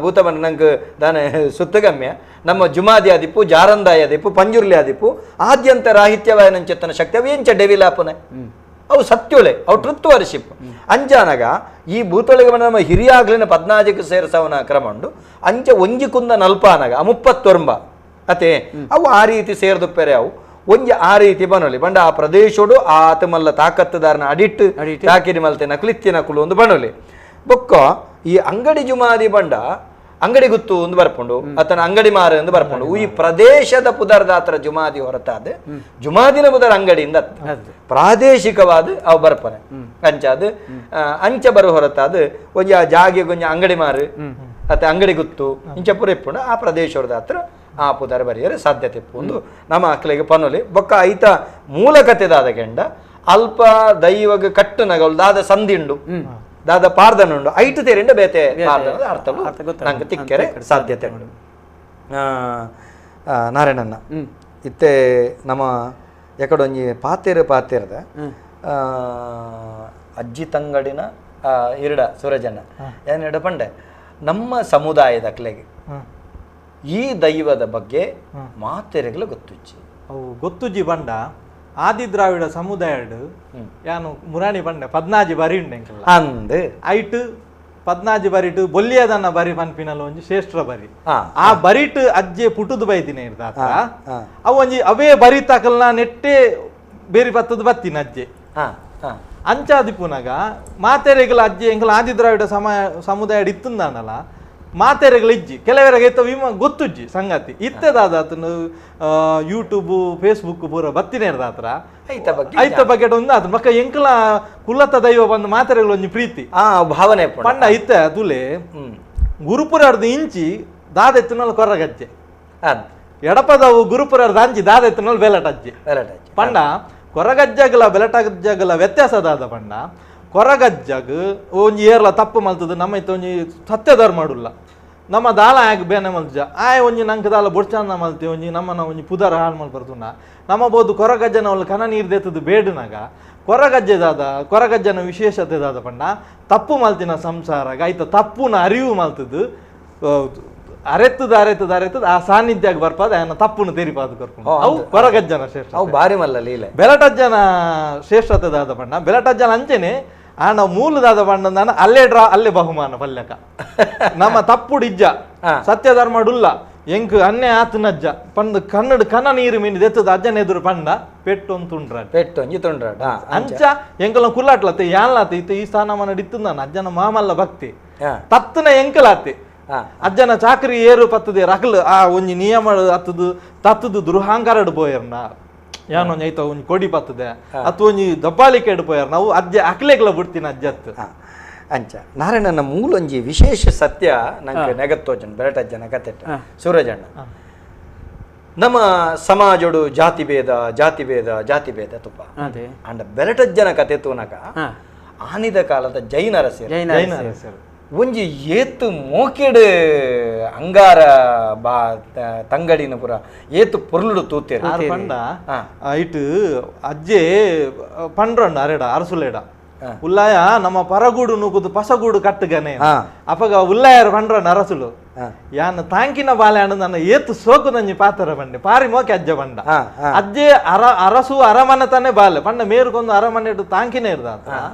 ಭೂತ ಬಂಡ ನಂಗೆ ದಾನೆ ಸುತ್ತಗಮ್ಯ ನಮ್ಮ ಜುಮಾದಿ ಆದಿಪ್ಪು ಜಾರಂದಾಯ ಆದಿಪ್ಪು ಪಂಜುರ್ಲಿ ಆದಿಪ್ಪು ಆದ್ಯಂತ ರಾಹಿತ್ಯವಾಯನಂಚೆತ್ತನ ಶಕ್ತಿ ಅವು ಎಂಚ ಡೆವಿಲಾಪನೆ ಅವು ಸತ್ಯುಳೆ ಅವು ಟ್ರುತ್ ವರ್ಷಿಪ್ ಅಂಜಾನಗ ಈ ಭೂತೊಳೆಗೆ ಬಂದ ನಮ್ಮ ಹಿರಿಯಾಗ್ಲಿನ 14ಕ್ಕೆ ಸೇರಿಸವನ ಕ್ರಮ ಉಂಡು ಅಂಚ ಒಂಜಿ ಕುಂದ ನಲ್ಪಾನಗ 39 ಅತೆ ಅವು ಆ ರೀತಿ ಸೇರ್ದುಪ್ಪೆರೆ ಅವು ಒಂಜಿ ಆ ರೀತಿ ಬನೊಲಿ ಬಂಡ ಆ ಪ್ರದೇಶೋಡು ಆತ ಮಲ್ಲ ತಾಕತ್ತುದಾರನ ಅಡಿಟ್ಟು ತಾಕಿರಿ ಮಲ್ತೆ ನಕಲಿತ್ತಿ ನಕುಲು ಒಂದು ಬನೊಲಿ ಬೊಕ್ಕ ಈ ಅಂಗಡಿ ಜುಮಾದಿ ಬಂಡ ಅಂಗಡಿ ಗುತ್ತು ಒಂದು ಬರ್ಪುಂಡು ಅತನ ಅಂಗಡಿ ಮಾರ ಎಂದು ಬರ್ಪುಂಡು ಈ ಪ್ರದೇಶದ ಪುದರ್ದಾತ್ರ ಜುಮಾದಿ ಹೊರತಾದ ಜುಮಾದಿನ ಪುದರ್ ಅಂಗಡಿಯಿಂದ ಪ್ರಾದೇಶಿಕವಾದ ಅವು ಬರ್ಪನೆ ಅಂಚಾದ ಅಂಚ ಬರು ಹೊರತಾದ ಒಂಜ ಆ ಜಾಗೆ ಕೊಂಚ ಅಂಗಡಿ ಮಾರು ಅತ ಅಂಗಡಿ ಗುತ್ತು ಇಂಚ ಪುರ ಇಪ್ಪುಂಡು ಆ ಪ್ರದೇಶದ ಹತ್ರ ಆ ಪುದರ್ ಬರೆಯರೆ ಸಾಧ್ಯತೆ ಇಪ್ಪುಂಡು ನಮ್ಮ ಅಕ್ಲೆಗೆ ಪನೊಲಿ ಬೊಕ್ಕ ಐತ ಮೂಲಕತೆದಾದ ಕೆಂಡ ಅಲ್ಪ ದೈವಗ ಕಟ್ಟು ನಗಲು ದಾದ ಸಂದಿಂಡು ದಾದ ಪಾರ್ದನುಂಡು ಐಟು ತೇರಿಂದ ಬೇತೆ ಪಾರ್ದನದ ಅರ್ಥಲು ನಂಗೆ ತಿಕ್ಕರೆ ಸಾಧ್ಯತೆ ಉಂಟು ನಾರಾಯಣನ್ನ ಇತ್ತೆ ನಮ್ಮ ಎಕಡೊಂಜಿ ಪಾತೇರದ ಅಜ್ಜಿ ತಂಗಡಿನ ಇರಡ ಸೂರಜನ್ನ ಏನಿಡ ಪಂಡೆ ನಮ್ಮ ಸಮುದಾಯದ ಅಕ್ಲೆಗೆ ಈ ದೈವದ ಬಗ್ಗೆ ಮಾತೆರೆಗಳು ಗೊತ್ತುಜ್ಜಿ ಅವು ಗೊತ್ತುಜ್ಜಿ ಬಂಡ ಆದಿ ದ್ರಾವಿಡ ಸಮುದಾಯಡು ಯಾನು ಮುರಾಣಿ ಬಂಡೆ 14 ಬರಿ ಉಂಡೆಂಕಲ್ಲ ಅಂದ್ ಐಟ್ 14 ಬರಿಟ್ ಬೊಲ್ಲಿಯದನ್ನ ಬರಿ ಪನ್ಪಿನಲ್ಲ ಒಂಜಿ ಶ್ರೇಷ್ಠ ಬರಿ ಆ ಬರಿಟ್ ಅಜ್ಜೆ ಪುಟುದು ಬೈದಿನ ಇರ್ದಾತ ಅವು ಒಂಜಿ ಅವೇ ಬರಿತಾಕಲ್ನ ನೆಟ್ಟೆ ಬೇರೆ ಬತ್ತದ ಬತ್ತಿನ ಅಜ್ಜೆ ಅಂಚಾದಿಪುನಗ ಮಾತೆರೆಗಳ ಅಜ್ಜೆ ಎಂಕಲ ಆದಿ ದ್ರಾವಿಡ ಸಮುದಾಯ ಇತ್ತಂದಾನಲ್ಲ ಮಾತೆರೆಗಳು ಇಜ್ಜಿ ಕೆಲವರಿಗೆ ಗೊತ್ತುಜ್ಜಿ ಸಂಗತಿ ಇತ್ತದಾದ ಯೂಟ್ಯೂಬ್ ಫೇಸ್ಬುಕ್ ಪೂರ ಬತ್ತಿನ ಇರ್ದಾತ್ರ ಐತ ಬಗೆಟ್ ಒಂದು ಅದ್ರ ಮಕ್ಕ ಎಂಕಲ ಕುಲತ ದೈವ ಬಂದು ಮಾತೆರೆಗಳು ಒಂಜಿ ಪ್ರೀತಿ ಭಾವನೆ ಪಂಡ ಇತ್ತ ತುಲೆ ಗುರುಪುರರ್ದು ಇಂಚಿ ದಾದ ಎತ್ತನಲ್ಲಿ ಕೊರಗಜ್ಜೆ ಎಡಪದವು ಗುರುಪುರರ್ದು ಅಂಚಿ ದಾದ ಎತ್ತನಲ್ಲಿ ಬೆಲಟಜ್ಜೆ ಪಂಡ ಕೊರಗಜ್ಜಗಲ ಬೆಲಟಜ್ಜಗಲ ವ್ಯತ್ಯಾಸದಾದ ಪಂಡ ಕೊರಗಜ್ಜಗ್ ಒಂಜಿ ಏರ್ಲ ತಪ್ಪು ಮಲ್ತದ ನಮ್ಮ ಇತ್ತ ಒಂಜಿ ಸತ್ಯಧರ್ಮ ಮಾಡುಲ್ಲ ನಮ್ಮ ದಾಲ ಆಗಿ ಬೇನೆ ಮಲ್ಜ ಆಯ್ ಒಂಜಿ ನಂಗೆ ದಾಲ ಬೊಡ್ಚಂದ ಮಲ್ತಿ ಒಂಜಿ ನಮ್ಮನ ಒಂಜಿ ಪುದರ ಹಾಳು ಮಲ್ಪರ್ತುನ ನಮ್ಮ ಬೋದು ಕೊರಗಜ್ಜನ ಅವಳು ಕನ ನೀರು ದೇತದ ಬೇಡನಾಗ ಕೊರಗಜ್ಜನ ವಿಶೇಷತೆದಾದ ಪಂಡ ತಪ್ಪು ಮಲ್ತಿನ ಸಂಸಾರಾಗ ಆಯ್ತ ತಪ್ಪುನ ಅರಿವು ಮಲ್ತದ್ದು ಅರೆತ್ತದ ಆ ಸಾನ್ನಿಧ್ಯಾಗ ಬರ್ಪಾದ ಆಯನ ತಪ್ಪುನ ತೆರಿಪಾದ ಕರ್ಕೊಂಡು ಅವು ಕೊರಗಜ್ಜನ ಶ್ರೇಷ್ಠ ಅವು ಬಾರಿ ಮಲ್ಲ ಲೀಲೆ ಬೆಲಟಜ್ಜನ ಶ್ರೇಷ್ಠತೆದಾದ ಪಂಡ ಬೆಲಟಜ್ಜನ ಅಂಚೆನೆ ಆನ ಮೂಲದಾದ ಬಣ್ಣದಾನ ಅಲ್ಲೇ ಬಹುಮಾನ ಪಲ್ಯಕ ನಮ್ಮ ತಪ್ಪುಡು ಇಜ್ಜ ಸತ್ಯಧರ್ಮಡುಲ್ಲ ಎಂಕ್ ಅನ್ನೆ ಆತನಜ್ಜ ಪಂಡ ಕನ್ನಡ ಕನ ನೀರು ಮೀನು ದೆತ್ತದ ಅಜ್ಜನ ಎದುರು ಪಂಡ ಪೆಟ್ಟೊಂದು ತುಂಡ್ರಾಡ್ ಅಂಚ ಎಂಕಲ ಕುಲ್ಲಾಟ್ಲತ್ತೆ ಯಾನ್ಲಾತಿ ಇತ್ತು ಈ ಸ್ಥಾನಮಾನ ಇತ್ತಂದಾನ ಅಜ್ಜನ ಮಾಮಲ್ಲ ಭಕ್ತಿ ತತ್ತನ ಎಂಕಲಾತಿ ಅಜ್ಜನ ಚಾಕರಿ ಏರು ಪತ್ತದೆ ರಕಲ್ ಆ ಒಂಜಿ ನಿಯಮ ಹತ್ತದು ತತ್ತದು ದುರ್ಹಾಂಗಾರಡ್ ಬೋಯರ್ನ ಯಾನೊಂದು ಐತ ಒಂಜಿ ಕೊಡಿ ಪತ್ತದೆ ಅಥವಾ ಒಂಜಿ ದಬ್ಬಾಳಿಕೆ ಇಡ್ಬೋಯರ್ ನಾವು ಅಜ್ಜ ಅಕ್ಲೆಗ್ಲ ಬಿಡ್ತೀನಿ ಅಜ್ಜತ್ ಅಂಚ ನಾರಾಯಣನ ಮೂಲೊಂಜಿ ವಿಶೇಷ ಸತ್ಯ ನಂಗೆ ನೆಗತ್ತೋಜನ್ ಬೆರಟಜ್ಜನ ಕತೆ ಸೂರಜಣ್ಣ ನಮ್ಮ ಸಮಾಜಡು ಜಾತಿ ಭೇದ ತುಪ್ಪ ಅಂಡ ಬೆರಟಜ್ಜನ ಕತೆ ತೂನಕ ಆನಿದ ಕಾಲದ ಜೈನರ ಜೈನರಸರು ಒಂಜಿ ಏತು ಮೋಕೆಡ್ ಅಂಗಾರ ಬಾ ತಂಗಡಿನ ಪುರ ಏತು ಪೊರ್ಲುಡು ತೂತೇರು ಆರು ಪಂಡ ಐಟ್ ಅಜ್ಜೆ ಪಂಡ್ರಂಡ ಅರೆಡ ಅರಸುಲೇಡ ಉಲ್ಲಾಯ ನಮ್ಮ ಪರಗೂಡು ನೂಕುದು ಪಸಗೂಡು ಕಟ್ಟಗನೆ ಅಪಗ ಉಲ್ಲಾಯರು ಪಂಡ್ರಂಡ ಅರಸುಲು ಯಾನ ತಾಂಕಿನ ಬಾಲೆಹಣ್ಣು ನನ್ನ ಏತು ಸೋಕು ನಂಜಿ ಪಾತರ ಬಂಡೆ ಪಾರಿ ಮೋಕೆ ಅಜ್ಜ ಬಂಡ ಅಜ್ಜೆ ಅರಸು ಅರಮನೆ ತಾನೆ ಬಾಲೆ ಪಂಡ ಮೇರ್ಗೊಂದು ಅರಮನೆ ಇಟ್ಟು ತಾಂಕಿನೇ ಇರ್ದ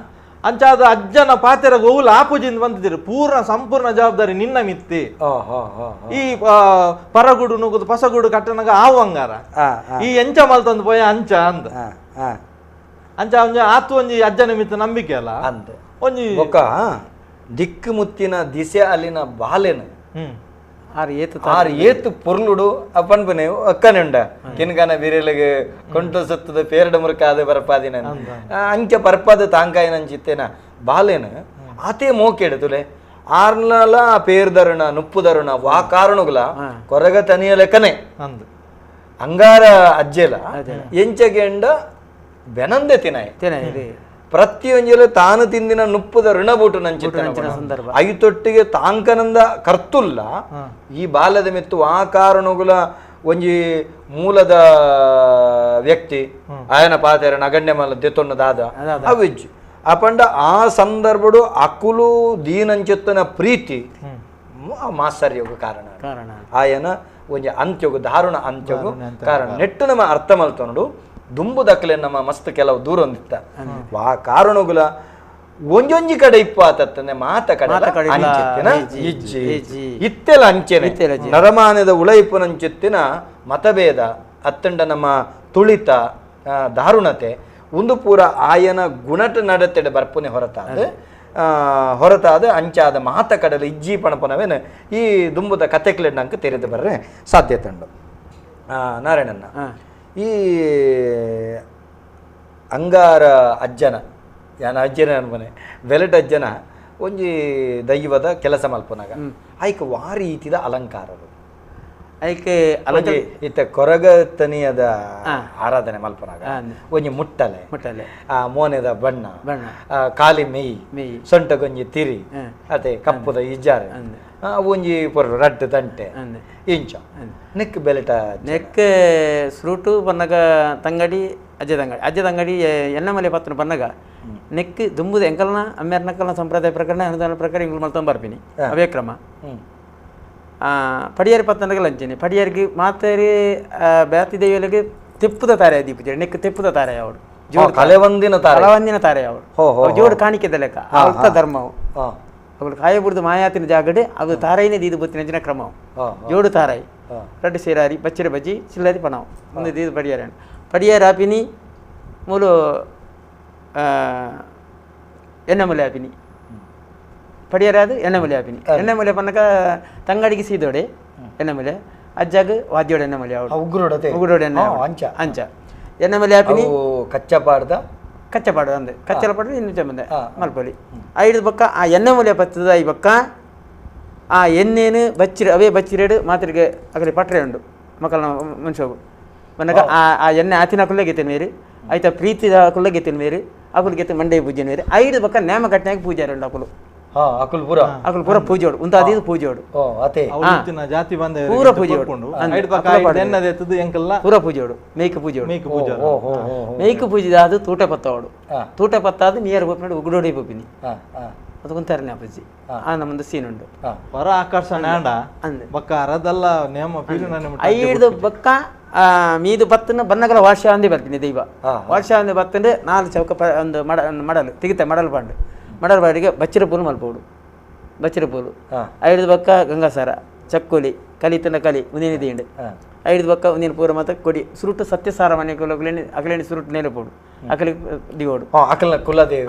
ಅಂಚಾದ ಅಜ್ಜನ ಪಾತೆರ ಗೋವುಲ ಆಪೂಜಿಂದ ಬಂದಿದ್ದೀರಿ ಸಂಪೂರ್ಣ ಜವಾಬ್ದಾರಿ ನಿನ್ನ ಮಿತ್ತಿ ಈ ಪರಗೂಡು ನುಗ್ಗುದು ಪಸಗೂಡು ಕಟ್ಟನಾಗ ಆವು ಹಂಗಾರ ಈ ಎಂಚ ಮಲ್ತಂದು ಪೋಯ ಅಂಚ ಅಂದ ಅಂಚ ಒಂಜಿ ಆತು ಒಂಜಿ ಅಜ್ಜನ ಮಿತ್ತ ನಂಬಿಕೆ ಅಲ್ಲ ಅಂತ ಒಂಜಿ ಒಕ್ಕ ದಿಕ್ಕು ಮುತ್ತಿನ ದಿಸೆ ಅಲ್ಲಿನ ಬಾಲೆನ ಆರು ಏತು ಪೊರ್ಲುಡು ಅಪ್ಪನ್ಪನೆ ಅಕ್ಕನುಂಡ ಕಿನ್ಕನ ಬಿರಿಯಲಿಗೆ ಕೊಂಟು ಸುತ್ತದ ಪೇರಡ ಮುರುಕಾದ ಪರಪಾದಿನ ಅಂಚ ಪರಪಾದ ತಾಂಕಾಯಿನಂಚಿತ್ತೇನ ಬಾಲೆನ ಆತೆ ಮೋಕೆಡುತ್ತಲೆ ಆರ್ನಲ ಪೇರ್ದರುಣ ನುಪ್ಪುದರುಣ ವಾ ಕಾರಣಗುಲ ಕೊರಗ ತನಿಯ ಲೆಕ್ಕನೆ ಅಂಗಾರ ಅಜ್ಜೆಲ ಎಂಚಗೆಂಡ ಬೆನಂದೆ ತಿನಾಯ್ ಪ್ರತಿಯೊಂಜಲು ತಾನು ತಿಂದಿನ ನುಪ್ಪದ ಋಣಬೂಟು ನಂಚಿತ್ತ ಐತೊಟ್ಟಿಗೆ ತಾಂಕನಂದ ಕರ್ತುಲ್ಲ ಈ ಬಾಲ್ಯದ ಮೆತ್ತು ಆ ಕಾರಣಗುಲ ಒಂಜಿ ಮೂಲದ ವ್ಯಕ್ತಿ ಆಯನ ಪಾತೆರ ನಗಣ್ಯ ಮಲ್ಲ ದೆತ್ತೊನ್ನದಾದ ಅವಿಜ್ಜು ಅಪಂಡ ಆ ಸಂದರ್ಭಡು ಅಕುಲು ದೀನಂಚಿತ್ತನ ಪ್ರೀತಿ ಮಾತ್ಸರ್ಯೋಗ ಕಾರಣ ಆಯನ ಒಂಜಿ ಅಂತ್ಯೋಗ ದಾರುಣ ಅಂತ್ಯೋಗ ಕಾರಣ ನೆಟ್ಟು ನಮ್ಮ ಅರ್ಥ ಮಲ್ತೊಂಡು ದುಂಬು ದಕ್ಕಲೆ ನಮ್ಮ ಮಸ್ತ್ ಕೆಲವು ದೂರ ಹೊಂದಿತ್ತ ವಾ ಕಾರಣಗುಲ ಒಂಜೊಂಜಿ ಕಡೆ ಇಪ್ಪಾತತ್ತನೆ ಮಾತ ಕಡೆ ಇತ್ತೆಲ ಅಂಚೆನೆ ನರಮಾನದ ಉಳೈಪುನಂಚಿತ್ತಿನ ಮತಭೇದ ಅತ್ತಂಡ ನಮ್ಮ ತುಳಿತ ದಾರುಣತೆ ಒಂದು ಪೂರ ಆಯನ ಗುಣಟ ನಡತೆಡೆ ಬರ್ಪುನೆ ಹೊರತಾದ ಅಂಚಾದ ಮಾತ ಕಡಲ ಇಜ್ಜಿ ಪಣಪನವೇನು ಈ ದುಂಬುದ ಕತೆಕ್ಲೆಡ್ನಂಕ ತೆರೆದು ಬರ್ರೆ ಸಾಧ್ಯತೆ ಉಂಡು ನಾರಾಯಣನ್ನ ಈ ಅಂಗಾರ ಅಜ್ಜನ ಯಾನ ಅಜ್ಜನ ಅನ್ಮನೆ ವೆಲಟ್ ಅಜ್ಜನ ಒಂಜಿ ದೈವದ ಕೆಲಸ ಮಲ್ಪನಾಗ ಆಯ್ಕೆ ವಾರಿ ರೀತಿದ ಅಲಂಕಾರರು ಆಯ್ಕೆ ಅಲಂಕಾರ ಇತ್ತ ಕೊರಗ ತನಿಯದ ಆರಾಧನೆ ಮಲ್ಪನಾಗ ಒಂಜಿ ಮುಟ್ಟಲೆ ಮೋನೆದ ಬಣ್ಣ ಕಾಲಿ ಮೇಯಿ ಸೊಂಟ ಗೊಂಜಿ ತಿರಿ ಅತೆ ಕಪ್ಪುದ ಇಜ್ಜಾರೆ ಒಂಜಿ ಪೊರ್ಲು ರಡ್ಡು ದಂಟೆ ಇಂಚ ನೆಕ್ ಬೆಲೆಟ ನೆಕ್ ಸ್ರೂಟು ಪನ್ನಗ ತಂಗಡಿ ಅಜ್ಜದ ಅಂಗಡಿ ಎಣ್ಣಮಲೆ ಪತ್ತನ ಪನ್ನಗ ನೆಕ್ ದುಂಬುದ ಎಂಕಲ್ನ ಅಮ್ಮೇರ್ ನಕ್ಕಲ್ನ ಸಂಪ್ರದಾಯ ಪ್ರಕರಣ ಅನುದಾನ ಪ್ರಕಾರ ಇಂಗ್ಲು ಮಲ್ತೊಂದು ಬರ್ಪಿನಿ ಅವೇ ಕ್ರಮ ಪಡಿಯಾರಿ ಪತ್ತನಗ ಲಂಚನೆ ಪಡಿಯಾರಿಗೆ ಮಾತಾರಿ ಬ್ಯಾತಿ ದೇವಿಯಲಿಗೆ ತೆಪ್ಪುದ ತಾರೆ ದೀಪ ನೆಕ್ ತೆಪ್ಪುದ ತಾರೆ ಅವಳು ಕಲೆವಂದಿನ ತಾರೆ ಅವಳು ಜೋಡು ಕಾಣಿಕೆದ ಲೆಕ್ಕ ಅರ್ಥ ಧರ್ಮವು ಅವಳು ಕಾಯಬುಡ್ದು ಮಾಯಾತಿನ ಜಾಗಡೆ ಅದು ತಾರಾಯಿನೇ ದೀದು ಬತ್ತಿನ ಅಂಚಿನ ಕ್ರಮವು ಜೋಡು ತಾರಾಯಿ ರಡ್ಡು ಸೇರಾರಿ ಬಚ್ಚಿರ ಬಜ್ಜಿ ಚಿಲ್ಲರಿ ಪಣವು ಮುಂದೆ ದೀದು ಪಡಿಯಾರ ಪಡಿಯಾರ ಆಪಿನಿ ಮೂಲು ಎಣ್ಣೆಮಲೆ ಆಪಿನಿ ಪಡಿಯಾರ ಅದು ಎಣ್ಣೆಮಲೆ ಆಪಿನಿ ಎಣ್ಣೆಮಲೆ ಪನ್ನಕ ತಂಗಡಿಗೆ ಸೀದೋಡೆ ಎಣ್ಣೆಮಲೆ ಅಜ್ಜಾಗ ವಾದ್ಯೋಡೆ ಎಣ್ಣೆಮಲೆ ಅವಳು ಉಗುರೋಡೆ ಎಣ್ಣೆ ಅಂಚ ಎಣ್ಣೆಮಲೆ ಆಪಿನಿ ಕಚ್ಚಪಾಡು ಅಂದೆ ಕಚ್ಚಲ ಪಡ್ರೆ ಇನ್ನು ಚಂಬಂದೆ ಮಲ್ಪಲಿ ಐದು ಬಕ್ಕ ಆ ಎಣ್ಣೆ ಮೂಲೆ ಪತ್ತದ ಈ ಬಕ್ಕ ಆ ಎಣ್ಣೆನು ಬಚ್ಚಿರ ಅವೇ ಬಚ್ಚಿರೇಡು ಮಾತ್ರಿಗೆ ಅಕಡೆ ಪಟ್ರೆ ಉಂಡು ಮಕ್ಕಳ ಮನುಷ್ಯವು ಮನಗ ಆ ಎಣ್ಣೆ ಆತಿನ ಕುಲ್ಲ ಗೆತ್ತಿನ ಮೇರಿ ಆಯ್ತಾ ಪ್ರೀತಿದ ಕುಲ್ಲ ಗೆತ್ತಿನ ಮೇರಿ ಅಕುಲ್ ಗೆತ್ತ ಮಂಡೆ ಪೂಜೆ ಮೇರಿ ಐದು ಬಕ್ಕ ನೇಮ ಕಟ್ನಾಗ ಪೂಜಾರಿ ಉಂಡು ಅಕುಲು ಅಕುಲ್ ಪೂರ ಪೂಜೋಡು ಉಂತಾದಿದು ಪೂಜೋಡು ಜಾತಿ ಬಂದ ಪೂರ ಪೂಜೋಡು ಪೂರ ಪೂಜೋಡು ಮೇಯ್ಕ ಪೂಜಿದ ಅದು ತೂಟ ಪತ್ತವಾಡು ತೂಟ ಪತ್ತಾದ ನೀರು ಬೋಪಿನ ಉಗುಡೋಡಿ ಬೋಪಿನಿ ಅದಕ್ಕೊಂತಾರನೆ ಅಪ್ಪಾಜಿ ನಮ್ಮದು ಸೀನ್ ಉಂಟು ಪರ ಆಕರ್ಷಣೆ ಬಕ್ಕ ಅರದಲ್ಲ ನೇಮ ಐದು ಬಕ್ಕ ಮೀದು ಬತ್ತನ ಬನ್ನಗಲ ವಾರ್ಷ ಅಂದೇ ಬರ್ತೀನಿ ದೈವ ವಾರ್ಷ ಅಂದೇ ಬತ್ತಂದ್ರೆ 4 ಚೌಕ ಒಂದು ಮಡಲು ತೆಗಿತೆ ಮಡಲು ಪಾಂಡು ಮಡಲ್ ಬಾಡಿಗೆ ಬಚ್ಚಿರ ಪೂಲು ಮಲ್ಪೋಡು ಬಚ್ಚಿರ ಪೂಲು ಐದು ಬಕ್ಕ ಗಂಗಾಸಾರ ಚಕ್ಕುಲಿ ಕಲಿತನ ಕಲಿ ಮುಂದಿನ ದಿಂಡು ಐದು ಬಕ್ಕ ಮುಂದಿನ ಪೂರ ಮತ್ತು ಕೊಡಿ ಸುರುಟು ಸತ್ಯಸಾರ ಮನೆ ಅಕಲೇನಿ ಸುರುಟು ನೇಲೆ ಪೋಡು ಅಕಲಿ ದಿಗೋಡು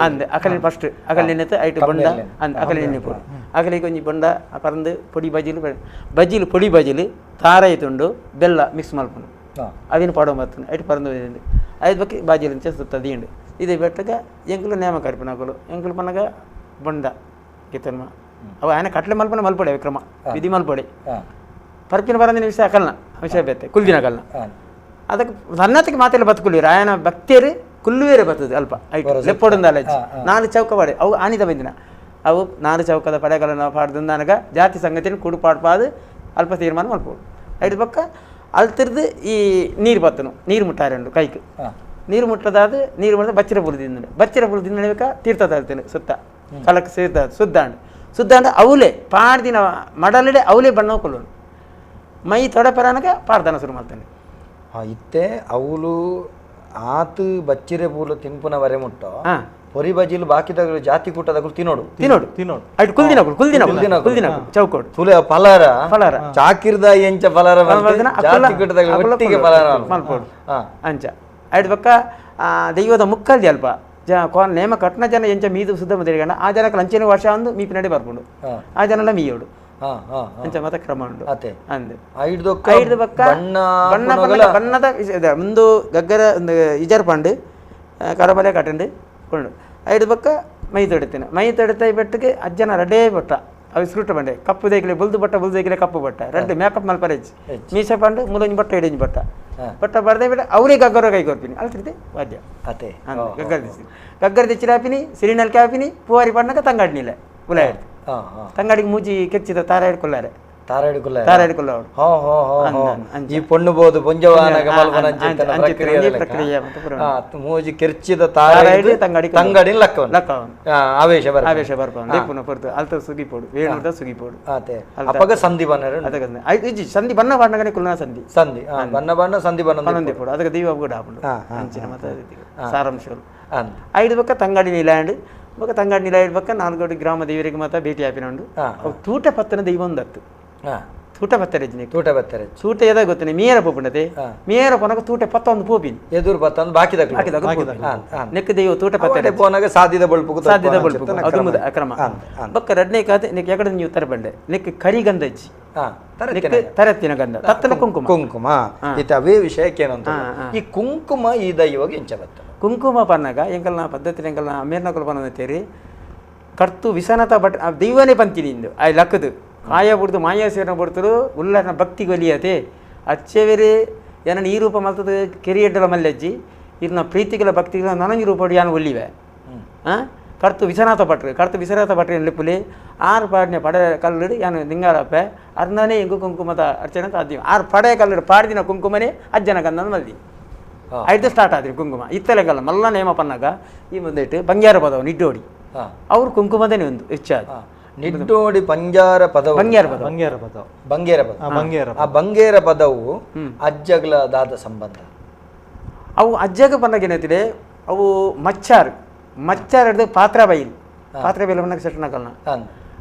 ಅಂದೆ ಅಕಲಿನ ಫಸ್ಟ್ ಅಕಲಿನ ಐಟು ಬೊಂಡ ಅಂದ್ ಅಕಲಿ ಎಣ್ಣೆ ಪೋಡು ಅಕಲಿಗೆ ಒಂಜಿ ಬೊಂಡ ಪರಂದು ಪೊಡಿ ಬಜಿಲು ಪೊಡಿ ಬಜಿಲು ತಾರಾಯಿ ತುಂಡು ಬೆಲ್ಲ ಮಿಕ್ಸ್ ಮಲ್ಪುಂಡು ಅವಿನ ಪಾಡೋ ಬರ್ತದೆ ಐಟು ಪರಂದು ಐದು ಬಕ್ಕೆ ಬಾಜಿಲು ಸುತ್ತ ದಿಂಡು ಇದೇ ಬೆಟ್ಟಗ ಎಂಕಲು ನೇಮ ಕರ್ಪಿನಕಲು ಎಂಕಲು ಪನ್ನಗ ಬೊಂಡ ಕಿತ್ತನ್ಮ ಅವ ಆಯನ ಕಟ್ಲೆ ಮಲ್ಪನ ಮಲ್ಪಡೆ ವಿಕ್ರಮ ವಿಧಿ ಮಲ್ಪಡೆ ಪರ್ಪಿನ ಬರಂದಿನ ವಿಷಯ ಬೇತೆ ಕುಲ್ದಿನ ಕಲ್ನ ಅದಕ್ಕೆ ಸನ್ನತಿಗೆ ಮಾತೆಲ್ಲ ಬದುಕುಲಿರು ಆಯನ ಭಕ್ತಿಯರು ಕುಲ್ಲುವೇರೆ ಬರ್ತದೆ ಅಲ್ಪ ಲೆಪ್ಪೊಡೊಂದಲ್ಲ ನಾಲ್ಕು ಚೌಕ ಪಡೆ ಅವು ಆನಿದ ಬಂದಿನ ಅವು 4 ಚೌಕದ ಪಡೆಗಳನ್ನು ಪಾಡ್ದು ನನಗೆ ಜಾತಿ ಸಂಗತಿಯನ್ನು ಕೂಡು ಪಾಡ್ಪಾದು ಅಲ್ಪ ತೀರ್ಮಾನ ಮಾಡ್ಬೋದು ಐದು ಪಕ್ಕ ಅಲ್ತಿರ್ದು ಈ ನೀರು ಬತ್ತನು ನೀರು ಮುಟ್ಟಾರೆ ಕೈಗೆ ನೀರು ಮುಟ್ಟದಾದ ನೀರು ಮುಟ್ಟ ಬಚ್ಚಿರ ಪುಲ್ ಬೇಕಾ ತೀರ್ಥ ತರ್ತೇನೆ ಸುತ್ತ ಕಲಕ್ಕೆ ಸೇರ್ತ ಸುದ್ದಾಂಡು ಅವಲೇ ಪಾಡ್ದಿನ ಮಡಲಿಡೆ ಅವಲೇ ಬಣ್ಣ ಕೊಲ್ಲೋನು ಮೈ ತೊಡೆಪರಾನಗ ಪಾಡ್ದಾನ ಶುರು ಮಾಡ್ತಾನೆ ಇತ್ತೆ ಅವಳು ಆತು ಬಚ್ಚಿರೆ ಪೂಲು ತಿನ್ಪುನ ವರೆ ಮುಟ್ಟೋ ಪೊರಿ ಬಜಿಲು ಬಾಕಿ ತಗಲು ಜಾತಿ ಕೂಟದಗಳು ತಿನ್ನೋಡು ಅಟ್ ಕುಲ್ದಿನ ಚೌಕೋಡು ತುಲೆ ಫಲಾರ ಚಾಕಿರ್ದ ಎಂಚ ಫಲಾರ ಜಾತಿ ಕೂಟದಗಳು ಒಟ್ಟಿಗೆ ಫಲಾರ ಮಲ್ಪೋಡು ಅಂಚ ಅಡ್ ಪಕ್ಕ ದೈವದ ಮುಕ್ಕಲ್ದಿ ಅಲ್ಪ ನೇಮ ಕಟ್ನ ಜನ ಎಂಚ ಮೀದು ಸುದ್ದ ಮುದ್ರಿಗಂಡ ಆ ಜನಕ್ಕೆ ಲಂಚನೆ ವರ್ಷ ಅಂದು ಮೀಪಿ ನಡೆ ಬರ್ಕೊಂಡು ಆ ಜನ ಮೀಯೋಡು ಅಂಚ ಮತ ಕ್ರಮ ಉಂಟು ಅಂದೆ ಐದು ಪಕ್ಕ ಬಣ್ಣದ ಮುಂದು ಗಗ್ಗರ ಇಜರ್ ಪಂಡು ಕರಬಲೆ ಕಟ್ಟಂಡು ಕೊಂಡು ಐದು ಪಕ್ಕ ಮೈ ತೊಡಿತ ಬೆಟ್ಟಿಗೆ ಅಜ್ಜನ ರಡ್ಡೇ ಬಟ್ಟ ಅವು ಸ್ಕ್ರೂಟ ಬಂಡೆ ಕಪ್ಪು ದೇಗಿಲೆ ಬುಲ್ದು ದೇಗಿಲೆ ಕಪ್ಪು ಬಟ್ಟ ರೆಡ್ ಮೇಕಪ್ ಮಲ್ಪರೇಜ್ ಮೀಸೆ ಪಂಡು ಮುಲೊಂಜಿ ಬಟ್ಟ ಇಡಂಜಿ ಬಟ್ಟ ಬರ್ದೆ ಬಿಡ ಅವ್ರಿಗೆ ಗಗ್ಗರ ಕೈ ಕೊರ್ಪಿನಿ ಅಲ್ತಿರ್ತೆ ವಾದ್ಯ ಅತೆ ಗಗ್ಗರ ದಿಚ್ಚಿರಾಪಿನಿ ಸಿರಿನಲ್ಕೆ ಹಾಪಿನಿ ಪೂವಾರಿ ಪಣ್ಣಕ ತಂಗಾಡಿನಿಲ್ಲ ಉಲ ತಂಗಾಡಿಗೆ ಮೂಜಿ ಕೆಚ್ಚಿದ ತಾರ ಹಿಡ್ಕೊಳ್ಳಾರೆ ಈ ಪೊಣ್ಣುಬಹುದು ಪೊಂಜವಾನಗ ಪ್ರಕ್ರಿಯೆ ಮೂಜಿ ಕೆರ್ಚಿದ ತಾರಾಯಿಡು ತಂಗಡಿ ಆವೇಶ ಬರ್ಪುನ ಪೊರ್ತು ಅಲ್ತ ಸುಗಿಪೋಡು ವೇಣುದ ಸುಗಿಪೋಡು ಅಪಗ ಸಂಧಿ ಬಣ್ಣ ಸಂಧಿ ಬಣ್ಣ ಬಣ್ಣಗನೆ ಕುಲ್ನ ಸಂಧಿ ಬಣ್ಣ ಸಂಧಿ ಬಣ್ಣ ಪೋಡು ಅದಕ್ಕೆ ದೀವ ಕೂಡ ಹಾಕೊಂಡು ಅಂಚಿನ ಮತ ಸಾರಾಂಶಗಳು ಐದು ಪಕ್ಕ ತಂಗಾಡಿ ನಿಲಾಂಡ್ ಬೊಕ ತಂಗಾಡಿ ನಿಲಾಯಿಡ್ ಪಕ್ಕ ನಾಲ್ಗೋಡಿ ಗ್ರಾಮ ದೇವರಿಗೆ ಮಾತ್ರ ಭೇಟಿ ಹಾಪಿನೊಂಡು ತೂಟ ಪತ್ತನ ದೈವ ಒಂದತ್ತು ತೂಟ ಬತ್ತರೆಜ್ನಿ ತೂಟ ಎದ ಗೊತ್ತನೆ ಮೀಯರ ಪೋಪುಂಡತೆ ಮೀಯರ ಪೊನಗ ತೂಟ ಪತ್ತೊಂದು ಪೋಪಿನಿ ಎದುರು ಪತ್ತೊಂದು ಬಾಕಿದ ನೆಕ್ ದೈವ ತೂಟ ಪತ್ತರೆ ಪೋನಗ ಸಾಧ್ಯದ ಬಳ್ಪು ಅದು ಅಕ್ರಮ ಬೊಕ್ಕ ರಡ್ನೇ ಕಾತೆ ನೆಕ್ ಎಕಡೆ ನೀವು ತರಬಂಡೆ ನೆಕ್ ಕರಿಗಂಧಜ್ಜಿ ತರತ್ತಿನ ಗಂಧ ತತ್ತನ ಕುಂಕುಮ ಇತ ಅವೇ ವಿಷಯಕ್ಕೆ ಏನಂತ ಈ ಕುಂಕುಮ ಈ ದೈವಗೆ ಎಂಚ ಬತ್ತ ಕುಂಕುಮ ಪನ್ನಗ ಎಂಕಲ್ನ ಪದ್ಧತಿ ಎಂಕಲ್ನ ಅಮೇರ್ನಕಲ್ ಪನ್ನದೇರಿ ಕರ್ತು ವಿಸನತ ಬಟ್ ದೈವನೇ ಪಂತಿನಿ ಇಂದು ಆ ಲಕ್ಕದು ಕಾಯ ಬಿಡ್ದು ಮಾಯ ಸೇವನ ಬಿಡ್ತರು ಉಲ್ಲನ ಭಕ್ತಿ ಒಲಿಯತೆ ಅಚ್ಚೆವೆರೆ ಏನನ್ನ ಈ ರೂಪ ಮಲ್ತದ ಕೆರಿಯಡ್ಡಲ ಮಲ್ಲಜ್ಜಿ ಇರ್ನ ಪ್ರೀತಿಗಳ ಭಕ್ತಿಗಳ ನನಂಜಿ ರೂಪಡಿ ಯಾನು ಒಲ್ಲಿವೆ ಕರ್ತು ವಿಸನಾಥ ಭಟ್ರು ಲಿಪ್ಪುಲಿ ಆರು ಪಾಡಿನ ಪಡೆ ಕಲ್ಲುಡು ಯಾನು ನಿಂಗಾರಪ್ಪ ಅರ್ನನೇ ಎಂಗು ಕುಂಕುಮದ ಅರ್ಚನೆ ಸಾಧ್ಯ ಆರು ಪಡೆ ಕಲ್ಲುಡು ಪಾಡ್ದಿನ ಕುಂಕುಮನೇ ಅಜ್ಜನ ಗಂಧನ ಮಲ್ದಿ ಐದು ಸ್ಟಾರ್ಟ್ ಆದ್ರಿ ಕುಂಕುಮ ಇತ್ತಲೆಗಲ್ಲ ಮಲ್ಲ ನೇಮ ಪನ್ನಾಗ ಈ ಮುಂದಿಟ್ಟು ಬಂಗ್ಯಾರ ಪದವ ನಿಡ್ಡೋಡಿ ಅವ್ರು ಕುಂಕುಮದನೇ ಒಂದು ಹೆಚ್ಚಾದ ನಿಡ್ಡೋಡಿ ಬಂಗ್ಯಾರ ಪದವು ಬಂಗೇರ ಪದವು ಅಜ್ಜಗಳದಾದ ಸಂಬಂಧ ಅವು ಅಜ್ಜಗ ಪನ್ನಗ ಏನೈತಿದೆ ಅವು ಮಚ್ಚಾರ್ ಹಿಡಿದು ಪಾತ್ರ ಬೈಲ್ ಸೆಟ್ನ ಕಲ್ನ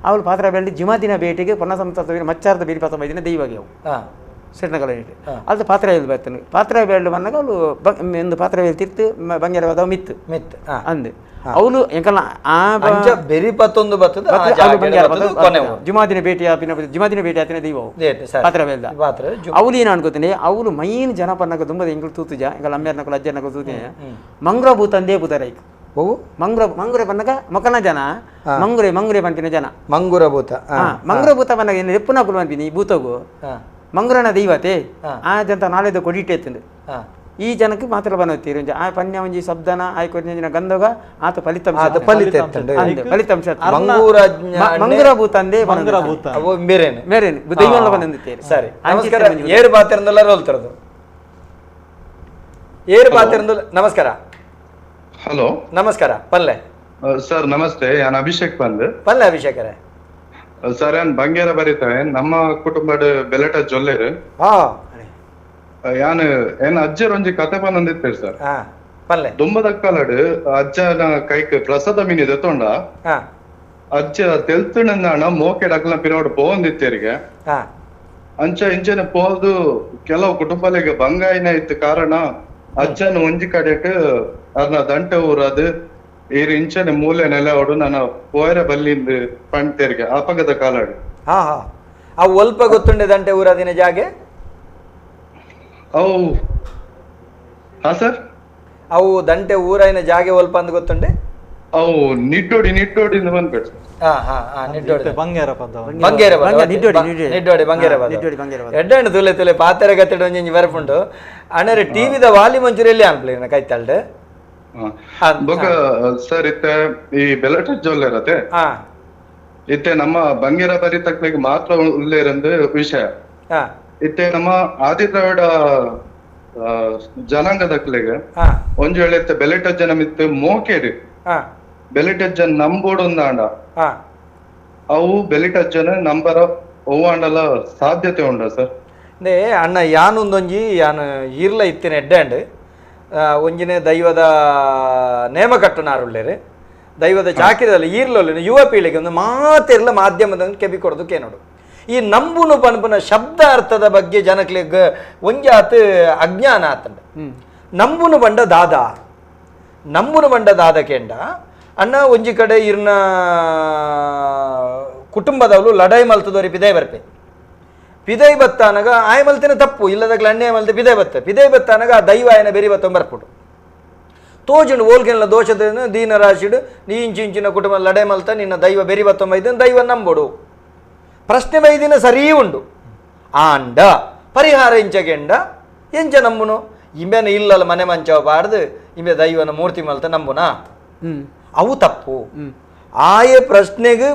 ಅವಳು ಪಾತ್ರ ಬೈಲಿ ಜಿಮಾದಿನ ಬೇಟಿಗೆ ಪೊನ್ನ ಸಂತವಿನ ಮಚ್ಚಾರದ ಬೇಡಿ ಪಾತ್ರ ಬೈದಿನ ದೈವಗೆ ಅವು ಸೆಟ್ನ ಕಲ ಅದು ಪಾತ್ರ ಬೇಲ್ ಬರ್ತಾನೆ ಪಾತ್ರ ಬೇಲ್ ಬಂದಾಗ ಅವಳು ಒಂದು ಪಾತ್ರ ಬೇಲ್ ತಿರ್ತು ಬಂಗ್ಯಾರ ಪದವು ಮಿತ್ ಅಂದೆ ಅವಳು ಎಂಕಲ್ಲ ಬೆರಿ ಪತ್ತೊಂದು ಬರ್ತದೆ ಜುಮಾದಿನ ಭೇಟಿ ಆತಿನ ದೈವ ಪಾತ್ರ ಬೇಲ್ದ ಅವಳು ಏನು ಅನ್ಕೋತೀನಿ ಅವಳು ಮೈನ್ ಜನ ಪನ್ನಕ ತುಂಬ ಎಂಗಳು ತೂತುಜ ಎಂಕಲ್ ಅಮ್ಮೇರ್ನಕಲ್ ಅಜ್ಜನಕಲ್ ತೂತಿನ ಮಂಗ್ರ ಭೂತಂದೇ ಭೂತರೈಕ್ ಮಂಗುರೆ ಪನ್ನಗ ಮೊಕನ ಜನ ಮಂಗುರೆ ಪಂಪಿನ ಜನ ಮಂಗುರ ಭೂತ ಪನ್ನಗ ಏನು ಎಪ್ಪುನ ಕುಲ್ ಪಂಪಿನಿ ಭೂತಗು ಮಂಗುರನ ದೈವತೆ ಆ ಜಂತ ನಾಳೆದ ಕೊಡಿಟ್ಟೆತ್ತಂದು ಈ ಜನಕ್ಕೆ ಮಾತ್ರ ಬನ್ನುತ್ತೀರಿ ಆ ಪನ್ಯ ಒಂಜಿ ಶಬ್ದನ ಆಯ್ಕೊಂಜಿನ ಗಂಧಗ ಆತ ಫಲಿತಾಂಶ ಮಂಗುರ ಭೂತಂದೆ ಮೇರೇನೆ ದೈವ ಬಂದಿತ್ತೇರಿ ಸರಿ ಏರು ಪಾತ್ರದಲ್ಲ ರೋಲ್ತರದು ಏರು ಪಾತ್ರದಲ್ಲ ನಮಸ್ಕಾರ ಹಲೋ ನಮಸ್ಕಾರ ಪಲ್ಲೆ ಸರ್ ನಮಸ್ತೆ ನಾನು ಅಭಿಷೇಕ್ ಪಲ್ಲೆ ಅಭಿಷೇಕರೇ ಸರ್ ನಾನು ಬಂಗೇರ ಬರೀತೇವೆ ನಮ್ಮ ಕುಟುಂಬದ ಬೆಲೆಟ ಜೊಲ್ಲೆರು ಯಾನು ಏನ್ ಅಜ್ಜರ್ ಒಂಜಿ ಕತೆ ಬಂದಿತ್ತೇರಿ ಸರ್ ದುಂಬದ ಕಾಲಡ್ ಅಜ್ಜನ ಕೈಕ್ ಪ್ರಸಾದ ಮೀನಿ ದೆತ್ತೊಂಡ ಅಜ್ಜ ತೆಲ್ತುಣ ಮೋಕೆಡ್ ಅಕ್ಲ ಪಿರೋಡ್ ಪೋಂದಿತ್ತೇರಿಗೆ ಅಂಚ ಇಂಚನೆ ಪೋದು ಕೆಲವು ಕುಟುಂಬಲಿಗೆ ಬಂಗಾಯಿನ ಇತ್ತು ಕಾರಣ ಅಜ್ಜನ ಒಂಜಿ ಕಡೆಟ್ ಅರ್ನ ದಂಟೆ ಊರದು ಈರು ಇಂಚನೆ ಮೂಲೆ ನೆಲೆ ಹೊಡು ನಾನು ಪೋಯರ ಬಲ್ಲಿಂದ ಪಂಡ್ತೇರಿಗೆ ಅಪಗದ ಕಾಲಡ್ ಅವು ಅಲ್ಪ ಗೊತ್ತುಂಡೆ ದಂಟೆ ಊರದಿನ ಜಾಗೆ ಅವು ಹಾ ಸರ್ ಅವು ದಂಟೆ ಊರೈನ ಜಾಗೆ ಒಲ್ಪ ಅಂತ ಗೊತ್ತುಂಡೆ ಅವು ನಿಟ್ಟೋಡಿಂದ ಬಂದ್ಬಿಟ್ಟು ಎಡ್ಡಣ್ಣು ತುಲೆ ತುಲೆ ಪಾತ್ರೆ ಗತ್ತಡ ಒಂಜಿ ಬರಪುಂಡು ಅಣ್ಣರೆ ಟಿವಿದ ವಾಲಿ ಮಂಚೂರಿಯಲ್ಲಿ ಅನ್ಪ್ಲೇನ ಕೈತಾಳ್ಡು ಬೊಕ ಸರ್ ಇತ್ತೆ ಈ ಬೆಲಟ ಜೊಲ್ಲೆರತೆ ಇತ್ತೆ ನಮ್ಮ ಬಂಗೇರ ಬರಿತಕ್ಲಿಗೆ ಮಾತ್ರ ಉಲ್ಲೇರಂದು ವಿಷಯ ಇತ್ತೆ ನಮ್ಮ ಆದಿದ್ರಾವಿಡ ಜನಾಂಗದಕ್ಲಿಗೆ ಒಂಜು ವೇಳೆ ಇತ್ತೆ ಬೆಲೆಟಜ್ಜನ ಮಿತ್ತು ಮೋಕೆಡು ಬೆಲೆಟಜ್ಜನ ನಂಬೋಡು ಅಂದಾಂಡ ಅವು ಬೆಲಿಟಜ್ಜನ ನಂಬರ ಒವ್ವಾಂಡಲ ಸಾಧ್ಯತೆ ಉಂಡ ಸರ್ ಅಂದೆ ಅಣ್ಣ ಯಾನೊಂದೊಂಜಿ ಯಾನು ಈರ್ಲ ಇತ್ತಿನ ಎಡ್ಡಾಂಡ್ ಒಂಜಿನ ದೈವದ ನೇಮ ಕಟ್ಟನಾರುಳ್ಳೇರು ದೈವದ ಚಾಕಿರದಲ್ಲಿ ಈರ್ಲೊಲ್ಲ ಯುವ ಪೀಳಿಗೆ ಒಂದು ಮಾತಿರ್ಲ ಮಾಧ್ಯಮದ ಕೆಬಿ ಕೊಡೋದಕ್ಕೆ ನೋಡು ಈ ನಂಬುನು ಪನ್ಪನ ಶಬ್ದ ಅರ್ಥದ ಬಗ್ಗೆ ಜನಕ್ಲಿಗೆ ಒಂಜಾತ್ ಅಜ್ಞಾನ ಆತಂಡ ನಂಬುನು ಬಂಡ ದಾದ ನಂಬುನು ಬಂಡ ದಾದ ಕೆಂಡ ಅಣ್ಣ ಒಂಜಿ ಕಡೆ ಇರ್ನ ಕುಟುಂಬದವಳು ಲಡಾಯಿ ಮಲ್ತದವರಿ ಪಿದೈ ಬರ್ಪೆ ಪಿದೈ ಬತ್ತಾನಾಗ ಆಯ ಮಲ್ತಿನ ತಪ್ಪು ಇಲ್ಲದಾಗ್ಲ ಅಣ್ಣೆ ಮಲ್ತೆ ಪಿದೈ ಬತ್ತಾನಾಗ ಆ ದೈವ ಆಯನ ಬೆರಿ ಬತ್ತ ಬರ್ಪುಡು ತೋಜುಂಡು ಓಲ್ಗೆಲ್ಲ ದೋಷದ ದೀನ ರಾಶಿಡು ನೀ ಇಂಚಿನ ಕುಟುಂಬ ಲಡೆ ಮಲ್ತ ನಿನ್ನ ದೈವ ಬೆರಿ ಬತ್ತೊಂಬೈದನ್ ದೈವ ನಂಬೋಡು ಪ್ರಶ್ನೆ ಬೈದಿನ ಸರಿ ಉಂಡು ಆಂಡ ಪರಿಹಾರ ಇಂಚಗೆಂಡ ಎಂಚ ನಂಬುನು ಇಂಬೆನ ಇಲ್ಲಲ್ಲ ಮನೆ ಮಂಚವ ಬಾರ್ದು ಇಂಬೆ ದೈವನ ಮೂರ್ತಿ ಮಲ್ತ ನಂಬುನಾ ಅವು ತಪ್ಪು ಆಯ ಪ್ರಶ್ನೆಗೆ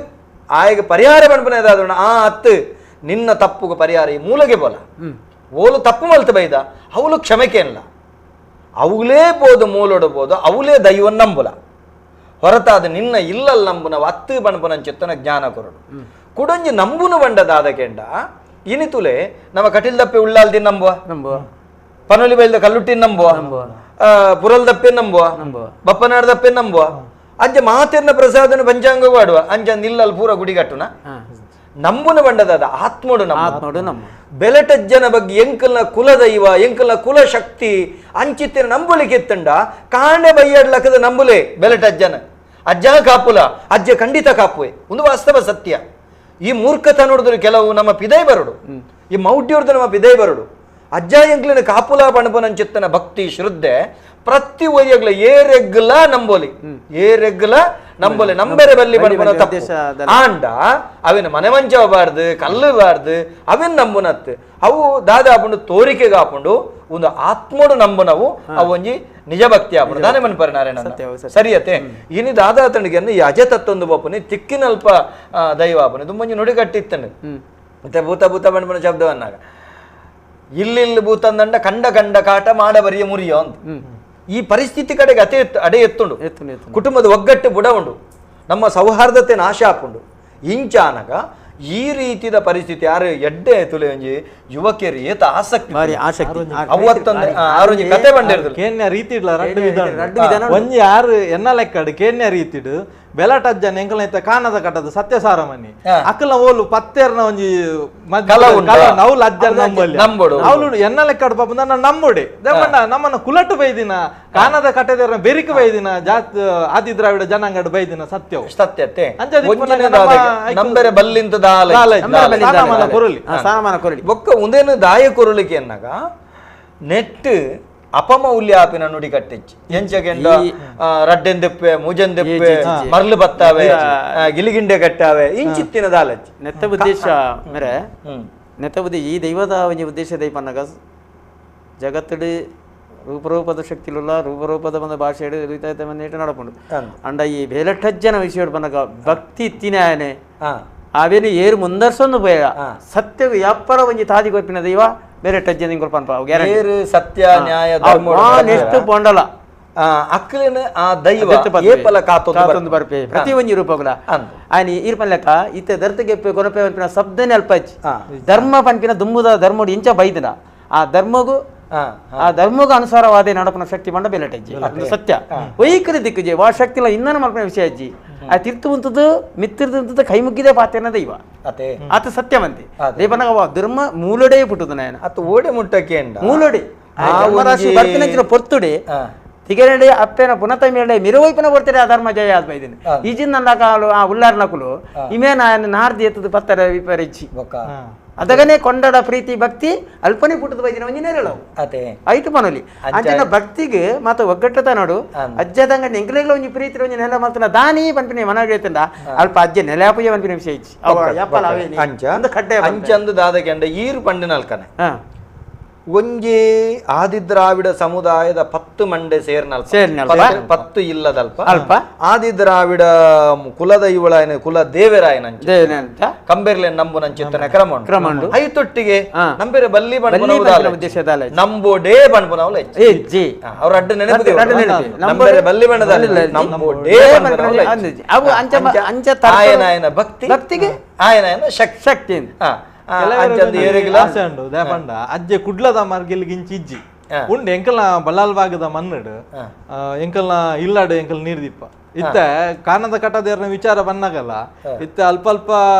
ಆಯಗೆ ಪರಿಹಾರ ಪಣ್ಪನೇದಾದ ಆ ಅತ್ತು ನಿನ್ನ ತಪ್ಪುಗ ಪರಿಹಾರ ಈ ಮೂಲೆಗೆ ಬೋಲ ಓಲು ತಪ್ಪು ಮಲ್ತ ಬೈದ ಅವಳು ಕ್ಷಮೆಕೇನಲ್ಲ ಅವಳೇ ಬೋದು ಮೂಲೊಡಬೋದು ಅವಳೇ ದೈವನ್ ನಂಬುಲ ಹೊರತಾದ ನಿನ್ನ ಇಲ್ಲಲ್ ನಂಬುನ ಅತ್ತು ಬಣ್ಪನ ಚಿತ್ತನ ಜ್ಞಾನ ಕೊರಡು ಕುಡಂಜಿ ನಂಬುನು ಬಂಡದಾದ ಕೆಂಡ ಇನಿತುಲೆ ನಮ್ಮ ಕಟಿಲ್ ದಪ್ಪೆ ಉಳ್ಳಾಲ್ದಿ ನಂಬುವ ಪನೊಲಿ ಬೈಲ್ದ ಕಲ್ಲುಟ್ಟಿನ ನಂಬುವ ಪುರಲ್ ದಪ್ಪೆ ನಂಬುವ ಬಪ್ಪನಾಡ ದಪ್ಪೆ ನಂಬುವ ಅಂಜ ಮಾತಿರ್ನ ಪ್ರಸಾದನ ಪಂಚಾಂಗ ಮಾಡುವ ಅಂಜ ನಿಲ್ಲಲ್ ಪೂರ ಗುಡಿಗಟ್ಟುನ ನಂಬುನ ಬಂಡದಾದ ಆತ್ಮೋಡು ನಮ್ಮ ಬೆಲಟಜ್ಜನ ಬಗ್ಗೆ ಎಂಕಲ್ನ ಕುಲದೈವ ಎಂಕಲ್ನ ಕುಲ ಶಕ್ತಿ ಅಂಚಿತ್ತಿನ ನಂಬುಲಿಕ್ಕೆ ಎತ್ತಂಡ ಕಾಣೆ ಬೈಯಾಡ್ಲಕ್ಕದ ನಂಬುಲೆ ಬೆಲಟಜ್ಜನ ಅಜ್ಜ ಕಾಪುಲ ಅಜ್ಜ ಖಂಡಿತ ಕಾಪುವೆ ಒಂದು ವಾಸ್ತವ ಸತ್ಯ ಈ ಮೂರ್ಖತ ನೋಡಿದ್ರು ಕೆಲವು ನಮ್ಮ ಪಿದೈ ಬರಡು ಈ ಮೌಢ್ಯವ್ರದ್ದು ನಮ್ಮ ಪಿದೈ ಬರಡು ಅಜ್ಜ ಎಂಕ್ಲಿನ ಕಾಪುಲ ಪಣಪನಂಚಿತ್ತನ ಭಕ್ತಿ ಶ್ರದ್ಧೆ ಪ್ರತಿ ಒಯ್ಯಗ್ಲ ಏರೆಗ್ಲ ನಂಬೋಲಿ ನಂಬೋಲಿ ನಂಬೆರೆ ಬಲ್ಲಿ ಪಣಪನ ತಪ್ಪು ಆಂಡ ಅವಿನ ಮನೆ ಮಂಚವಬಾರ್ದು ಕಲ್ಲುಬಾರ್ದು ಅವಿನ ನಂಬುನತ್ತು ಅವು ದಾದ ಆಪುಂಡು ತೋರಿಕೆಗೆ ಆಪುಂಡು ಒಂದು ಆತ್ಮೋಡು ನಂಬುನವು ಅವು ಒಂಜಿ ನಿಜ ಭಕ್ತಿ ಆಪುಂಡು ದಾನೆ ಮನ್ಪರ ನಾರಾಯಣ ಸರಿಯತೆ ಇನಿ ದಾದ ತಂಡಿಗೆ ಈ ಅಜ ತತ್ತೊಂದು ಬಪ್ಪುನಿ ತಿಕ್ಕಿನಲ್ಪ ದೈವ ಆಪುನಿ ತುಂಬೊಂಜಿ ನುಡಿ ಕಟ್ಟಿತ್ತಂಡು ಮತ್ತೆ ಭೂತ ಭೂತ ಪಣಪನ ಶಬ್ದವನ್ನಾಗ ಇಲ್ಲಿ ಭೂತಂದಂಡ ಕಂಡ ಕಾಟ ಮಾಡಬರಿಯ ಮುರಿಯೋ ಅಂತ ಈ ಪರಿಸ್ಥಿತಿ ಕಡೆಗೆ ಅಡೆ ಎತ್ತುಂಡು ಕುಟುಂಬದ ಒಗ್ಗಟ್ಟು ಬುಡ ಉಂಡು ನಮ್ಮ ಸೌಹಾರ್ದತೆ ನಾಶ ಹಾಕೊಂಡು ಇಂಚಾನಗ ಈ ರೀತಿಯ ಪರಿಸ್ಥಿತಿ ಯಾರು ಎಡ್ಡೆ ತುಲೆ ಒಂಜಿ ಯುವಕಿಯರು ಏತ ಆಸಕ್ತಿ ಅವತ್ತೊಂದು ಆರೊಂಜಿ ಕತೆ ಬಂದಿರ್ದು ಕೇನ್ಯ ರೀತಿ ಒಂಜಿ ಯಾರು ಎನ್ನ ಲೆಕ್ಕಡು ಕೇನ್ಯ ರೀತಿಡು ಬೆಲಟಜ್ಜನ ಎಂಕಲ ಕಾನದ ಕಟ್ಟದ ಸತ್ಯಸಾರ ಮನಿ ಅಕ್ಕಲ ಓಲು ಪತ್ತೇರ್ನ ಒಂಜಿ ನೌಲ್ ಅಜ್ಜನ ನಂಬೋಡು ಅವಳು ಎನ್ನ ಲೆಕ್ಕಡು ಪಾಪ ನನ್ನ ನಂಬೋಡೆ ನಮ್ಮನ್ನ ಕುಲಟ್ಟು ಬೈದಿನ ಕಾನದ ಕಟ್ಟದ ಬೆರಿಕ ಬೈದಿನ ಜಾತ್ ಆದಿ ದ್ರಾವಿಡ ಜನಾಂಗಡ್ ಬೈದಿನ ಸತ್ಯವು ಸತ್ಯತೆ ನಂಬರೆ ಬಲ್ಲಿಂತ ಒಕ್ಕ ಒಂದೇನು ದಾಯ ಕೊರಳಿಕೆ ಅನ್ನಗ ನೆಟ್ ಅಪಮೌಲ್ಯ ಆಪಿನ ನುಡಿ ಕಟ್ಟಿಚ್ಚಿ ಎಂಚಗೆಂಡ ರಡ್ಡೆಂದೆಪ್ಪೆ ಮುಜಂದೆಪ್ಪೆ ಮರ್ಲು ಬತ್ತಾವೆ ಗಿಲಿಗಿಂಡೆ ಕಟ್ಟಾವೆ ಇಂಚಿತ್ತಿನ ದಾಲಚ್ಚಿ ನೆತ್ತ ಉದ್ದೇಶ ಮೇರೆ ನೆತ್ತ ಉದ್ದೇಶ ಈ ದೈವದ ಒಂಜಿ ಉದ್ದೇಶ ದೈಪನ್ನಗ ಜಗತ್ತಡು ರೂಪರೂಪದ ಶಕ್ತಿಲುಲ್ಲ ರೂಪರೂಪದ ಬಂದ ಭಾಷೆ ರೀತ ಮನ್ನೇಟ ನಡಪುಂಡು ಅಂಡ ಈ ಬೇಲಟಜ್ಜನ ವಿಷಯ ಬನ್ನಗ ಭಕ್ತಿ ಇತ್ತಿನಾಯನೆ ಅವೇನು ಏರು ಮುಂದರ್ಸೊಂದು ಬೇಡ ಸತ್ಯ ವ್ಯಾಪಾರ ಒಂಜಿ ತಾದಿ ಕೊಪ್ಪಿನ ದೈವ ಬೇರೆ ಟಜ್ಜನ ಏರು ಸತ್ಯ ನ್ಯಾಯ ಎಷ್ಟು ಪೊಂಡಲ ಅಕ್ಕಲಿನ ಆ ದೈವ ಏಪಲ ಕಾತೊಂದು ಬರ್ಪೆ ಪ್ರತಿ ಒಂಜಿ ರೂಪಗಳ ಆಯ್ನಿ ಈರ್ಪನ್ ಲೆಕ್ಕ ಇತ್ತೆ ದರ್ತಗೆಪ್ಪೆ ಕೊನಪೆ ಪನ್ಪಿನ ಶಬ್ದನೆ ಅಲ್ಪಚ್ ಧರ್ಮ ಪನ್ಪಿನ ದುಂಬುದ ಧರ್ಮೋಡು ಇಂಚ ಬೈದಿನ ಆ ಧರ್ಮಗೂ ಅನುಸಾರವಾದ ನಡಪನ ಶಕ್ತಿ ಬಂಡ ಬೆಲಟಜ್ಜಿ ಸತ್ಯ ವೈಖರಿ ದಿಕ್ಕುಜಿ ವಾ ಶಕ್ತಿಲ ಇನ್ನೂ ಮಲ್ಪನ ವಿಷಯ ಅಜ್ಜಿ ಆ ತಿರ್ತು ಉಂತದ್ದು ಮಿತ್ತಿರ್ದು ಕೈ ಮುಗ್ಗಿದೆ ಪಾತ್ರೆನ ದೈವ ಆತ ಸತ್ಯವಂತಿ ದೈವನ ಧರ್ಮ ಮೂಲಡೆ ಪುಟ್ಟದು ನಾಯನ ಅತ್ತ ಓಡೆ ಮುಟ್ಟಕ್ಕೆ ಮೂಲಡೆ ಬರ್ತಿನ ಪೊರ್ತುಡೆ ತಿಗರಡೆ ಅಪ್ಪೇನ ಪುನಃ ಮೇಳೆ ಮಿರುವೈಪನ ಬರ್ತಾರೆ ಆ ಧರ್ಮ ಜಯ ಆದ್ ಬೈದಿನ ಈಜಿನ ನನ್ನ ಕಾಲು ಆ ಉಲ್ಲಾರ ನಕುಲು ಇಮೇ ನಾರ್ದಿ ಎತ್ತದು ಪತ್ತರ ವಿಪರೀಚಿ ಅದಗನೆ ಕೊಂಡಡ ಪ್ರೀತಿ ಭಕ್ತಿ ಅಲ್ಪನೆ ಪುಟ್ಟದ ಬೈದಿನ ಒಂಜಿನ ಹೇಳವು ಐಟು ಪನೊಲಿ ಅಂಚಿನ ಭಕ್ತಿಗೆ ಮಾತ ಒಗ್ಗಟ್ಟದ ನೋಡು ಅಜ್ಜದಂಗ ನೆಂಗ್ಲೆಗ್ಲ ಒಂಜಿ ಪ್ರೀತಿ ಒಂಜಿ ನೆಲ ಮಾಡ್ತಾನ ದಾನಿ ಪನ್ಪಿನಿ ಮನಗೈತಂದ ಅಲ್ಪ ಅಜ್ಜೆ ನೆಲಾಪುಯ ಪನ್ಪಿನ ವಿಷಯ ಇಚ್ಚಿ ಅಂಚ ಅಂಚಂದು ದಾದಕೆಂಡ ಈರು ಪಂಡಿನ ಅಲ್ಕನೆ ಒಂಜಿ ಆದಿದ್ರಾವಿಡ ಸಮುದಾಯದ 10 ಮಂಡೆ ಸೇರ್ನಲ್ಪ 10 ಇಲ್ಲದಲ್ಪ ಅಲ್ಪ ಆದಿದ್ರಾವಿಡ ಕುಲದ ಇವಳಾಯನ ಕುಲ ದೇವರಾಯನಂಚ ಕಂಬೆರ್ಲೆ ನಂಬು ನಂಚಿತ್ತನೆ ಕ್ರಮಂಡು ಐತೊಟ್ಟಿಗೆ ನಂಬೆರೆ ಬಲ್ಲಿ ಬಣ್ಣ ನಂಬೋಡೇ ಬಣ್ಪನವಲ ಅವ್ರ ಅಡ್ಡ ನೆನಪು ನಂಬೆರೆ ಬಲ್ಲಿ ಬಣ್ಣದಲ್ಲಿ ನಂಬೋಡೇ ಆಯನಾಯನ ಭಕ್ತಿಗೆ ಆಯನಾಯನ ಶಕ್ತಿ ಅಜ್ಜೆ ಕುಡ್ಲದ ಮಾರ್ಗೆಲ್ಗಿಂಚಿ ಇಜ್ಜಿ ಉಂಡು ಎಂಕಲ್ನ ಬಲ್ಲಾಲ್ ಭಾಗದ ಮನ್ನಡು ಎಂಕಲ್ನ ಇಲ್ಲಾಡು ಎಂಕಲ್ ನೀರ್ದಿಪ್ಪ ಇತ್ತ ಕಾನದ ಕಟ್ಟದೇರ್ನ ವಿಚಾರ ಬಂದಾಗಲ್ಲ ಇತ್ತ ಅಲ್ಪ ಅಲ್ಪ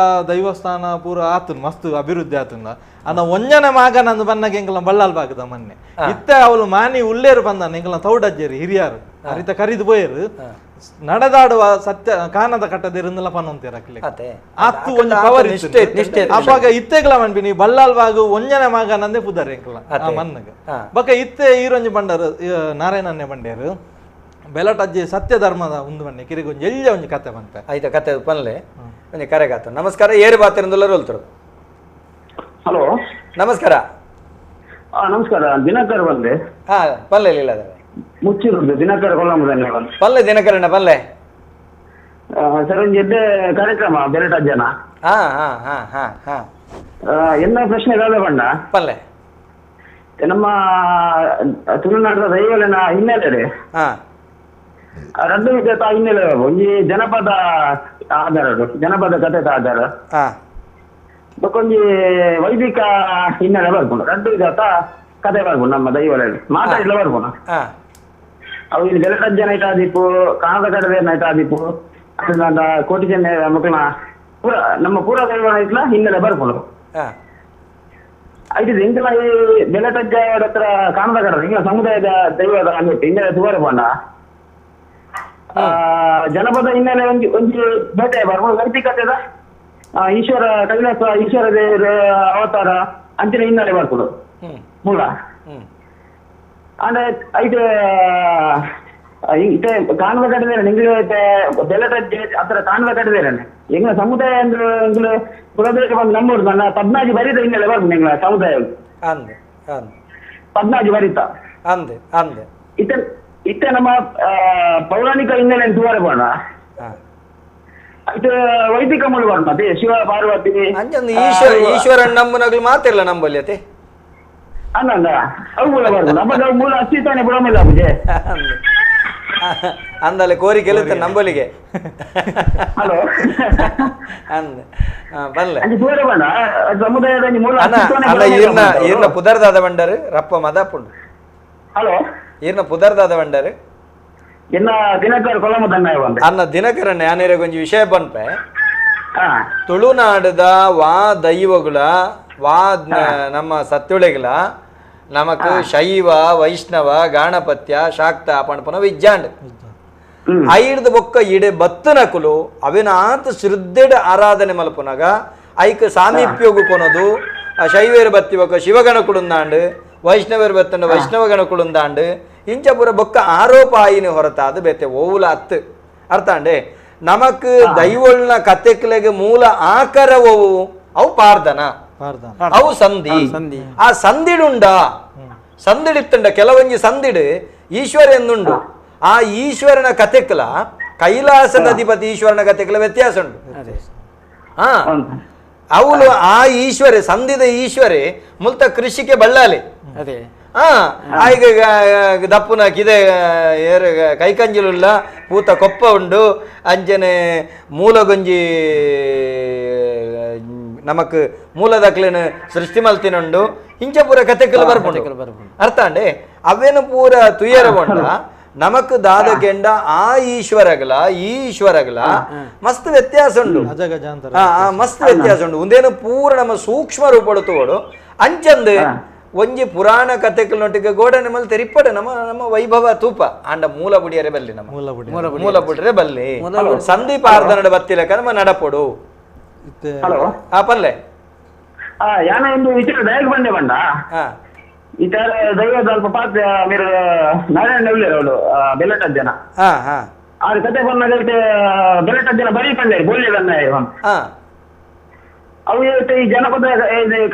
ದೈವಸ್ಥಾನ ಪೂರ ಆತನ್ ಮಸ್ತ್ ಅಭಿವೃದ್ಧಿ ಆತನ ಅನ್ನ ಒಂಜನೆ ಮಗ ನಂದು ಬಂದಾಗ ಎಂಕಲ್ನ ಬಲ್ಲಾಲ್ ಭಾಗದ ಮೊನ್ನೆ ಇತ್ತ ಅವಳು ಮಾನಿ ಉಳ್ಳೇರು ಬಂದಾನ ಎಂಕಲ್ನ ತೌಡಜ್ಜೇರಿ ಹಿರಿಯಾರು ಅರಿತ ಕರಿದು ಬೋಯರು ನಡೆದಾಡುವ ಸತ್ಯ ಕಾನದ ಕಟ್ಟದಿರಂದಲ್ಲ ಪನ್ನೊಂತೀರಕ್ಲಿ ಅತ್ತು ಒಂದು ಪವರ್ ಇಷ್ಟೇ ಅವಾಗ ಇತ್ತೆಗ್ಲ ಮನ್ಪಿನಿ ಬಲ್ಲಾಲ್ ಬಾಗು ಒಂಜನೆ ಮಗ ನಂದೇ ಪುದಾರೆ ಎಂಕಲ ಆ ಮನ್ನಗ ಬಕ ಇತ್ತೆ ಈರೊಂಜಿ ಬಂಡರು ನಾರಾಯಣನ್ನೇ ಬಂಡೇರು ಬೆಲಟಜ್ಜಿ ಸತ್ಯ ಧರ್ಮದ ಒಂದು ಬನ್ನಿ ಕಿರಿಗ ಒಂಜಿ ಎಲ್ಲ ಒಂಜಿ ಕತೆ ಬಂತ ಆಯ್ತಾ ಕತೆ ಪನ್ಲೆ ಒಂಜಿ ಕರೆಗಾತ ನಮಸ್ಕಾರ ಏರು ಬಾತಿರಂದಲ್ಲ ರೋಲ್ತರು ಹಲೋ ನಮಸ್ಕಾರ ನಮಸ್ಕಾರ ದಿನಕರ್ ಬಂದೆ ಹಾ ಪಲ್ಲೆ ಇಲ್ಲ ಮುಚ್ಚಿರುದು ದಿನಕರ ಕೊಲ್ಲಂಬುದನ್ನೇ ಪಲ್ಲೆ ದಿನಕರಣ ಪಲ್ಲೆ ಸರ್ ಒಂದು ಎಡ್ಡೆ ಕಾರ್ಯಕ್ರಮ ಬೆರಟ ಜನ ಎನ್ನ ಪ್ರಶ್ನೆ ಕಾದ ಬಣ್ಣ ಪಲ್ಲೆ ನಮ್ಮ ತುಳುನಾಡದ ದೈವಲಿನ ಹಿನ್ನೆಲೆ ರಡ್ಡು ವಿಧದ ಹಿನ್ನೆಲೆ ಒಂಜಿ ಜನಪದ ಆಧಾರ ಜನಪದ ಕಥೆದ ಆಧಾರ ಒಂಜಿ ವೈದಿಕ ಹಿನ್ನೆಲೆ ಬರ್ಕೊಂಡು ರಡ್ಡು ವಿಧದ ಕಥೆ ಬರ್ಬೋದು ನಮ್ಮ ದೈವಲಲ್ಲಿ ಮಾತಾಡಲ ಬರ್ಬೋಣ ಅವು ಇಲ್ಲಿ ಬೆಲಟದ ಜನ ಐತ ಆದಿಪ್ಪು ಕಾಣದ ಕಡದೇನ ಐತ ಆದಿಪ್ಪು ಅದನ್ನ ಕೋಟಿ ಜನ ಮಕ್ಕಳನ್ನ ಪೂರ ನಮ್ಮ ಪೂರ ದೈವ ಐತ್ಲ ಹಿನ್ನೆಲೆ ಬರ್ಬೋದು ಐದು ಎಂಕಲ ಈ ಬೆಲಟಜ್ಜ ಹತ್ರ ಕಾಣದ ಕಡ ಹಿಂಗ ಸಮುದಾಯದ ದೈವದ ಅಂದ್ಬಿಟ್ಟು ಹಿನ್ನೆಲೆ ತುವರಬೋಣ ಜನಪದ ಹಿನ್ನೆಲೆ ಒಂಜಿ ಬೇಟೆ ಬರ್ಬೋದು ವೈದಿಕತೆದ ಈಶ್ವರ ಕೈಲಾಸ ಈಶ್ವರ ದೇವರ ಅವತಾರ ಅಂಚಿನ ಹಿನ್ನೆಲೆ ಬರ್ಬೋದು ಮೂಲ ಅಂದ್ರೆ ಐತೆ ಇತ್ತೆ ಕಾಣುವ ಕಟ್ಟದೇನೆ ನಿಂಗೆ ಬೆಲಟಜ್ಜೆ ಹತ್ರ ಕಾಣುವ ಕಟ್ಟದೇನೆ ಎಂಗ್ಲ ಸಮುದಾಯ ಅಂದ್ರೆ ಎಂಗ್ಲ ಕುಲದೇಶ ಬಂದು ನಂಬುದು ನನ್ನ 14 ಬರೀತ ಹಿನ್ನೆಲೆ ಬರ್ಬೋದು ಎಂಗ್ಲ ಸಮುದಾಯ 14 ಬರೀತ ಇತ್ತೆ ನಮ್ಮ ಪೌರಾಣಿಕ ಹಿನ್ನೆಲೆ ತೋರಬೋಣ ಇದು ವೈದಿಕ ಮೂಲ ಬರ್ಮ ಅದೇ ಶಿವ ಪಾರ್ವತಿ ಈಶ್ವರನ್ ನಂಬುನಗ್ಲು ಮಾತಿರ್ಲ ನಂಬಲ್ಲಿ ಅತೆ ಅನ್ನಂದ ಅವು ಮೂಲ ಬರ್ಬೋದು ನಮ್ಮ ಮೂಲ ಅಸ್ತಿತ್ವನೇ ಬಿಡಮಿಲ್ಲ ಪೂಜೆ ಅಂದಲ್ಲ ಕೋರಿಕೆ ಎಳುತ್ತೆ ನಂಬಲಿಗೆ ಹಲೋ ಅಂದ ಬಲ್ಲೆ ದೂರ ಬಣ್ಣ ಸಮುದಾಯದ ಮೂಲ ಅಲ್ಲ ಈರ್ನ ಪುದರ್ದಾದ ಬಂಡರು ರಪ್ಪ ಮದಾಪುಂಡು ಹಲೋ ಈರ್ನ ಪುದರ್ದಾದ ಬಂಡರು ಇನ್ನ ದಿನಕರ ಕೊಲ್ಲಮದನ್ನ ಅನ್ನ ದಿನಕರ ಜ್ಞಾನಿರ ಕೊಂಚ ವಿಷಯ ಪನ್ಪೆ ತುಳುನಾಡದ ವಾ ದೈವಗಳ ವಾ ನಮ್ಮ ಸತ್ಯುಳೆಗಳ ನಮಕ್ ಶೈವ ವೈಷ್ಣವ ಗಾಣಪತ್ಯ ಶಾಕ್ತ ಪಣಪನ ವಿಜ್ಜಾಂಡ್ ಐಡ್ದ ಬೊಕ್ಕ ಇಡೆ ಬತ್ತನಕುಲು ಅವಿನಾತ್ ಶ್ರದ್ಧೆಡ ಆರಾಧನೆ ಮಲ್ಪುನಗ ಐಕ್ ಸಾಮೀಪ್ಯೋಗು ಕೊನದು ಶೈವೇರು ಬತ್ತಿ ಬೊಕ್ಕ ಶಿವಗಣ ಕುಡುಂದಾಂಡ್ ವೈಷ್ಣವೇರು ಬತ್ತಂಡ ವೈಷ್ಣವ ಗಣ ಕುಡುಂದಾಂಡ್ ಇಂಚ ಪೂರ ಬೊಕ್ಕ ಆರೋಪ ಆಯಿನಿ ಹೊರತಾದ ಬೇತೆ ಓವುಲ ಅತ್ತು ಅರ್ಥ ಅಂಡೆ ನಮಕ್ ದೈವಳ್ನ ಕತೆಕ್ಲೆಗೆ ಮೂಲ ಆಕರವು ಅವು ಪಾರ್ದನ ಅವು ಸಂಧಿ ಆ ಸಂದಿಡುಂಡ ಸಂದಿಡಿತ್ತಂಡ ಕೆಲವೊಂಜಿ ಸಂದಿಡು ಈಶ್ವರ ಎಂದುಂಡು ಆ ಈಶ್ವರನ ಕತೆಕ್ಲ ಕೈಲಾಸದ ಅಧಿಪತಿ ಈಶ್ವರನ ಕತೆಕ್ಲ ವ್ಯತ್ಯಾಸ ಉಂಟು ಅವಳು ಆ ಈಶ್ವರೆ ಸಂಧಿದ ಈಶ್ವರೆ ಮುಲ್ತ ಕೃಷಿಗೆ ಬಳ್ಳಾಲಿ ಆಯ್ಗ ದಪ್ಪುನ ಕಿದೆ ಏರು ಕೈಕಂಜಿಲುಲ್ಲ ಪೂತ ಕೊಪ್ಪ ಉಂಡು ಅಂಜನೆ ಮೂಲಗೊಂಜಿ ನಮಕ್ ಮೂಲದಕ್ಲೇನು ಸೃಷ್ಟಿ ಮಲ್ತಿನುಂಡು ಇಂಚ ಪೂರ ಕತೆಕಲು ಬರ್ಬೋದು ಅರ್ಥ ಅಂಡೆ ಅವೇನು ಪೂರ ತುಯ್ಯರ ಬಂಡ ನಮಕ್ ದಾದ ಕೆಂಡ ಆ ಈಶ್ವರಗಳ ಈ ಈಶ್ವರಗಳ ಮಸ್ತ್ ವ್ಯತ್ಯಾಸ ಉಂಡು ಮಸ್ತ್ ವ್ಯತ್ಯಾಸ ಉಂಡು ಒಂದೇನು ಪೂರ ನಮ್ಮ ಸೂಕ್ಷ್ಮ ರೂಪಡು ತೋಡು ಅಂಚಂದು ಒಂಜಿ ಪುರಾಣ ಕತೆಗಳೊಟ್ಟಿಗೆ ಗೋಡನೆ ಮಲ್ ತೆರಿಪಡೆ ನಮ್ಮ ನಮ್ಮ ವೈಭವ ತೂಪ ಆಂಡ ಮೂಲ ಬುಡಿಯರೆ ಬಲ್ಲಿ ನಮ್ಮ ಮೂಲ ಬುಡಿರೆ ಬಲ್ಲಿ ಸಂದೀಪ ಆರ್ಧನಡ ಬತ್ತಿಲಕ ನಮ್ಮ ನಡಪೊಡು ಪಲ್ಲೆ ಯಾನ ಒಂದು ವಿಚಾರ ದಯಗೆ ಬಂದೆ ಬಂಡ ಈ ತರ ದೈವದ ಅಲ್ಪ ಪಾತ್ರ మీరు ನಾರಾಯಣ ನವ್ಲೇರು ಅವಳು ಬೆಲ್ಲಟ ಜನ ಆರು ಕತೆ ಬಂದಾಗ ಬೆಲ್ಲಟ ಜನ ಬರೀ ಬಂದೆ ಬೋಲಿ ಬಂದ ಅವು ಈ ಜನಪದ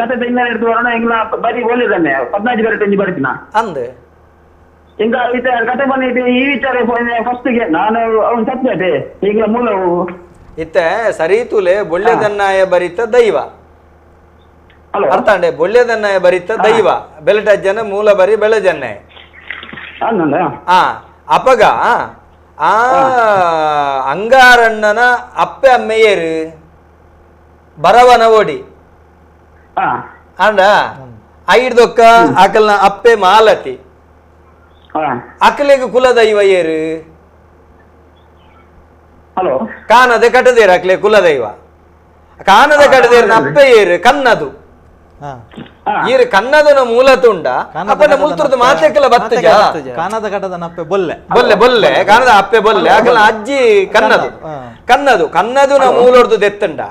ಕಥೆ ಇಂದ ಹಿಡಿದು ಬರೋಣ ಹಿಂಗ ಬರೀ ಒಳ್ಳೆದಾನೆ 15 ಬರಟಂಜಿ ಬರ್ತೀನ ಅಂದೆ ಹಿಂಗ ಕತೆ ಬಂದಿದ್ದು ಈ ವಿಚಾರ ಫಸ್ಟ್ಗೆ ನಾನು ಅವನು ಸತ್ಯತೆ ಈಗ ಮೂಲವು ಇತ್ತ ಸರೀತುಲೆ ಬೊಳ್ಳೆದನ್ನಾಯ ಬರಿತ ದೈವ ಹಲೋ ಅರ್ಥಾಂಡೆ ಬೊಳ್ಳೆದನ್ನಾಯ ಬರಿತ ದೈವ ಬೆಲಟಜ್ಜನ ಮೂಲ ಬರಿ ಬೆಳೆಜನ್ನಾಯ ಅಪಗ ಆ ಅಂಗಾರಣ್ಣನ ಅಪ್ಪೆ ಅಮ್ಮೆಯರು ಬರವನ ಓಡಿ ಅಂಡ ಐಡ್ದೊಕ್ಕ ಆಕಲ್ನ ಅಪ್ಪೆ ಮಾಲತಿ ಅಕಲೆಗೆ ಕುಲದೈವ ಏರು ಹಲೋ ಕಾನದ ಕಟದೇರ ಅಕ್ಲೆ ಕುಲದೈವ ಕಾನದ ಕಟದೇರ ಅಪ್ಪೆ ಏರು ಕನ್ನದು ಈರು ಕನ್ನದನ ಮೂಲ ತುಂಡ ಅಪ್ಪನ ಮುಲ್ತುರ್ದು ಮಾತೆಕಲ ಬತ್ತಜ ಕಾನದ ಕಟದ ಅಪ್ಪೆ ಬೊಲ್ಲೆ ಬೊಲ್ಲೆ ಬೊಲ್ಲೆ ಕಾನದ ಅಪ್ಪೆ ಬೊಲ್ಲೆ ಆಕಲ ಅಜ್ಜಿ ಕನ್ನದು ಕನ್ನದು ಕನ್ನದುನ ಮೂಲರ್ದು ದೆತ್ತಂಡ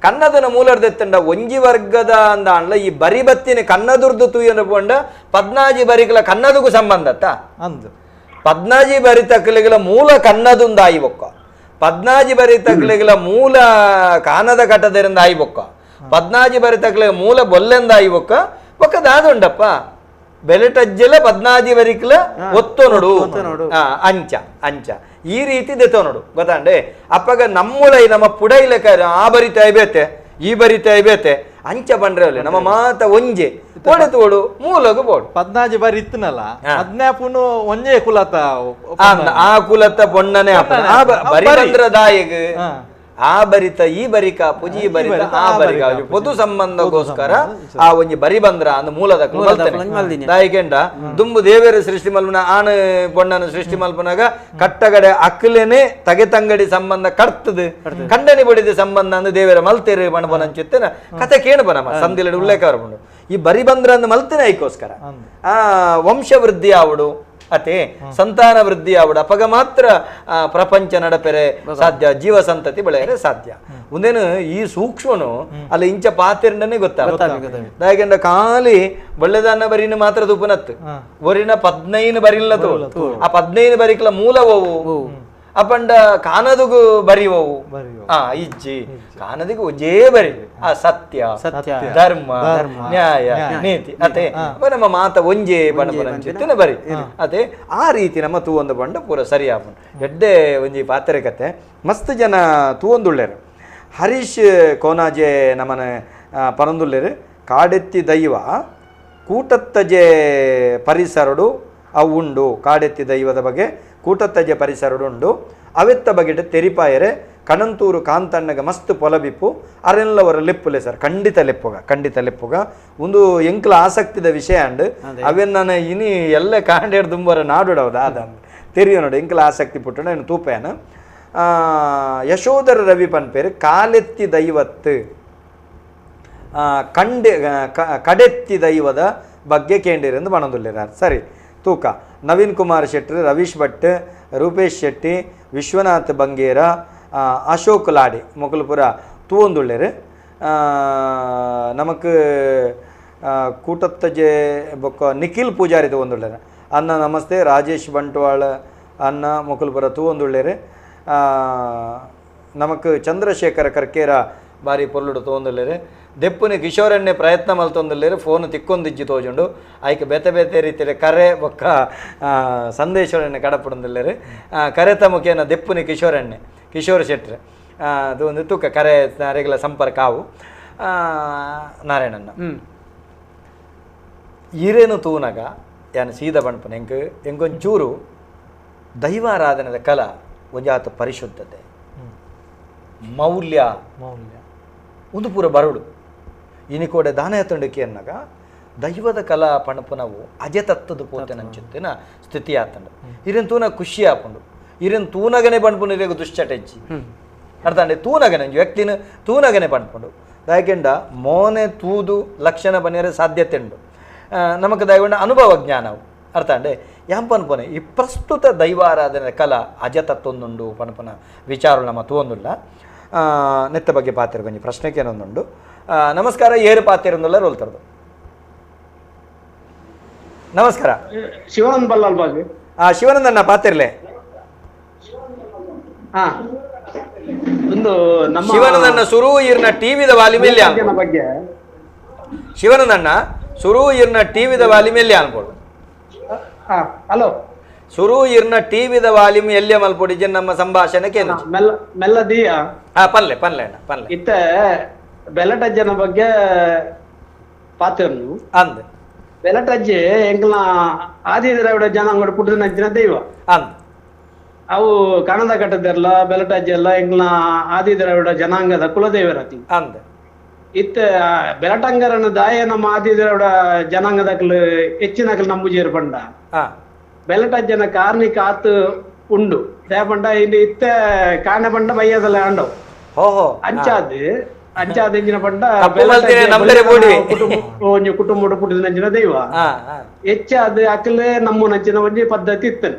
ಕನ್ನದನ ಮೂಲರ್ದು ದೆತ್ತಂಡ ಒಂಜಿ ವರ್ಗದ ಅಂದ ಅಂಡ್ಲ ಈ ಬರಿ ಬತ್ತಿನ ಕನ್ನದುರ್ದು ತೂಯನ ಪೋಂಡ 14 ಬರಿಗಳ ಕನ್ನದಗೂ ಸಂಬಂಧತ್ತ ಅಂದು 14 ಬರಿ ತಕ್ಕಲಿಗಳ ಮೂಲ ಕನ್ನದುಂದ ಆಯಿ ಬೊಕ್ಕ 14 ಬರಿ ತಕ್ಕಲಿಗಳ ಮೂಲ ಕಾನದ ಕಟದರಿಂದ ಆಯಿ ಬೊಕ್ಕ 14 ಬರಿ ತಕ್ಕಲಿಗ ಮೂಲ ಬೊಲ್ಲೆಂದ ಆಯಿ ಬೊಕ್ಕ ಬೊಕ್ಕ ದಾದುಂಡಪ್ಪ ಬೆಲೆಟಜ್ಜೆಲ 14 ಬರಿಕಲ ಒತ್ತು ನೋಡು ಅಂಚ ಅಂಚ ಈ ರೀತಿ ದೆತೋ ನೋಡು ಗೊತ್ತಾಂಡೆ ಅಪ್ಪಗ ನಮ್ಮುಳೈ ನಮ್ಮ ಪುಡೈಲೆಕ ಆ ಬರಿತಾಯಿ ಬೇತೆ ಈ ಬರಿತಾಯಿ ಬೇತೆ ಅಂಚ ಬಂದ್ರೆ ನಮ್ಮ ಮಾತ ಒಂಜೆ ಪೋಡೆ ತೋಡು ಮೂಲಗು ಬೋಡು 14 ಬರಿ ಇತ್ತನಲ್ಲ 14 ಒಂಜೆ ಕುಲತ ಆ ಕುಲತ ಪೊಣ್ಣನೆ ಬರಿ ಬಂದ್ರ ದಾಯಿಗ ಆ ಬರಿತ ಈ ಬರಿಕ ಪುಜಿ ಬರಿತ ಆ ಬರಿಕ ಪೊದು ಸಂಬಂಧಗೋಸ್ಕರ ಆ ಒಂಜಿ ಬರಿ ಬಂದ್ರ ಅಂದ ಮೂಲದ ದಾಯಿಕೆಂಡ ದುಂಬು ದೇವೇರ ಸೃಷ್ಟಿ ಮಲ್ಪನ ಆನ ಪೊಣ್ಣನ ಸೃಷ್ಟಿ ಮಲ್ಪನಾಗ ಕಟ್ಟಗಡೆ ಅಕ್ಲೇನೆ ತಗೆ ತಂಗಡಿ ಸಂಬಂಧ ಕಟ್ತದ ಕಂಡನಿ ಬಡಿದ ಸಂಬಂಧ ಅಂದ ದೇವೇರ ಮಲ್ತೇರಿ ಬಣಪನ ಅಂಚಿತ್ತೇನ ಕತೆ ಕೇಣಪನಮ್ಮ ಸಂದಿಲ ಉಲ್ಲೇಖ ಬರ್ಬಂಡು ಈ ಬರಿ ಬಂದ್ರ ಅಂದ ಮಲ್ತೇನೆ ಐಕೋಸ್ಕರ ಆ ವಂಶ ವೃದ್ಧಿ ಆವಡು ಅತೆ ಸಂತಾನ ವೃದ್ಧಿ ಆವಡ ಅಪಗ ಮಾತ್ರ ಪ್ರಪಂಚ ನಡಪೆರೆ ಸಾಧ್ಯ ಜೀವ ಸಂತತಿ ಬೆಳೆಯರೆ ಸಾಧ್ಯ ಒಂದೇನು ಈ ಸೂಕ್ಷ್ಮನು ಅಲ್ಲಿ ಇಂಚ ಪಾತಿರ್ನೇ ಗೊತ್ತಾಗಂಡ ಖಾಲಿ ಬಳ್ಳೆದಾನ ಬರಿನ ಮಾತ್ರ ತುಪನತ್ತು ಒರಿನ 15 ಬರಿಲ್ಲದು ಆ 15 ಬರಿಕಲ ಮೂಲವವು ಅಪಂಡ ಕಾನದುಗು ಬರಿವವು ಇಜ್ಜಿ ಕಾನದಿಗೂ ಒಂಜೇ ಬರಿ ಆ ಸತ್ಯ ಧರ್ಮ ನ್ಯಾಯ ನೀತಿ ಅತೆ ನಮ್ಮ ಮಾತ ಒಂಜೇ ಬಣ್ಣ ಬರಿ ಅತೆ ಆ ರೀತಿ ನಮ್ಮ ತೂವೊಂದು ಬಂಡ ಪೂರ ಸರಿ ಆಪುಂಡು ಎಡ್ಡೆ ಒಂಜಿ ಪಾತ್ರೆ ಕತೆ ಮಸ್ತ್ ಜನ ತೂವೊಂದುಳ್ಳೇರು ಹರೀಶ್ ಕೋನಾಜೆ ನಮ್ಮನ ಪರಂದುಳ್ಳೇರು ಕಾಡೆತ್ತಿ ದೈವ ಕೂಟತ್ತಜೆ ಪರಿಸರಡು ಅವು ಉಂಡು ಕಾಡೆತ್ತಿ ದೈವದ ಬಗ್ಗೆ ಕೂಟತ್ತಜೆ ಪರಿಸರಡು ಉಂಡು ಅವೆತ್ತ ಬಗೆಟ್ ತೆರಿಪಾಯರೆ ಕಣಂತೂರು ಕಾಂತಣ್ಣಗ ಮಸ್ತ್ ಪೊಲಬಿಪ್ಪು ಅರೆಲ್ಲವರ ಲೆಪ್ಪುಲೆ ಸರ್ ಖಂಡಿತ ಲೆಪ್ಪುಗ ಒಂದು ಎಂಕ್ಲ ಆಸಕ್ತಿದ ವಿಷಯ ಅಂಡ್ ಅವೇನ್ ನಾನು ಇನಿ ಎಲ್ಲ ಕಾಂಡೇಡ್ ದುಂಬರ ನಾಡುಡವ್ದ ಅದ ತೆರಿಯೋ ನೋಡು ಎಂಕ್ಲ ಆಸಕ್ತಿ ಪುಟ್ಟ ಏನು ತೂಪೇನ ಯಶೋಧರ ರವಿ ಪನ್ಪೇರು ಕಾಲೆತ್ತಿ ದೈವತ್ತು ಕಡೆತ್ತಿ ದೈವದ ಬಗ್ಗೆ ಕೇಂಡಿರೆಂದು ಬಣದುಲ್ಲಿರಾರ್ ಸರಿ ತೂಕ ನವೀನ್ ಕುಮಾರ್ ಶೆಟ್ಟಿ ರವೀಶ್ ಭಟ್ ರೂಪೇಶ್ ಶೆಟ್ಟಿ ವಿಶ್ವನಾಥ್ ಬಂಗೇರ ಅಶೋಕ್ ಲಾಡಿ ಮೊಗಲ್ಪುರ ತೂವೊಂದುಳ್ಳೇರು ನಮಕ್ ಕೂಟತ್ತಜೆ ಬೊಕ್ಕ ನಿಖಿಲ್ ಪೂಜಾರಿ ತೂವೊಂದುಳ್ಳೇರು ಅನ್ನ ನಮಸ್ತೆ ರಾಜೇಶ್ ಬಂಟ್ವಾಳ ಅನ್ನ ಮೊಗಲ್ಪುರ ತೂವೊಂದುಳ್ಳೇರು ನಮಕ್ ಚಂದ್ರಶೇಖರ ಕರ್ಕೇರ ಬಾರಿ ಪೊರ್ಲುಡು ತೋಂದುಲ್ಲೇರು ದೆಪ್ಪುನಿ ಕಿಶೋರನ್ನೇ ಪ್ರಯತ್ನ ಮಲ್ತೊಂದುಲ್ಲೇರು ಫೋನ್ ತಿಕ್ಕೊಂದಿಜ್ಜಿ ತೋಜುಂಡು ಆಯ್ಕೆ ಬೇತೆ ಬೇತೆ ರೀತಿಯಲ್ಲಿ ಕರೆ ಬೊಕ್ಕ ಸಂದೇಶವನ್ನೇ ಕಡಪುಡುಂದುಲ್ಲೇರು ಕರೆ ತಮುಖೇನ ದೆಪ್ಪುನಿ ಕಿಶೋರ್ ಶೆಟ್ರೆ ಅದು ಒಂದು ತೂಕ ಕರೆ ರೆಗ್ಯುಲರ್ ಸಂಪರ್ಕ ಆವು ನಾರಾಯಣನ್ನ ಈರೇನು ತೂನಗ ಯಾನು ಸೀದ ಬಣ್ಪನ ಎಂಗೊಂಚೂರು ದೈವಾರಾಧನದ ಕಲ ಒಂಜಾತು ಪರಿಶುದ್ಧತೆ ಮೌಲ್ಯ ಒಂದು ಪೂರ ಬರಡು ಇನಿಕೋಡೆ ದಾನ ಎತ್ತಂಡಕ್ಕೆ ಅನ್ನಗ ದೈವದ ಕಲಾ ಪಣಪನವು ಅಜತತ್ವದ ಪೋತೆನಂಚಿತ್ತಿನ ಸ್ಥಿತಿ ಆತಂಡ ಇರೇನು ತೂನ ಖುಷಿ ಆಪುಂಡು ಇರೇನು ತೂನಗನೆ ಪಣ್ಪುಂಡು ಇರೇಗ ದುಶ್ಚಟೆಜ್ಜಿ ಅರ್ಥ ಅಂಡೆ ತೂನಗನೆ ವ್ಯಕ್ತಿನ ತೂನಗನೆ ಪಣ್ಪುಂಡು ದಾಯಕೆಂಡ ಮೋನೆ ತೂದು ಲಕ್ಷಣ ಬನ್ನಿರೆ ಸಾಧ್ಯತೆ ಉಂಡು ನಮಕ್ ದಯಗೊಂಡ ಅನುಭವ ಜ್ಞಾನವು ಅರ್ಥ ಅಂಡೆ ಯಾಂ ಪನ್ಪನೆ ಈ ಪ್ರಸ್ತುತ ದೈವಾರಾಧನೆ ಕಲಾ ಅಜತತ್ವೊಂದುಂಡು ಪಣಪನ ವಿಚಾರ ನಮ್ಮ ತೂವೊಂದುಲ್ಲ ನೆತ್ತ ಬಗ್ಗೆ ಪಾತಿರ ಕೊಂಚ ಪ್ರಶ್ನೆಗೆ ಏನೊಂದುಂಡು ನಮಸ್ಕಾರ ಏರು ಪಾತಿರಂದುಲ್ಲ ರೋಲ್ತರದು ನಮಸ್ಕಾರ ಶಿವಾನಂದ್ ಬಲ್ಲಾಲ್ ಬಾಗಿ ಶಿವಾನಂದಣ್ಣ ಪಾತಿರ್ಲೆ ಒಂದು ನಮ್ಮ ಶಿವನನ್ನ ಸುರು ಇರ್ನ ಟಿವಿದ ವಾಲ್ಯೂಮ್ ಎಲ್ಲಿ ಜನ ಬಗ್ಗೆ ಶಿವನನ್ನ ಸುರು ಇರ್ನ ಟಿವಿದ ವಾಲ್ಯೂಮ್ ಎಲ್ಲಿ ಅನ್ಬೋದು ಹಲೋ ಸುರು ಇರ್ನ ಟಿವಿದ ವಾಲ್ಯೂಮ್ ಎಲ್ಲಿ ಮಲ್ಪೊಡಿ ನಮ್ಮ ಸಂಭಾಷಣೆ ಕೇನು ಮೆಲ್ಲದಿಯ ಪನ್ಲೆ ಪನ್ಲೆ ಅಣ್ಣ ಪನ್ಲೆ ಇತ್ತ ಬೆಲಟಜ್ಜನ ಬಗ್ಗೆ ಪಾತ್ರನು ಅಂದ್ ಬೆಲಟಜ್ಜೆ ಎಂಕ್ಲ ಆದಿ ದ್ರಾವಿಡ ಜನಾಂಗಡ ಪುಟ್ಟಿದ ನಂಚಿನ ದೈವ ಅಂದ್ ಅವು ಕಣದ ಕಟ್ಟದಿರಲ್ಲ ಬೆಲಟಜ್ಜೆ ಎಲ್ಲ ಎಂಕ್ಲ ಆದಿ ದ್ರಾವಿಡ ಜನಾಂಗದ ಕುಲದೇವರತಿ ಅಂದ್ ಇತ್ತ ಬೆಲಟಂಗರನ ದಾಯ ನಮ್ಮ ಆದಿ ದ್ರಾವಿಡ ಜನಾಂಗದಕ್ಲು ಹೆಚ್ಚಿನಕ್ಲು ನಂಬುಜೇರು ಪಂಡ ಬೆಲಟಜ್ಜನ ಕಾರ್ಣಿಕ ಆತು ಉಂಡು ದೇ ಪಂಡ ಇಲ್ಲಿ ಇತ್ತ ಕಾಣ ಪಂಡ ಬಯ್ಯದಲ್ಲ ಆಂಡವು ಅಂಚಾದ ಎಂಜಿನ ಪಂಡ ಒಂಜಿ ಕುಟುಂಬ ಪುಟ್ಟಿದ ನಂಚಿನ ದೈವ ಹೆಚ್ಚಾದ ಅಕಲ್ ನಮ್ಮ ನಂಚಿನ ಒಂಜಿ ಪದ್ಧತಿ ಇತ್ತನು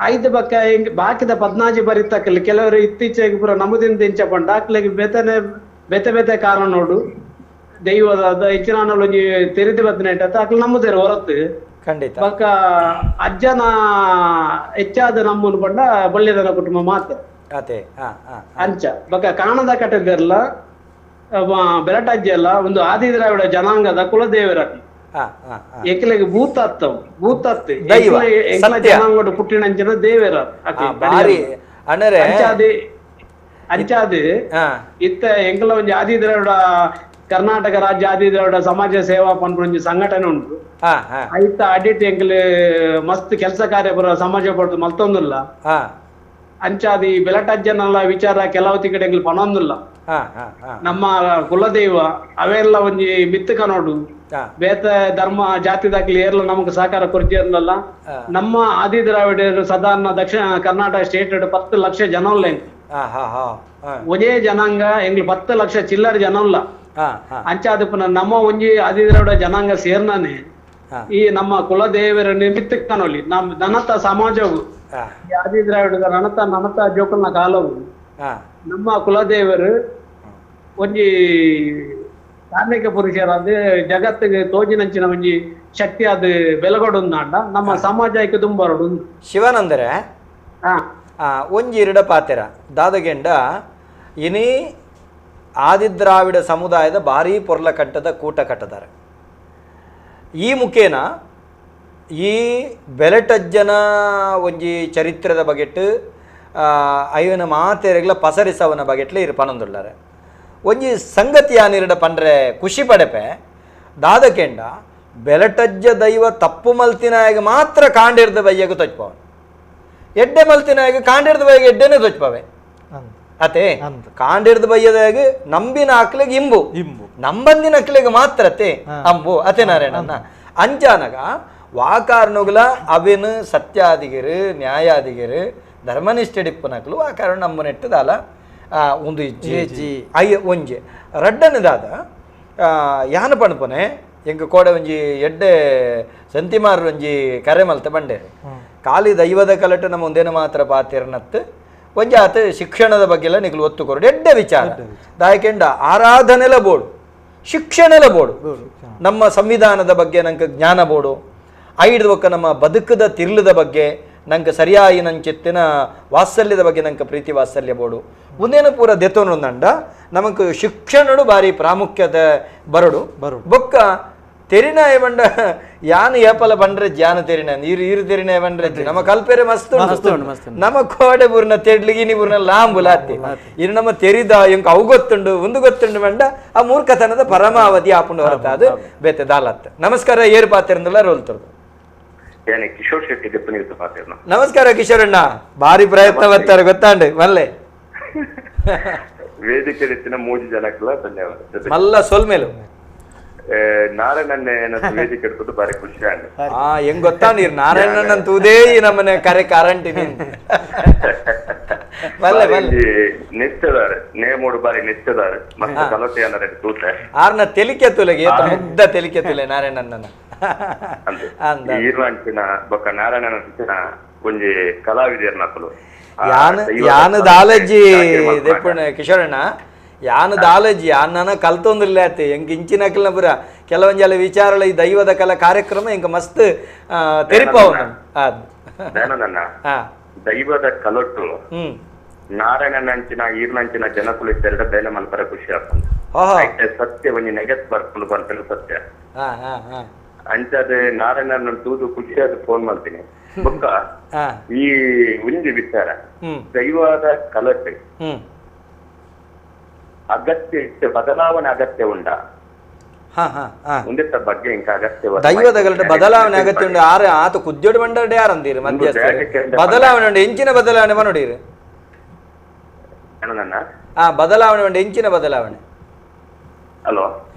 ಐದು ಬಕ್ಕ ಹಿಂಗ್ ಬಾಕಿದ 14 ಬರಿತಕ್ಕಲ್ ಕೆಲವರು ಇತ್ತೀಚೆಗೆ ಪುರ ನಮ್ಮದಿಂದ ಇಂಚ ಪಂಡ ಅಕ್ಲಿಗೆ ಬೆತೆ ಕಾರಣ ನೋಡು ದೈವದ ಹೆಚ್ಚಿನ ಒಂಜಿ ತೆರಿದು ಬತ್ತನೇಟ ಅಕ್ಲು ನಮ್ಮದೇರು ಹೊರತು ಬಕ್ಕ ಅಜ್ಜನ ಹೆಚ್ಚಾದ ನಮ್ಮನ್ನು ಪಂಡ ಬಳ್ಳಿದನ ಕುಟುಂಬ ಮಾತ್ರ ಅಂಚ ಬಕ್ಕ ಕಾಣದ ಕಟ್ಟದಿರಲ್ಲ ಬೆಲಟಜ್ಜಿ ಅಲ್ಲ ಒಂದು ಆದಿ ದ್ರಾವಿಡ ಜನಾಂಗದ ಕುಲದೇವರ ಎಕ್ಲೆಗೆ ಭೂತತ್ತವು ಜನಾಂಗದ ಪುಟ್ಟಿನಂಚಿನ ದೇವರ ಅಂಚಾದಿ ಇತ್ತ ಎಂಕಲ ಒಂಜಿ ಆದಿ ದ್ರಾವಿಡ ಕರ್ನಾಟಕ ರಾಜ್ಯ ಆದಿ ದ್ರಾವಿಡ ಸಮಾಜ ಸೇವಾ ಪಂಪ ಒಂಜಿ ಸಂಘಟನೆ ಉಂಟು ಐತ ಅಡಿಟ್ ಎಂಕಲ್ ಮಸ್ತ್ ಕೆಲಸ ಕಾರ್ಯ ಪುರ ಸಮಾಜ ಪಡ್ದು ಮಲ್ತೊಂದುಲ್ಲ ಅಂಚಾದಿ ಬೆಲಟಜ್ಜನಲ್ಲ ವಿಚಾರ ಕೆಲವತಿ ಕಡೆ ಎಂಕಲ್ ಪನೊಂದುಲ್ಲ ನಮ್ಮ ಕುಲದೈವ ಅವೆಲ್ಲ ಒಂಜಿ ಮಿತ್ತಕ ನೋಡು ಬೇತ ಧರ್ಮ ಜಾತಿದಾಗ್ಲಿ ಏರ್ಲ ನಮಗ್ ಸಹಕಾರ ಕೊರ್ಜಿರ್ಲಲ್ಲ ನಮ್ಮ ಆದಿ ದ್ರಾವಿಡರು ಸಾಧಾರಣ ದಕ್ಷಿಣ ಕರ್ನಾಟಕ ಸ್ಟೇಟ್ 10 ಲಕ್ಷ ಜನ ಒಂದೇ ಜನಾಂಗ ಎಂಗ್ಲು 10 ಲಕ್ಷ ಚಿಲ್ಲರ್ ಜನ ಇಲ್ಲ ಅಂಚಾದ ಪುನಃ ನಮ್ಮ ಒಂಜಿ ಆದಿ ದ್ರಾವಿಡ ಜನಾಂಗ ಸೇರ್ನಾನೆ ಈ ನಮ್ಮ ಕುಲದೇವರ ಮಿತ್ತಕ್ಕ ನೋಡ್ಲಿ ನಮ್ ನನತ ಸಮಾಜವು ಆದಿ ದ್ರಾವಿಡದ ನನತ ಜೋಕಲ್ನ ಕಾಲವು ನಮ್ಮ ಕುಲದೇವರು ಒಂಜಿ ಕಾರ್ಮಿಕ ಪುರುಷರಾದ ಜಗತ್ತಿಗೆ ತೋಜಿನಂಚಿನ ಒಂಜಿ ಶಕ್ತಿ ಅದು ಬೆಲಗೊಡುಂದಾಂಡ ನಮ್ಮ ಸಮಾಜಕ್ಕೆ ತುಂಬರಡು ಶಿವನಂದರೆ ಒಂಜಿ ಇರಡ ಪಾತೆರ ದಾದಗೆಂಡ ಇನಿ ಆದಿದ್ರಾವಿಡ ಸಮುದಾಯದ ಭಾರೀ ಪೊರ್ಲ ಕಟ್ಟದ ಕೂಟ ಕಟ್ಟದಾರೆ ಈ ಮುಖೇನ ಈ ಬೆಲಟಜ್ಜನ ಒಂಜಿ ಚರಿತ್ರದ ಬಗೆಟ್ ಐವನ ಮಾತೆರೆಗ್ಲ ಪಸರಿಸವನ ಬಗೆಟ್ಲೆ ಇರು ಪನೊಂದುಳ್ಳಾರೆ ಒಂಜಿ ಸಂಗತಿ ಯಾನಿರಡ ಪಂಡ್ರೆ ಖುಷಿ ಪಡೆಪೆ ದಾದಕೆಂಡ ಬೆಲಟಜ್ಜ ದೈವ ತಪ್ಪು ಮಲ್ತಿನಾಯಗ ಮಾತ್ರ ಕಾಂಡಿರ್ದ ಬಯ್ಯಗ ತೊಚ್ಪವ ಎಡ್ಡೆ ಮಲ್ತಿನಾಯಗ ಕಾಂಡಿರ್ದ ಬಯ್ಯಗ ಎಡ್ಡೆನೆ ತೊಚ್ಪವೆ ಅತೆ ಕಾಂಡಿರ್ದ ಬಯ್ಯದಾಗ ನಂಬಿನ ಅಕ್ಲೆಗೆ ಇಂಬು ನಂಬಂದಿನ ಅಕ್ಲೆಗೆ ಮಾತ್ರ ಅತೆ ಅಂಬು ಅತೆ ನಾರಾಯಣನ ಅಂಚಾನಗ ವಾಕಾರ್ನುಗ್ಲ ಅವಿನ ಸತ್ಯಾದಿಗಿರು ನ್ಯಾಯಾದಿಗಿರು ಧರ್ಮನಿಷ್ಠೆಡಿಪ್ಪನಕ್ಲು ವಾಕಾರಣ ನಮ್ಮನೆಟ್ಟದಾಲ ಒಂದು ಇಜ್ಜಿ ಅಯ್ಯ ಒಂಜಿ ರಡ್ಡನದಾದ ಯಾನ ಪಣಪನೆ ಎಂಕ ಕೋಡೆ ಒಂಜಿ ಎಡ್ಡೆ ಸಂತಿಮಾರ್ ಒಂಜಿ ಕರೆ ಮಲ್ತೆ ಬಂಡೇರಿ ಖಾಲಿ ದೈವದ ಕಲಟ ನಮ್ಮ ಒಂದೇನ ಮಾತ್ರ ಪಾತಿರ್ನತ್ ಒಂಜಿ ಆತ ಶಿಕ್ಷಣದ ಬಗ್ಗೆ ಎಲ್ಲ ನಿಗ್ಲು ಒತ್ತು ಕೊರಡು ಎಡ್ಡೆ ವಿಚಾರ ದಾಯಕೆಂಡ ಆರಾಧನೆಲ ಬೋಡು ಶಿಕ್ಷಣಲ ಬೋಡು ನಮ್ಮ ಸಂವಿಧಾನದ ಬಗ್ಗೆ ನಂಗೆ ಜ್ಞಾನ ಬೋಡು ಐಡ್ದ ಒಕ್ಕ ನಮ್ಮ ಬದುಕದ ತಿರ್ಲದ ಬಗ್ಗೆ ನಂಗೆ ಸರಿಯಾಗಿ ನಂಚಿತ್ತಿನ ವಾತ್ಸಲ್ಯದ ಬಗ್ಗೆ ನಂಗೆ ಪ್ರೀತಿ ವಾತ್ಸಲ್ಯ ಬೋಡು ಒಂದೇನು ಪೂರ ದೆತ್ತೋನೊಂದಂಡ ನಮಕ್ ಶಿಕ್ಷಣಡು ಭಾರಿ ಪ್ರಾಮುಖ್ಯತೆ ಬರಡು ಬೊಕ್ಕ ತೆರಿನ ಬಂಡ ಯಾನು ಏಪಲ ಬಂಡ್ರೆ ಜಾನ ತೆರಿನ ಇರು ತೆರಿನ ಬಂಡ್ರೆ ನಮ್ಮ ಕಲ್ಪೆರೆ ಮಸ್ತ್ ನಮ್ಮ ಕೋಡೆ ಬೂರ್ನ ತೆಡ್ಲಿಗಿನಿ ಬೂರ್ನ ಲಾಂಬುಲಾತಿ ಇನ್ನು ನಮ್ಮ ತೆರಿದ ಎಂಕ ಅವು ಗೊತ್ತುಂಡು ಒಂದು ಗೊತ್ತುಂಡು ಬಂಡ ಆ ಮೂರ್ಖತನದ ಪರಮಾವಧಿ ಆಪುಂಡು ಹೊರತಾದು ಬೇತೆ ದಾಲತ್ ನಮಸ್ಕಾರ ಏರು ಪಾತಿರಂದಲ್ಲ ರೋಲ್ತರ್ದು ಕಿಶೋರ್ ಶೆಟ್ಟಿ ನಮಸ್ಕಾರ ಕಿಶೋರ್ ಅಣ್ಣ ಭಾರಿ ಪ್ರಯತ್ನ ಬರ್ತಾರೆ ಗೊತ್ತಾಂಡು ಮಲ್ಲೆ ವೇದಿಕೆ ರೀತಿನ 3 ಜನಕ್ಕೆಲ್ಲ ಧನ್ಯವಾದ ಮಲ್ಲ ಸೋಲ್ಮೇಲು ನಾರಾಯಣನ್ನೇ ವೇದಿಕೆ ಇಡ್ತದ್ದು ಬಾರಿ ಖುಷಿ ಆಂಡ್ ಹೆಂಗ್ ಗೊತ್ತಾ ನೀರ್ ನಾರಾಯಣನ ತೂದೇ ಈ ನಮ್ಮನೆ ಕರೆ ಕಾರಂಟಿ ನಿಶ್ಚದಾರೆ ನೇಮೋಡು ಬಾರಿ ನಿಶ್ಚದಾರೆ ಮತ್ತೆ ಕಲೋಟಿ ಅನ್ನರೆ ತೂತೆ ಆರ್ನ ತೆಲಿಕೆ ತುಲೆಗೆ ಮುಗ್ಧ ತೆಲಿಕೆ ತುಲೆ ನಾರಾಯಣನ ಈರ್ವಂಟಿನ ಬೊಕ್ಕ ನಾರಾಯಣನ ಸಿಕ್ಕಿನ ಒಂಜಿ ಕಲಾವಿದರ್ನಕಲು ಯಾನು ದಾಲಜ್ಜಿ ದೆಪ್ಪುಣ ಕಿಶೋರಣ್ಣ ಯಾನು ದಾಲಜ್ಜಿ ಯಾನ ಕಲ್ತೊಂದಿಲ್ಲ ಆತಿ ಹೆಂಗ್ ಇಂಚಿನಕಲ್ನ ಪುರ ಕೆಲವೊಂಜಲ ವಿಚಾರಲ ಈ ದೈವದ ಕಲಾ ಕಾರ್ಯಕ್ರಮ ಹೆಂಗ ಮಸ್ತ್ ತೆರಿಪಾವ ದೈವದ ಕಲೊಟ್ಟು ನಾರಾಯಣನಂಚಿನ ಈರ್ನಂಚಿನ ಜನಕುಲು ಇತ್ತೆರಡ ಬೇಲೆ ಮಲ್ಪರ ಖುಷಿ ಆಗ್ತದೆ ಐತೆ ಸತ್ಯ ಒಂಜಿ ನೆಗೆತ್ ಬರ್ಕೊಂಡು ಬರ್ತಾರೆ ಸತ್ಯ ಅಂಚದೆ ನಾರಾಯಣನ ತೂದು ಖುಷಿಯಾದ ಫೋನ್ ಮಾಡ್ತೀನಿ ಬೊಕ್ಕ ಈ ಒಂಜಿ ವಿಚಾರ ದೈವದ ಕಲಟೆ ಅಗತ್ಯ ಇಷ್ಟ ಬದಲಾವಣೆ ಅಗತ್ಯ ಉಂಡ ಮುಂದಿನ ಬಗ್ಗೆ ಇಂಕ ಅಗತ್ಯ ದೈವದ ಕಲಟೆ ಬದಲಾವಣೆ ಅಗತ್ಯ ಉಂಡು ಆತ ಕುದ್ಯೋಡು ಬಂಡಾಡೆ ಯಾರಂದೀರಿ ಮಧ್ಯಸ್ಥ ಬದಲಾವಣೆ ಉಂಡು ಎಂಚಿನ ಬದಲಾವಣೆ ಮನೋಡೀರಿ ಬದಲಾವಣೆ ಉಂಡು ಎಂಚಿನ ಬದಲಾವಣೆ ಹಲೋ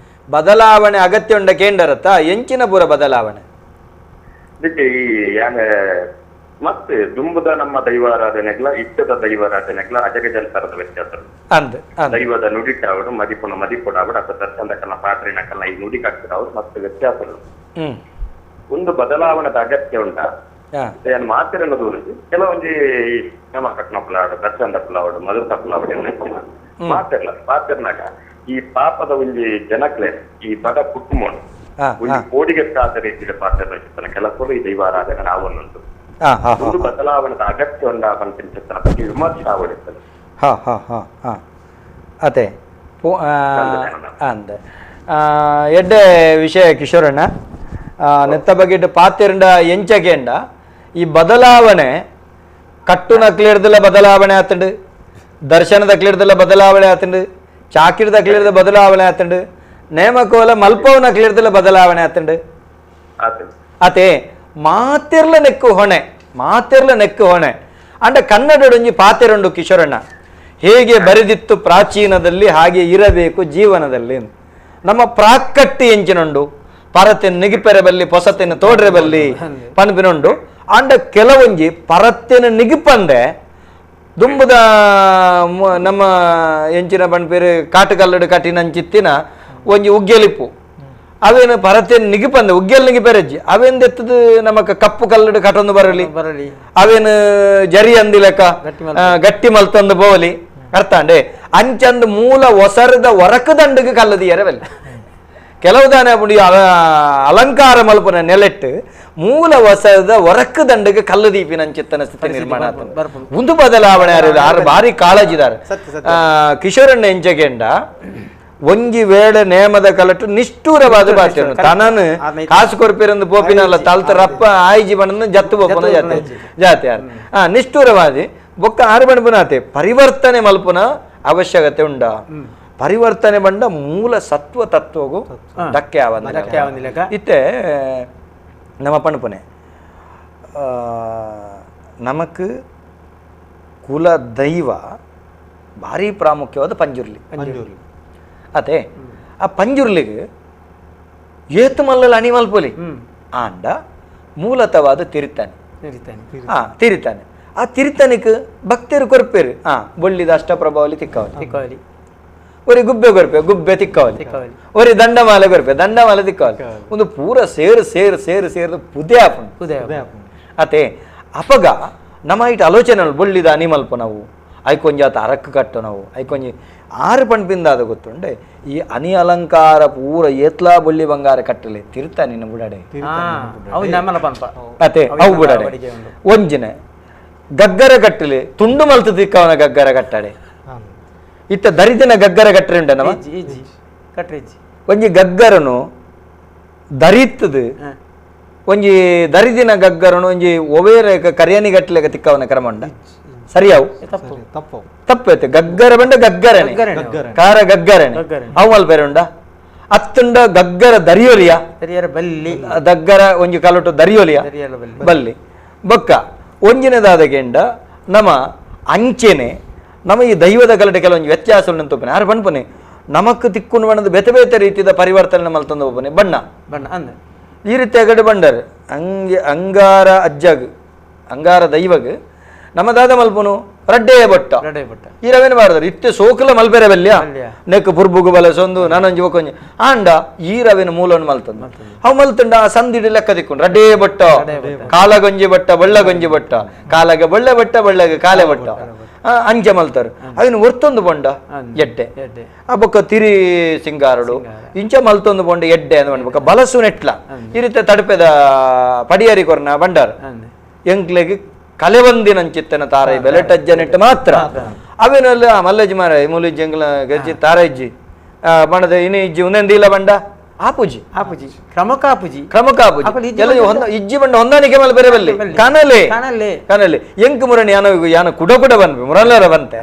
ಬದಲಾವಣೆ ಅಗತ್ಯ ಉಂಡ ಕೇಂದ್ರತ್ತ ಎಂಚಿನ ಪೂರ ಬದಲಾವಣೆ ಈ ಮತ್ತೆ ದುಂಬುದ ನಮ್ಮ ದೈವಾರಾಧನೆಗಳ ಇಷ್ಟದ ದೈವಾರಾಧನೆಗಳ ಅಜಗಜಂತರದ ವ್ಯತ್ಯಾಸ ದೈವದ ನುಡಿಟಾವಡು ಮದಿಪುಡಾವಡು ಅದ ದರ್ಶನದಕ್ಕಲ್ಲ ಪಾತ್ರೆನಕ್ಕಲ್ಲ ಈ ನುಡಿ ಕಟ್ಟಿರಾವ್ರು ಮತ್ತೆ ವ್ಯತ್ಯಾಸಗಳು ಒಂದು ಬದಲಾವಣೆದ ಅಗತ್ಯ ಉಂಟ ಏನು ಮಾತಿರಲ್ಲ ದೂರಿಸಿ ಕೆಲವೊಂದು ನಮ್ಮ ಕಟ್ನಪ್ಪಲಾವಡು ದರ್ಶನದಪ್ಪಲಾವಡು ಮಧುರ ತಪ್ಪಲಾವಡು ಮಾತಿರ್ನಾಗ ಈ ಪಾಪದ ಒಂದು ಜನಕ್ಲೆ ಈ ಬಡ ಕುಟುಂಬ ಒಂದು ಕೋಡಿಗೆಟ್ಟಾದ ರೀತಿಯ ಪಾತ್ರ ಕೆಲಸಗಳು ಈ ದೈವಾರಾಧನೆ ನಾವೊಂದು ಒಂದು ಬದಲಾವಣೆದ ಅಗತ್ಯ ಉಂಟಾಗಂತ ಬಗ್ಗೆ ವಿಮರ್ಶೆ ಆವಡಿಸ್ತದೆ ಅದೇ ಅಂದ ಎಡ್ಡೆ ವಿಷಯ ಕಿಶೋರಣ್ಣ ನೆತ್ತ ಬಗೆಟ್ ಪಾತಿರಂಡ ಎಂಚಕೆಂಡ ಈ ಬದಲಾವಣೆ ಕಟ್ಟುನ ಕ್ಲಿಯರ್ದೆಲ್ಲ ಬದಲಾವಣೆ ಆತಂಡು ದರ್ಶನದ ಕ್ಲಿಯರ್ದೆಲ್ಲ ಬದಲಾವಣೆ ಆತಂಡು ಚಾಕಿರ್ದ ಕ್ಲಿಯರ್ದ ಬದಲಾವಣೆ ಆತಂಡು ನೇಮಕೋಲ ಮಲ್ಪವನ ಕ್ಲಿಯರ್ದೆಲ್ಲ ಬದಲಾವಣೆ ಆತಂಡು ಅತೆ ಮಾತಿರ್ಲ ನೆಕ್ಕು ಹೊಣೆ ಅಂಡ ಕನ್ನಡೊಂಜಿ ಪಾತೆರುಂಡು ಕಿಶೋರಣ್ಣ ಹೇಗೆ ಬರೆದಿತ್ತು ಪ್ರಾಚೀನದಲ್ಲಿ ಹಾಗೆ ಇರಬೇಕು ಜೀವನದಲ್ಲಿ ನಮ್ಮ ಪ್ರಾಕಟ್ಟಿ ಎಂಚಿನುಂಡು ಪರತೆನ್ ನಿಗಿಪೆರೆ ಬಲ್ಲಿ ಪೊಸತೆನ ತೋಡ್ರೆ ಬಲ್ಲಿ ಪನ್ಪಿನುಂಡು ಅಂಡ ಕೆಲವೊಂಜಿ ಪರತೆನ ನಿಗಿಪಂದೆ ದುಂಬುದ ನಮ್ಮ ಎಂಚಿನ ಪನ್ಪೇರು ಕಾಟುಕಲ್ಲಡು ಕಟ್ಟಿನಂಚಿತ್ತಿನ ಒಂಜಿ ಉಗ್ಗೆಲಿಪ್ಪು ಅವೇನು ಪರತೆನ್ ನಿಗಿಪಂದೆ ಉಗ್ಗೆಲ್ ನಿಗಿಪೆರಜ್ಜಿ ಅವೇನ್ ಎತ್ತದು ನಮಕ್ ಕಪ್ಪು ಕಲ್ಲಡು ಕಟ್ಟೊಂದು ಬರಲಿ ಅವೇನು ಜರಿ ಅಂದಿಲೆಕ್ಕ ಗಟ್ಟಿ ಮಲ್ತೊಂದು ಬೋಲಿ ಅರ್ಥಾಂಡೆ ಅಂಚಂದು ಮೂಲ ಒಸರದ ಹೊರಕದಂಡಿಗೆ ಕಲ್ಲದಿಯರೆ ಬಲ್ಲಿ ಕೆಲವು ದಾನ ಮುಡಿ ಅಲಂಕಾರ ಮಲ್ಪನ ನೆಲೆಟ್ಟು ಮೂಲ ಹೊಸದ ಹೊರಕ ದಂಡಿಗೆ ಕಲ್ಲು ದೀಪಿನ ಚಿತ್ತನ ಸ್ಥಿತಿ ನಿರ್ಮಾಣ ಒಂದು ಬದಲಾವಣೆ ಯಾರು ಭಾರಿ ಕಾಳಜಿದಾರೆ ಕಿಶೋರಣ್ಣ ಎಂಚಗೆಂಡ ಒಂಜಿ ವೇಳೆ ನೇಮದ ಕಲಟು ನಿಷ್ಠೂರವಾದ ಬಾತ್ಯ ತನನು ಕಾಸು ಕೊರ್ಪಿರಂದು ಪೋಪಿನಲ್ಲ ತಲ್ತರಪ್ಪ ಆಯ್ಜಿ ಬಣ್ಣ ಜತ್ತು ಬೋಪನ ಜಾತಿ ಯಾರು ನಿಷ್ಠೂರವಾದಿ ಬೊಕ್ಕ ಆರು ಬಣ್ಪುನಾತೆ ಪರಿವರ್ತನೆ ಮಲ್ಪುನ ಅವಶ್ಯಕತೆ ಉಂಡ ಪರಿವರ್ತನೆ ಬಂಡ ಮೂಲ ಸತ್ವ ತತ್ವಗೂ ಧಕ್ಕೆ ಆವಂದಿಲ್ಲ ಇತ್ತೆ ನಮ್ಮ ಪಣಪುನೆ ನಮಕ್ ಕುಲ ದೈವ ಭಾರಿ ಪ್ರಾಮುಖ್ಯವಾದ ಪಂಜುರ್ಲಿ ಅದೇ ಆ ಪಂಜುರ್ಲಿಗೆ ಏತು ಮಲ್ಲಲ್ಲಿ ಅಣಿ ಮಲ್ಪೊಲಿ ಆಂಡ ಮೂಲತವಾದ ತಿರಿತಾನೆ ಆ ತಿರಿತಾನಿಕ್ ಭಕ್ತರು ಕೊರ್ಪೇರು ಬೊಳ್ಳಿದ ಅಷ್ಟಪ್ರಭಾವಲಿ ತಿಕ್ಕವಲಿ ಒರಿ ಗುಬ್ಬೆ ಕೊರ್ಪೆ ಗುಬ್ಬೆ ತಿಕ್ಕವಲಿ ಒರಿ ದಂಡಮಾಲೆ ಕೊರ್ಪೆ ದಂಡಮಾಲೆ ತಿಕ್ಕವಲಿ ಒಂದು ಪೂರ ಸೇರು ಪುದೆ ಅತೆ ಅಪಗ ನಮ್ಮ ಇಟ್ಟು ಆಲೋಚನೆ ಬೊಳ್ಳಿದ ಅನಿ ಮಲ್ಪ ನಾವು ಐಕೊಂಜಾತ ಅರಕ್ಕು ಕಟ್ಟು ನಾವು ಐಕೊಂಜಿ ಆರು ಪಣ್ಪಿಂದಾದ ಗೊತ್ತುಂಡೆ ಈ ಅನಿ ಅಲಂಕಾರ ಪೂರ ಏತ್ಲಾ ಬೊಳ್ಳಿ ಬಂಗಾರ ಕಟ್ಟಲೆ ತಿರ್ತಾ ನಿನ್ನ ಬುಡಡೆ ಅತೆ ಅವು ಬುಡಡೆ ಒಂಜಿನ ಗಗ್ಗರ ಕಟ್ಟಲೆ ತುಂಡು ಮಲ್ತು ತಿಕ್ಕವನ ಗಗ್ಗರ ಕಟ್ಟಡೆ ಇತ್ತ ದರಿದಿನ ಗಗ್ಗರ ಕಟ್ಟರೆ ಉಂಡ ನಮ್ಮ ಒಂಜಿ ಗಗ್ಗರನು ದರಿತ್ತದು ಒಂಜಿ ದರಿದಿನ ಗಗ್ಗರನು ಒಂಜಿ ಒವೇರ ಕರಿಯನಿ ಗಟ್ಟಲೆಗ ತಿಕ್ಕವನ ಕ್ರಮ ಉಂಡ ಸರಿಯಾವು ತಪ್ಪೈತೆ ಗಗ್ಗರ ಬಂಡ ಗಗ್ಗರನೆ ಕಾರ ಗಗ್ಗರನೆ ಅವು ಮಲ್ಪೇರೆ ಉಂಡ ಅತ್ತುಂಡ ಗಗ್ಗರ ದರಿಯೋಲಿಯ ದಗ್ಗರ ಒಂಜಿ ಕಲಟು ದರಿಯೋಲಿಯ ಬಲ್ಲಿ ಬೊಕ್ಕ ಒಂಜಿನದಾದ ಗೆಂಡ ನಮ್ಮ ಅಂಚೆನೆ ನಮ್ಮ ಈ ದೈವದ ಕಲಟೆ ಕೆಲವೊಂದು ವ್ಯತ್ಯಾಸ ಉಂಟು ಯಾರು ಬಣ್ಪನೆ ನಮಕ್ ತಿಕ್ಕೊಂಡು ಬಣ್ಣದ ಬೇತೆ ಬೇತೆ ರೀತಿಯ ಪರಿವರ್ತನೆ ಮಲ್ತಂದು ಒಬ್ಬನೇ ಬಣ್ಣ ಈ ರೀತಿ ಅಗಡೆ ಬಂಡರ್ ಅಂಗಾರ ಅಜ್ಜಗ್ ಅಂಗಾರ ದೈವಗ್ ನಮ್ಮದಾದ ಮಲ್ಪನು ರಡ್ಡೆಯ ಬೊಟ್ಟ ಈ ರವೇನು ಬಾರದರು ಇತ್ತೆ ಸೋಕಲ ಮಲ್ಪೆರೆ ಬಲ್ಯ ನೆಕ್ ಬುರ್ಬುಗು ಬಲಸೊಂದು ನಾನೊಂಜಿ ಒಕೊಂಜಿ ಆಂಡ ಈ ರವೇನು ಮೂಲವನ್ನು ಮಲ್ತಂದು ಅವು ಮಲ್ತಂಡ ಸಂದಿಡಿ ಲೆಕ್ಕ ತಿಕ್ಕೊಂಡು ರಡ್ಡೆಯ ಬೊಟ್ಟ ಕಾಲಗೊಂಜಿ ಬಟ್ಟ ಬೊಳ್ಳಗೊಂಜಿ ಬೊಟ್ಟ ಕಾಲಗೆ ಬೊಳ್ಳೆ ಬಟ್ಟ ಬೊಳ್ಳೆಗೆ ಕಾಲೆ ಬಟ್ಟ ಅಂಚೆ ಮಲ್ತಾರು ಅವನು ಒರ್ತೊಂದು ಬೊಂಡ ಎಡ್ಡೆ ಆ ಬೊಕ್ಕ ತಿರಿ ಸಿಂಗಾರಡು ಇಂಚ ಮಲ್ತೊಂದು ಬೊಂಡ ಎಡ್ಡೆ ಅಂತ ಬೊಕ್ಕ ಬಲಸು ನೆಟ್ಲ ಈ ರೀತಿ ತಡಪೆದ ಪಡಿಯರಿ ಕೊರ್ನ ಬಂಡಾರ ಎಂಕ್ಲೆಗೆ ಕಲೆವಂದಿನಂಚಿತ್ತನ ತಾರೈ ಬೆಲೆಟಜ್ಜ ನೆಟ್ಟು ಮಾತ್ರ ಅವೇನೆಲ್ಲ ಮಲ್ಲಜ್ಜಿ ಮಾರ ಮೂಲಿಜ್ಜಿ ಎಂಗ್ಲ ಗಜ್ಜಿ ತಾರಜ್ಜಿ ಬಣದ ಇನಿ ಇಜ್ಜಿ ಒಂದೆಂದಿಲ್ಲ ಬಂಡ ಆಪುಜಿ ಆಪುಜಿ ಕ್ರಮಕ ಆಪುಜಿ ಇಜ್ಜಿ ಬಂಡ ಹೊಂದಾಣಿಕೆ ಮೇಲೆ ಬೇರೆ ಬಲ್ಲಿ ಕಾಣಲೆ ಕಾಣಲೆ ಎಂಕ್ ಮುರಣಿ ಯಾನ ಕುಡ ಕುಡ ಬಂದ್ವಿ ಮುರಲ್ಲರ ಬಂತೆ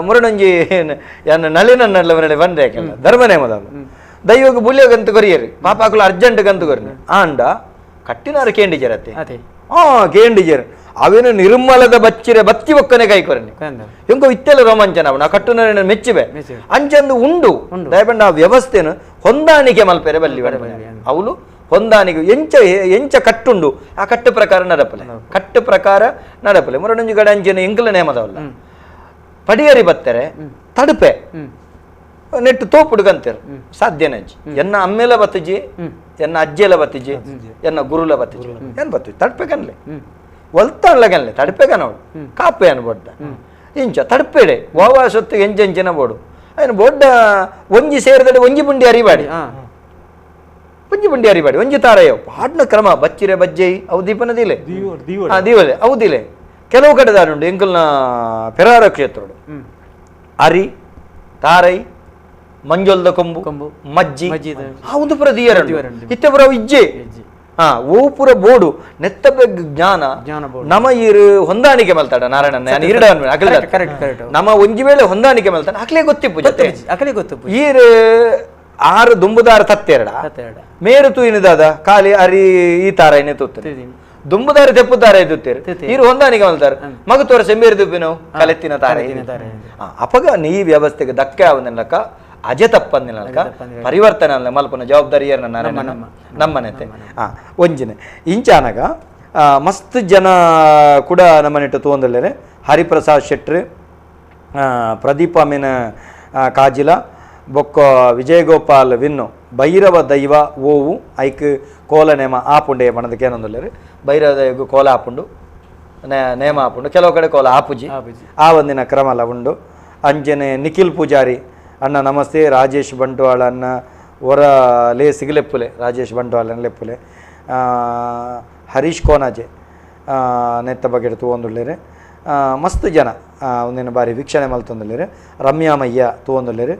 ಮುರಣಂಜಿ ಯಾನ ನಳಿನಲ್ಲ ಮರಳಿ ಬಂದೆ ಧರ್ಮನೇ ಮೊದಲು ದೈವಕ್ಕೆ ಬುಲಿಯೋಗಂತ ಕೊರಿಯರಿ ಪಾಪಾಕುಲು ಅರ್ಜೆಂಟ್ ಗಂತ ಕೊರಿ ಆಂಡ ಕಟ್ಟಿನಾರ ಕೇಂಡಿಜರತ್ತೆ ಕೇಂಡಿಜರ್ ಅವೇನು ನಿರ್ಮಲದ ಬಚ್ಚಿರೆ ಬತ್ತಿ ಒಕ್ಕನೆ ಕೈ ಕೊರನಿ ಎಂಕೋ ಇತ್ತೆಲ್ಲ ರೋಮಾಂಚನ ಅವನ ಕಟ್ಟುನ ಮೆಚ್ಚಿವೆ ಅಂಚಂದು ಉಂಡು ದಯಪಂಡ ಆ ವ್ಯವಸ್ಥೆನು ಹೊಂದಾಣಿಕೆ ಮಲ್ಪೆರೆ ಬಲ್ಲಿ ಅವಳು ಹೊಂದಾಣಿಕೆ ಎಂಚ ಕಟ್ಟುಂಡು ಆ ಕಟ್ಟು ಪ್ರಕಾರ ನಡಪಲೆ ಕಟ್ಟು ಪ್ರಕಾರ ನಡಪಲೆ ಮುರಡಂಜು ಗಡ ಅಂಚಿನ ಎಂಕಲ ನೇಮದವಲ್ಲ ಪಡಿಯರಿ ಬತ್ತರೆ ತಡುಪೆ ನೆಟ್ಟು ತೋಪುಡುಗಂತೇರು ಸಾಧ್ಯನಜ್ಜಿ ಎನ್ನ ಅಮ್ಮೆಲ ಬತ್ತಜಿ ಎನ್ನ ಅಜ್ಜೆಲ ಬತ್ತಿಜಿ ಎನ್ನ ಗುರುಲ ಬತ್ತಿಜಿ ಏನ್ ಬತ್ತಿಜಿ ತಡ್ಪೆ ಕನ್ಲೆ ಒಲ್ತಾನ್ಲಗನ್ಲೆ ತಡ್ಪೆ ಕನವಳು ಕಾಪೆ ಅನ್ಬೊಡ್ಡ ಇಂಚ ತಡ್ಪೆಡೆ ಗೋವಾ ಸೊತ್ತಿಗೆ ಎಂಚೆಂಚಿನ ಬೋಡು ಏನು ಬೊಡ್ಡ ಒಂಜಿ ಸೇರಿದಡೆ ಒಂಜಿ ಬುಂಡಿ ಅರಿಬಾಡಿ ಒಂಜಿ ತಾರಯ್ಯವು ಪಾಡ್ನ ಕ್ರಮ ಬಚ್ಚಿರೆ ಬಜ್ಜೈ ಅವು ದೀಪನದಿಲೆ ದೀವಲೆ ಅವು ದಿಲೆ ಕೆಲವು ಕಡೆ ದಾರುಂಡು ಎಂಕಲ್ನ ಪೆರಾರ ಕ್ಷೇತ್ರಡು ಅರಿ ತಾರೈ ಮಂಜೊಲ್ದ ಕೊಂಬು ಮಜ್ಜಿ ಒಂದು ಪುರ ದಿಯರಂಡು ಇತ್ತೆ ಪುರ ಇಜ್ಜೆ ಓ ಪುರ ಬೋಡು ನೆತ್ತ ಜ್ಞಾನ ನಮ ಈರು ಹೊಂದಾಣಿಕೆ ಮಲ್ತಾಡ ನಾರಾಯಣ ಇರಡ ನಮ ಒಂಜಿ ವೇಳೆ ಹೊಂದಾಣಿಕೆ ಮಲ್ತಾಡ ಅಕ್ಲೇ ಗೊತ್ತಿಪ್ಪು ಈರು ಆರು ದುಂಬುದಾರ ತತ್ತೆರಡ ಮೇರು ತೂಯಿನದಾದ ಖಾಲಿ ಅರಿ ಈ ತಾರ ಏನೇ ತೂತಾರೆ ದುಂಬುದಾರಿ ತೆಪ್ಪುತ್ತಾರೆ ಎದ್ದುತ್ತೀರಿ ನೀರು ಹೊಂದಾಣಿಕೆ ಮಲ್ತಾರೆ ಮಗ ತೋರ ಸೆಂಬೇರು ದುಬ್ಬಿನು ಕಲೆತ್ತಿನ ತಾರೆ ಅಪಗ ನೀ ವ್ಯವಸ್ಥೆಗೆ ಧಕ್ಕೆ ಅವನಕ ಅಜೆ ತಪ್ಪಂದಿನಕ ಪರಿವರ್ತನೆ ಅಲ್ಲ ಮಲ್ಪನ ಜವಾಬ್ದಾರಿ ನಮ್ಮನೆತೆ ಒಂಜಿನೆ ಇಂಚಾನಗ ಮಸ್ತ್ ಜನ ಕೂಡ ನಮ್ಮನಿಟ್ಟು ತೋಂದಲ್ಲೇನೆ ಹರಿಪ್ರಸಾದ್ ಶೆಟ್ರು ಪ್ರದೀಪ್ ಅಮೀನ ಕಾಜಿಲ ಬೊಕ್ಕ ವಿಜಯಗೋಪಾಲ್ ವಿನ್ನು ಭೈರವ ದೈವ ಓವು ಐಕ್ ಕೋಲ ನೇಮ ಆಪುಂಡೆ ಮನದಕ್ಕೆ ಏನೊಂದಲ್ಲೇರಿ ಭೈರವ ದೈವಗೂ ಕೋಲ ಆಪುಂಡು ನೇಮ ಆಪುಂಡು ಕೆಲವು ಕಡೆ ಕೋಲ ಆಪುಜಿ ಆ ಒಂದಿನ ಕ್ರಮಲ ಉಂಡು ಅಂಜನೆ ನಿಖಿಲ್ ಪೂಜಾರಿ ಅಣ್ಣ ನಮಸ್ತೆ ರಾಜೇಶ್ ಬಂಟ್ವಾಳ ಅನ್ನ ಹೊರ ಲೇ ಸಿಗಲೆಪ್ಪುಲೆ ರಾಜೇಶ್ ಬಂಟ್ವಾಳ ಲೆಪ್ಪುಲೆ ಹರೀಶ್ ಕೋನಾಜೆ ನೆತ್ತ ಬಗೆಟ್ ತೂವೊಂದುಳ್ಳೇರೆ ಮಸ್ತ್ ಜನ ಒಂದಿನ ಬಾರಿ ವೀಕ್ಷಣೆ ಮಲ್ತೊಂದುಳ್ಳೇರೆ ರಮ್ಯಾ ಮಯ್ಯ ತೂವೊಂದುಳ್ಳೇರೆ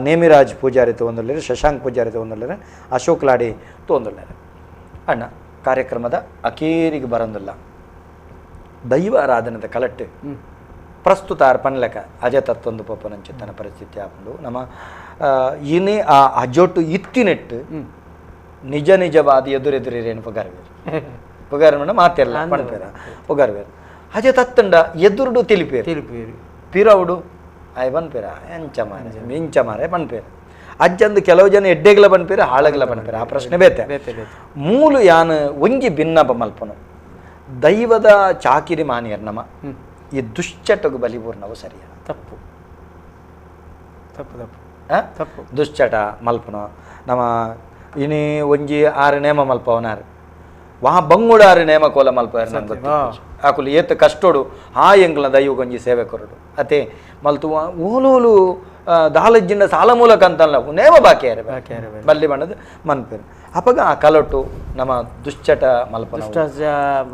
ನೇಮಿರಾಜ್ ಪೂಜಾರಿ ತಗೊಂಡಲ್ಲೇರೆ ಶಶಾಂಕ್ ಪೂಜಾರಿ ತಗೊಂಡಲ್ಲೇರೆ ಅಶೋಕ್ ಲಾಡಿ ತಗೊಂಡಲ್ಲೇರೆ ಅಣ್ಣ ಕಾರ್ಯಕ್ರಮದ ಅಕೇರಿಗೆ ಬರಂದಿಲ್ಲ ದೈವ ಆರಾಧನದ ಕಲಟ್ಟು ಪ್ರಸ್ತುತ ಪನ್ಲೆಕ ಅಜೆ ತತ್ತೊಂದು ಪಪ್ಪನಂಚಿತ್ತನ ಪರಿಸ್ಥಿತಿ ಹಾಕೊಂಡು ನಮ್ಮ ಇನೇ ಆ ಅಜೊಟ್ಟು ಇತ್ತಿನೆಟ್ಟು ನಿಜ ನಿಜವಾದ ಎದುರೆದುರೇನು ಪೊಗಾರವೇರು ಮಾತೆಲ್ಲ ಪಣಪೇರ ಪೊಗಾರವೇರು ಅಜೆ ತತ್ತಂಡ ಎದುರುಡು ತಿಳಿಪೇರು ಪಿರವುಡು ಆಯ್ ಬನ್ಪೇರ ಎಂಚ ಮಾರೆ ಬನ್ಪೇರ ಅಜ್ಜಂದು ಕೆಲವು ಜನ ಎಡ್ಡೆಗ್ಲ ಬನ್ಪೇರ ಹಾಳಗ್ಲ ಬನ್ಪೇರ ಆ ಪ್ರಶ್ನೆ ಬೇತೆ ಮೂಲು ಯಾನು ಒಂಜಿ ಭಿನ್ನಪ ಮಲ್ಪನು ದೈವದ ಚಾಕಿರಿ ಮಾನಿಯರ್ ನಮ ಈ ದುಶ್ಚಟಗೂ ಬಲಿಪೂರ್ಣವು ಸರಿಯ ತಪ್ಪು ದುಶ್ಚಟ ಮಲ್ಪನ ನಮ್ಮ ಇನಿ ಒಂಜಿ ಆರು ನೇಮ ಮಲ್ಪವನಾರು ವಾ ಬಂಗುಡು ಆರು ನೇಮ ಕೋಲ ಮಲ್ಪವಾರು ನಂಗೆ ಆಕುಲು ಏತ್ ಕಷ್ಟೋಡು ಆ ಎಂಗ್ಲ ದೈವಗೊಂಜಿ ಸೇವೆ ಕೊರಡು ಅತೆ ಮಲ್ತು ಓಲೋಲು ದಾಲಜ್ಜಿನ ಸಾಲ ಮೂಲಕ ಅಂತಲ್ಲ ನೇಮ ಬಾಕಿಯಾರೆ ಬಲ್ಲಿ ಬಣ್ಣದ ಮನ್ಪೇರು ಅಪಗ ಆ ಕಲಟು ನಮ್ಮ ದುಶ್ಚಟ ಮಲ್ಪನ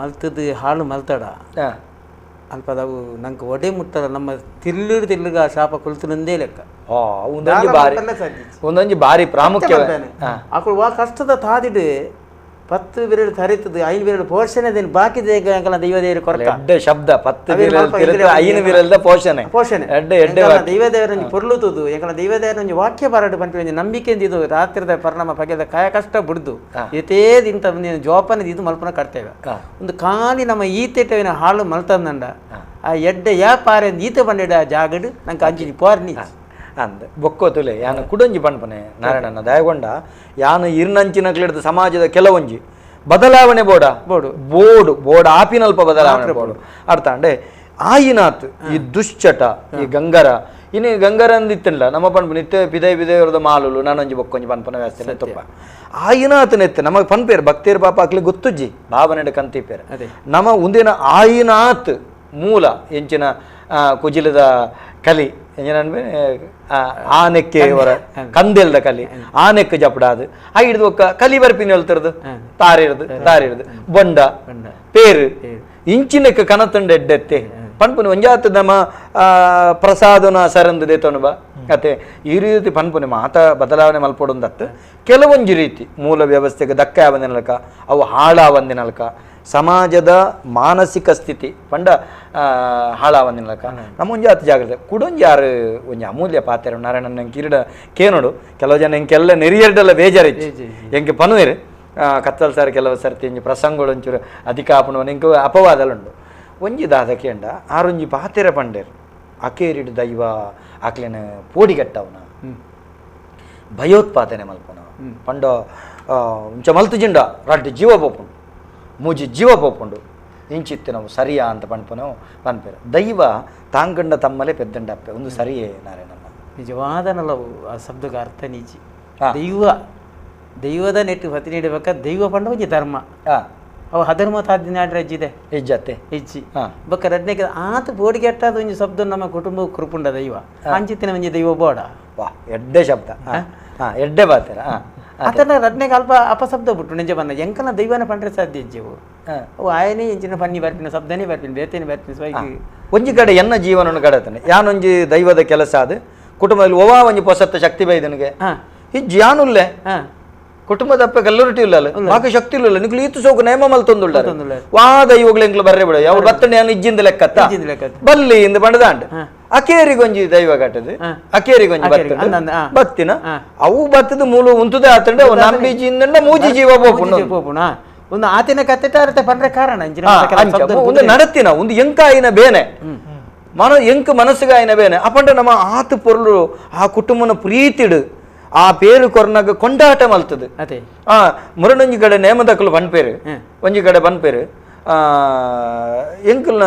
ಮಲ್ತದ ಹಾಳು ಮಲ್ತಾಡ ಅಲ್ಪದವು ನಂಗೆ ಒಡೆ ಮುಟ್ಟದ ನಮ್ಮ ತಿರ್ಲಿಗ ಶಾಪ ಕುಳಿತುನಂದೇ ಲೆಕ್ಕ ಒಂದೊಂದು ಬಾರಿ ಪ್ರಾಮುಖ್ಯ ಅಕ್ಕಳು ಕಷ್ಟದ ತಾದಿಡು 10 ವಿರಲ್ ತರಿತದು 5 ವಿರಲ್ ಪೋಷಣೆ ದೇನು ಬಾಕಿ ದೈವದೇವರು ಕೊರಕ ಶಬ್ದ 10 ವಿರಲ್ 5 ವಿರಲ್ದ ಪೋಷಣೆ ದೈವದೇವರ ಪೊರ್ಲುತದು ಎಂಕಲ ದೈವದೇವರ ವಾಕ್ಯ ಬರಡು ಬಂತು ನಂಬಿಕೆಯಿಂದ ಇದು ರಾತ್ರಿದ ಪರಿಣಾಮ ಬಗೆದ ಕಾಯ ಕಷ್ಟ ಬಿಡ್ದು ಎತೇದ್ ಇಂಥ ಜೋಪಾನದ ಇದು ಮಲ್ಪನ ಕರ್ತೇವೆ ಒಂದು ಖಾಲಿ ನಮ್ಮ ಈತೆಟವಿನ ಹಾಳು ಮಲ್ತಂದಂಡ ಆ ಎಡ್ಡೆ ಪಾರೆ ಈತೆ ಬಂದಿಡ ಜಾಗಡು ನಂಗೆ ಅಂಜಿನಿ ಪೋರ್ನಿ ಅಂದ ಬೊಕ್ಕೋತುಲೆ ಯಾನು ಕುಡೊಂಜಿ ಪಂಪನೆ ನಾರಾಯಣನ ದಯಗೊಂಡ ಯಾನು ಇರ್ನಂಚಿನಕ್ಲಿಡ್ದ ಸಮಾಜದ ಕೆಲವೊಂಜಿ ಬದಲಾವಣೆ ಬೋರ್ಡ್ ಆಪಿನಲ್ಪ ಬದಲಾವಣೆ ಬೋರ್ಡು ಅರ್ಥ ಅಂಡೆ ಆಯಿನಾತ್ ಈ ದುಶ್ಚಟ ಈ ಗಂಗರ ಇನ್ನು ಗಂಗರ ಅಂದಿತ್ತಿಲ್ಲ ನಮ್ಮ ಪಂಪ ನಿತ್ಯ ಪಿದೈವರದ ಮಾಲುಲು ನಾನೊಂಜಿ ಬೊಕ್ಕೊಂಜಿ ಪನ್ಪನ ವ್ಯವಸ್ಥೆ ತುಪ್ಪ ಆಯಿನಾತ್ ನೆತ್ತೆ ನಮಗೆ ಪನ್ಪೇರು ಭಕ್ತಿಯರ್ ಪಾಪ ಆಗ್ಲಿ ಗೊತ್ತುಜ್ಜಿ ಭಾವನೆಡೆ ಕಂತಿಪೇರು ನಮ್ಮ ಒಂದಿನ ಆಯಿನಾತ್ ಮೂಲ ಎಂಚಿನ ಕುಜಿಲದ ಕಲಿ ಎಂಜನನ್ಬೆ ಆನೆಕ್ಕೆ ಅವರ ಕಂದೆಲ್ದ ಕಲಿ ಆನೆಕ್ಕೆ ಜಪಡಾದು ಆ ಹಿಡಿದು ಒಕ್ಕ ಕಲಿ ಬರ್ಪಿನ ಹೇಳ್ತಿರದು ತಾರಿರ್ದು ಬೊಂಡ ಪೇರು ಇಂಚಿನಕ್ಕೆ ಕನತಂಡ ಎಡ್ಡೆತ್ತೆ ಪನ್ಪುನಿ ಒಂಜಾತು ನಮ್ಮ ಪ್ರಸಾದನ ಸರಂದು ದೇತೋನು ಬಾ ಅತ್ತೆ ಈ ರೀತಿ ಪನ್ಪುನಿ ಮಾತ ಬದಲಾವಣೆ ಮಲ್ಪಡೊಂದತ್ತು ಕೆಲವೊಂದು ರೀತಿ ಮೂಲ ವ್ಯವಸ್ಥೆಗೆ ಧಕ್ಕೆ ಆವಂದಿನಲ್ಕ ಅವು ಹಾಳಾವಂದಿನಲ್ಕ ಸಮಾಜದ ಮಾನಸಿಕ ಸ್ಥಿತಿ ಪಂಡ ಹಾಳಾವಂದಿನಲ್ಕ ನಮ್ಮ ಒಂಜಾತು ಜಾಗ್ರತೆ ಕುಡೊಂದು ಯಾರು ಒಂಜಿ ಅಮೂಲ್ಯ ಪಾತ್ರ ನಾರಾಯಣ ನಂಗೆ ಕಿರೀಡ ಕೇನೋಡು ಕೆಲವು ಜನ ಎಂಕೆಲ್ಲ ನೆರಿಯರ್ಡೆಲ್ಲ ಬೇಜಾರಿಚ್ಚು ಎಂಗೆ ಪನುವೇರು ಕತ್ತಲ್ ಸಾರಿ ಕೆಲವು ಸರ್ತಿ ಇಂಜಿ ಪ್ರಸಂಗಗಳು ಒಂಚೂರು ಅಧಿಕ ಆಪಣವನ್ನು ಇಂಕ ಅಪವಾದಲುಂಡು ಒಂಜಿ ದಾದ ಕೇಂಡ ಆರೊಂಜಿ ಪಾತೆರ ಪಂಡೇರು ಅಕೇರಿಡು ದೈವ ಆಕ್ಲೇನ ಪೋಡಿಗಟ್ಟವನ ಭಯೋತ್ಪಾದನೆ ಮಲ್ಪನ ಪಂಡ ಇಂಚ ಮಲ್ತುಜಿಂಡ ರಡ್ಡು ಜೀವ ಪೋಪುಂಡು ಮೂಜಿ ಜೀವ ಪೋಪುಂಡು ಇಂಚಿತ್ತು ನಾವು ಸರಿಯಾ ಅಂತ ಪನ್ಪನವು ಪನ್ಪೇರ ದೈವ ತಾಂಗಂಡ ತಮ್ಮಲೇ ಪೆದ್ದಂಡ ಅಪ್ಪೆ ಒಂದು ಸರಿಯೇ ನಾರಾಯಣನ ನಿಜವಾದ ನಲವು ಆ ಶಬ್ದಕ್ಕೆ ಅರ್ಥ ನೀಚಿ ದೈವದ ನೆಟ್ಟು ಹೊತ್ತಿ ನೀಡಬೇಕ ದೈವ ಪಂಡ ಒಂಜಿ ಧರ್ಮ ಅವು ಅಧರ್ಮ ತಾದಿನಾಡ್ರೆ ಹೆಜ್ಜಿದೆ ಹೆಜ್ಜತ್ತೆ ಹೆಜ್ಜಿ ಬೊಕ್ಕ ರಡ್ನೆಗೆ ಆತ ಬೋಡಿಗೆಟ್ಟಾದ ಒಂಜಿ ಶಬ್ದ ನಮ್ಮ ಕುಟುಂಬ ಕುರುಪುಂಡ ದೈವ ಅಂಚಿತ್ತಿನ ಒಂಜಿ ದೈವ ಬೋಡ ವಾ ಎಡ್ಡೆ ಶಬ್ದ ಎಡ್ಡೆ ಬಾತೇರ ಆತನ ರಡ್ನೆಗೆ ಅಲ್ಪ ಅಪಶಬ್ದ ಬಿಟ್ಟು ನಿಜ ಬನ್ನ ಎಂಕನ ದೈವನ ಪಂಡ್ರೆ ಸಾಧ್ಯ ಹೆಜ್ಜೆವು ಅವು ಆಯನೇ ಎಂಚಿನ ಪನ್ನಿ ಬರ್ಪಿನ ಶಬ್ದನೇ ಬರ್ಪಿನ ಬೇತೇನೆ ಬರ್ಪಿನ ಸ್ವೈಕಿ ಒಂಜಿ ಕಡೆ ಎನ್ನ ಜೀವನವನ್ನು ಕಡತಾನೆ ಯಾನೊಂಜಿ ದೈವದ ಕೆಲಸ ಅದು ಕುಟುಂಬದಲ್ಲಿ ಒವಾ ಒಂಜಿ ಪೊಸತ್ತ ಶಕ್ತಿ ಬೈದನಿಗೆ ಹಿಜ್ಜಿ ಯಾನುಲ್ಲೆ ಕುಟುಂಬದ ಅಪ್ಪ ಕಲ್ಲುರಟಿ ಇಲ್ಲ ಮಾಕ ಶಕ್ತಿ ಇಲ್ಲ ನಿಕ್ಲು ಈತು ಸೋಕು ನೇಮ ಮಲ್ತೊಂದುಳ್ಳ ವಾ ದೈವಗಳು ಎಂಕ್ಲು ಬರ್ರೆ ಬಿಡ ಅವ್ರು ಬತ್ತನೆ ನಾನು ಇಜ್ಜಿಂದ ಲೆಕ್ಕತ್ತ ಬಲ್ಲಿ ಇಂದ ಬಂಡದಾಂಡ್ ಅಕೇರಿಗೊಂಜಿ ದೈವ ಕಟ್ಟದು ಅಕೇರಿಗೊಂಜಿ ಬತ್ತಿನ ಅವು ಬತ್ತದ ಮೂಲ ಉಂತುದೇ ಆತಂಡ ಅವು ನಂಬಿಜಿಂದ ಮೂಜಿ ಜೀವ ಪೋಪುಣ ಒಂದು ಆತಿನ ಕತ್ತೆ ಪಂಡ್ರೆ ಕಾರಣ ಒಂದು ನಡತಿನ ಒಂದು ಎಂಕಾಯಿನ ಬೇನೆ ಎಂಕ ಮನಸ್ಸುಗಾಯಿನ ಬೇನೆ ಅಪಂಡ ನಮ್ಮ ಆತು ಪೊರ್ಲು ಆ ಕುಟುಂಬನ ಪ್ರೀತಿಡು ಆ ಪೇರು ಕೊರ್ನಾಗ ಕೊಂಡಾಟ ಮಲ್ತದು ಅದೇ ಮುರಡೊಂಜಿ ಕಡೆ ನೇಮದಕ್ಕಲು ಬನ್ಪೇರು ಒಂಜಿ ಕಡೆ ಬನ್ಪೇರು ಎಂಕಲ್ನ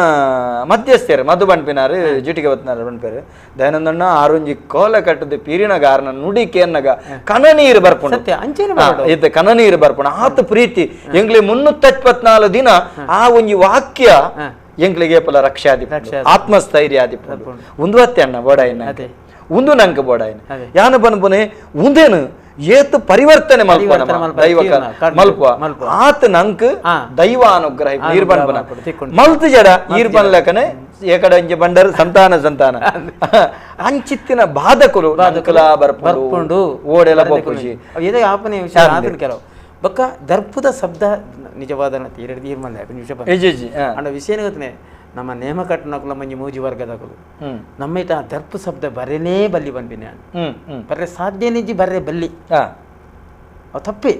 ಮಧ್ಯಸ್ಥರು ಮಧು ಬನ್ಪಿನಾರು ಜುಟಿಗೆ ಬತ್ನಾರು ಬನ್ಪೇರು ದಯಾನಂದಣ್ಣ ಆರೊಂಜಿ ಕೋಲ ಕಟ್ಟದ ಪೀರಿನ ಗಾರನ ನುಡಿ ಕೇನ್ನಗ ಕನನೀರು ಬರ್ಪುಣ ಇತ್ತೆ ಕನನೀರು ಬರ್ಪುಣ ಆತ ಪ್ರೀತಿ ಎಂಗ್ಲಿ 354 ದಿನ ಆ ಒಂಜಿ ವಾಕ್ಯ ಎಂಕ್ಲಿಗೆ ಪಲ ರಕ್ಷಾದಿ ಆತ್ಮಸ್ಥೈರ್ಯ ಆದಿ ಒಂದು ಹೊತ್ತೆ ಅಣ್ಣ ಬೋಡಾಯಿನ ಒಂದು ನಂಗೆ ಬೋಡಾಯಿನ ಯಾನ ಬನ್ಪನೆ ಒಂದೇನು ಏತು ಪರಿವರ್ತನೆ ಮಲ್ಪ ಆತ ನಂಕ್ ದೈವ ಅನುಗ್ರಹ ನೀರ್ ಬನ್ಪನ ಮಲ್ತು ಜಡ ಈರ್ ಬನ್ಲಕನೆ ಏಕಡ ಅಂಜೆ ಬಂಡರ್ ಸಂತಾನ ಅಂಚಿತ್ತಿನ ಬಾಧಕರು ಬರ್ಪುಂಡು ಓಡೆಲ್ಲ ಖುಷಿ ಇದೇ ಆಪನೆ ವಿಷಯ ಕೆಲವು ಬೊಕ್ಕ ದರ್ಪದ ಶಬ್ದ ನಿಜವಾದ ಅಂಡ ವಿಷಯ ಗೊತ್ತನೆ ನಮ್ಮ ನೇಮ ಕಟ್ಟನಕುಲ ಮಂಜಿ ಮೂಜಿ ವರ್ಗದಕುಲು ನಮ್ಮ ಇಟ ದರ್ಪ ಶಬ್ದ ಬರೇನೇ ಬಲ್ಲಿ ಬಂದಿನಿ ಬರ್ರೆ ಸಾಧ್ಯ ನಿಜಿ ಬರ್ರೆ ಬಲ್ಲಿ ಅವು ತಪ್ಪಿ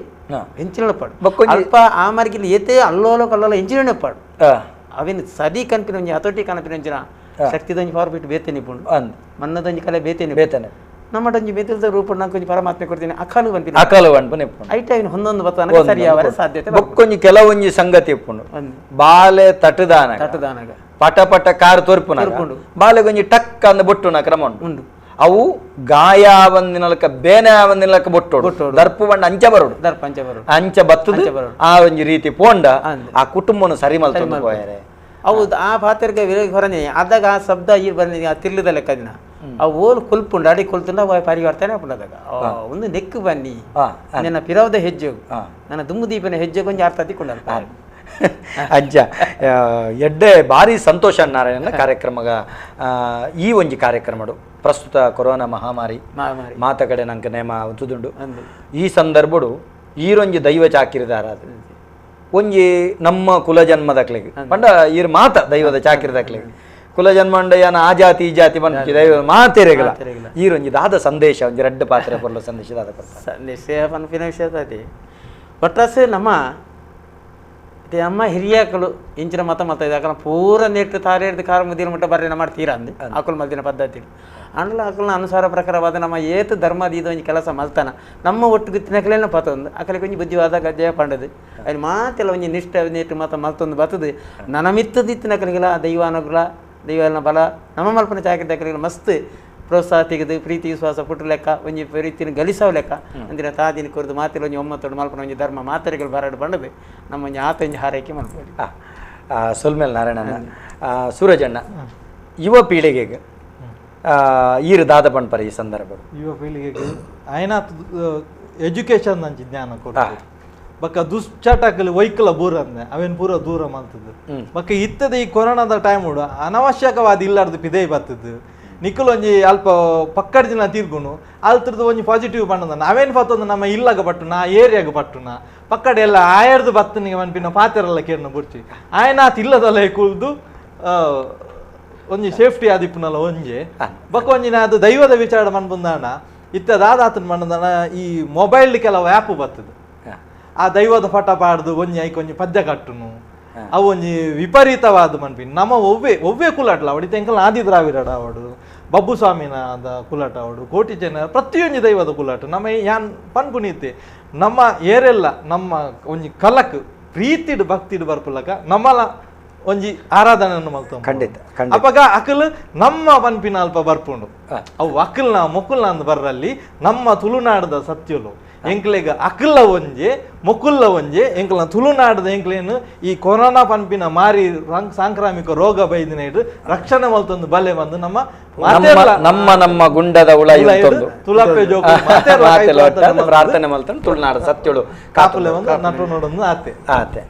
ಹೆಂಚಿನ ಪಾಡು ಅಲ್ಪ ಆ ಮಾರ್ಗಿಲಿ ಏತೇ ಅಲ್ಲೋಲ ಕಲ್ಲೋಲ ಹೆಂಚಿನ ಪಾಡು ಅವಿನ ಸರಿ ಕನ್ಪಿನ ಒಂಜಿ ಹತೋಟಿ ಕನಪಿನ ಒಂಜಿನ ಶಕ್ತಿದೊಂಜಿ ಪವರ್ ಬಿಟ್ಟು ಬೇತೇನೆ ಪುಂಡು ಮನ್ನದೊಂಜಿ ಕಲೆ ಬೇತೇನೆ ನಮ್ಮಡೊಂಜಿ ಬೇತದ ರೂಪ ನಂಗೆ ಪರಮಾತ್ಮೆ ಕೊಡ್ತೀನಿ ಅಕಾಲು ಬಂಪಿನ ಐಟ ಹೊಂದೊಂದು ಬತ್ತಾನ ಸರಿಯಾವರೆ ಸಾಧ್ಯತೆ ಬೊಕ್ಕೊಂಜಿ ಕೆಲವೊಂಜಿ ಸಂಗತಿ ಇಪ್ಪುಂಡು ಬಾಲೆ ತಟದಾನಗ ಪಟ ಪಟ ಕಾರ್ ತೋರ್ಪುಂಡು ಬಾಲೆ ಗೊಂಜಿ ಟಕ್ ಅಂದ ಬೊಟ್ಟುನ ಕ್ರಮ ಉಂಡು ಅವು ಗಾಯ ಆವಂದಿನಲಕ ಬೇನೆ ಆವಂದಿನಲಕ ಬೊಟ್ಟೋಡು ದರ್ಪು ಬಂಡ ಅಂಚ ಬರೋಡು ಅಂಚ ಬತ್ತದು ಆ ಒಂಜಿ ರೀತಿ ಪೋಂಡ ಆ ಕುಟುಂಬನು ಸರಿ ಮಲ್ತೊಂದು ಹೋಯರೆ ಅವು ಆ ಪಾತ್ರಕ್ಕೆ ವಿರೋಗಿ ಹೊರನೆ ಆದಾಗ ಆ ಶಬ್ದ ಈ ಬಂದಿದೆ ಆ ತಿರ್ಲಿದ ಲೆಕ್ಕದಿನ ಆ ಓಲು ಕೊಲ್ಪುಂಡು ಅಡಿ ಕೊಲ್ತುಂಡ ಪರಿವರ್ತನೆ ಪುಂಡದಾಗ ಒಂದು ನೆಕ್ಕು ಬನ್ನಿ ನನ್ನ ಪಿರವದ ಹೆಜ್ಜೆ ನನ್ನ ದುಮ್ಮುದೀಪನ ಹೆಜ್ಜೆ ಕೊಂಚ ಅರ್ಥ ತಿಕ್ಕೊಂಡ ಅಜ್ಜ ಎಡ್ಡೆ ಭಾರಿ ಸಂತೋಷ ನಾರಾಯಣ ಕಾರ್ಯಕ್ರಮಗ ಈ ಒಂಜಿ ಕಾರ್ಯಕ್ರಮಡು ಪ್ರಸ್ತುತ ಕೊರೋನಾ ಮಹಾಮಾರಿ ಮಾತ ಕಡೆ ನಂಗೆ ನೇಮ ತುದುಂಡು ಈ ಸಂದರ್ಭಡು ಈರೊಂಜಿ ದೈವ ಚಾಕಿರಿದಾರ ಒಂಜಿ ನಮ್ಮ ಕುಲಜನ್ಮದಕ್ಲೆಗೆ ಪಂಡ ಈರ್ ಮಾತ ದೈವದ ಚಾಕಿರಿದಕ್ಲೆಗೆ ಕುಲಜನ್ಮಂಡ ಯಾನ ಆ ಜಾತಿ ಈ ಜಾತಿ ಬಂದು ದೈವ ಮಾತೆರೆಗಳ ಈರೊಂಜಿ ದಾದ ಸಂದೇಶ ಒಂಜಿ ರೆಡ್ಡ ಪಾತ್ರೆ ಬರಲು ಸಂದೇಶ ದಾದ ಸಂದೇಶ ಪನ್ಪಿನ ವಿಷಯ ಒಟ್ಟಾಸೆ ನಮ್ಮ ಹಿರಿಯಕಲು ಇಂಚಿನ ಮತ ಇದಾಕಲ್ಲ ಪೂರ ನೆಟ್ಟು ತಾರೇರ್ದು ಕಾರ ಮುದಿನ ಮಟ್ಟ ಬರ್ರೇನ ಮಾಡ್ತೀರಾ ಅಂದೆ ಆಕಲ್ ಮಲ್ದಿನ ಪದ್ಧತಿ ಅಂಡ್ಲ ಆಕಲ್ನ ಅನುಸಾರ ಪ್ರಕಾರವಾದ ನಮ್ಮ ಏತು ಧರ್ಮದ ಇದೊಂದು ಕೆಲಸ ಮಲ್ತಾನ ನಮ್ಮ ಒಟ್ಟು ಗುತ್ತಿನಕಲೇನ ಪತ್ತೊಂದು ಆಕಲೆ ಕೊಂಚ ಬುದ್ಧಿವಾದ ಗಜ್ಜೆ ಪಂಡದು ಅಲ್ಲಿ ಮಾತೆಲ್ಲ ಒಂಜಿ ನಿಷ್ಠ ನೆಟ್ಟು ಮತ ಮಲ್ತೊಂದು ಬರ್ತದೆ ನನ್ನ ಮಿತ್ತದಿತ್ತಿನಕಲಿಗೆಲ್ಲ ದೈವಾನುಗ್ರಹ ದೈವನ ಬಲ ನಮ್ಮ ಮಲ್ಪನ ಚಾಕಿದ್ದಕಲಿಗೆಲ್ಲ ಮಸ್ತ್ ಪ್ರೋತ್ಸಾಹ ತೆಗೆದು ಪ್ರೀತಿ ವಿಶ್ವಾಸ ಪುಟ್ಟು ಲೆಕ್ಕ ಒಂಜಿ ರೀತಿನ ಗಲಿಸಾವ್ ಲೆಕ್ಕ ಅಂದಿನ ತಾದಿನ ಕುರಿದು ಮಾತಿಲ್ಲ ಒಂಜಿ ಒಮ್ಮತ್ತೊಡು ಮಲ್ಪನ ಒಂಜಿ ಧರ್ಮ ಮಾತರೆಗಳು ಬರಡು ಬಂಡದು ನಮ್ಮ ಒಂಜಿ ಆತೊಂಜಿ ಹಾರೈಕೆ ಮಲ್ಪಡಿ ಸೊಲ್ಮೇಲೆ ನಾರಾಯಣಣ್ಣ ಸೂರಜಣ್ಣ ಯುವ ಪೀಳಿಗೆಗೆ ಈರು ದಾದ ಪಂಪರ ಈ ಸಂದರ್ಭ ಯುವ ಪೀಳಿಗೆಗೆ ಆಯ್ನ ಎಜುಕೇಶನ್ ಅಂಚಿ ಜ್ಞಾನ ಕೊಟ್ಟು ಬಕ್ಕ ದುಶ್ಚಟಕಲು ವೈಕಲ ಬೂರ ಅಂದೆ ಅವೇನು ಪೂರ ದೂರ ಮಾಡ್ತದ್ದು ಬಕ್ಕ ಇತ್ತದ ಈ ಕೊರೋನಾದ ಟೈಮ್ ಉಡು ಅನವಶ್ಯಕವಾದ ಇಲ್ಲಾರ್ದು ಪಿದೇ ಬರ್ತದ್ದು ನಿಖಲ್ ಒಂಜಿ ಅಲ್ಪ ಪಕ್ಕಡ ದಿನ ತೀರ್ಗುನು ಅಲ್ತ್ರದ್ದು ಒಂಜಿ ಪಾಸಿಟಿವ್ ಬಣ್ಣದ ನಾವೇನು ಬತ್ತೊಂದು ನಮ್ಮ ಇಲ್ಲಾಗ ಪಟ್ಟುನ ಏರಿಯಾಗ ಪಟ್ಟುನ ಪಕ್ಕಡ ಎಲ್ಲ ಆಯರ್ದು ಬತ್ತನಿಗೆ ಮನ್ಪಿನ ಪಾತೆರೆಲ್ಲ ಕೇರ್ನ ಬುಡ್ಚಿ ಆಯ್ನಾತ್ ಇಲ್ಲದಲ್ಲ ಕುಲ್ದು ಒಂಜಿ ಸೇಫ್ಟಿ ಆದಿಪ್ಪುನಲ್ಲ ಒಂಜಿ ಬಕ್ಕ ಒಂಜಿನ ಅದು ದೈವದ ವಿಚಾರ ಮನ್ಬಂದಾಣ ಇತ್ತದಾದಾತನ ಮಣ್ಣದಾನ ಈ ಮೊಬೈಲ್ ಕೆಲವು ಆ್ಯಪ್ ಬರ್ತದೆ ಆ ದೈವದ ಪಟ ಪಾಡ್ದು ಒಂಜಿ ಐಕ್ ಒಂಜಿ ಪದ್ಯ ಕಟ್ಟುನು ಅವು ಒಂಜಿ ವಿಪರೀತವಾದ ಮನ್ಪಿನ್ ನಮ್ಮ ಒವ್ವೇ ಕುಲಾಟ್ಲ ಅವಡಿತ ಎಂಕಲ್ ಆದಿದ್ರಾವಿರಡ ಅವಡು ಬಬ್ಬು ಸ್ವಾಮಿನ ಕುಲಾಟ ಅವಡು ಕೋಟಿ ಜನ ಪ್ರತಿಯೊಂದು ದೈವದ ಕುಲಾಟ ನಮ್ಮ ಯಾನ್ ಪನ್ಪುನೀತೆ ನಮ್ಮ ಏರೆಲ್ಲ ನಮ್ಮ ಒಂಜಿ ಕಲಕ್ ಪ್ರೀತಿಡ್ ಭಕ್ತಿಡ್ ಬರ್ಪುಲಕ ನಮ್ಮಲ ಒಂಜಿ ಆರಾಧನೆಯನ್ನು ಮಲ್ತ ಖಂಡಿತ ಅಪ್ಪಗ ಅಕಲ್ ನಮ್ಮ ಪನ್ಪಿನ ಅಲ್ಪ ಬರ್ಪುಂಡು ಅವು ಅಕಲ್ನ ಮೊಕ್ಕಲ್ನ ಅಂದ್ ಬರ್ರಲ್ಲಿ ನಮ್ಮ ತುಳುನಾಡದ ಸತ್ಯಲು ಎಂಕ್ಲೆಗ ಅಕಲ್ಲ ಒಂಜೆ ಮೊಕ್ಕುಲ್ಲ ಒಂಜೆ ಎಂಕ್ಲ ತುಳುನಾಡದ ಎಂಕ್ಲೇನು ಈ ಕೊರೋನಾ ಪನ್ಪಿನ ಮಾರಿ ಸಾಂಕ್ರಾಮಿಕ ರೋಗ ಬೈದಿನ ಇಡು ರಕ್ಷಣೆ ಮಲ್ತೊಂದು ಬಲೆ ಬಂದು ನಮ್ಮ ಗುಂಡದ ಉಳ ತುಳಪ್ಪೆ ಜೋಗ ಪ್ರಾರ್ಥನೆ ಮಲ್ತಂಡು ತುಳುನಾಡ ಸತ್ಯಳು ಕಾಪುಲೆ ಒಂದು ನಟು ನೋಡೊಂದು ಆತೆ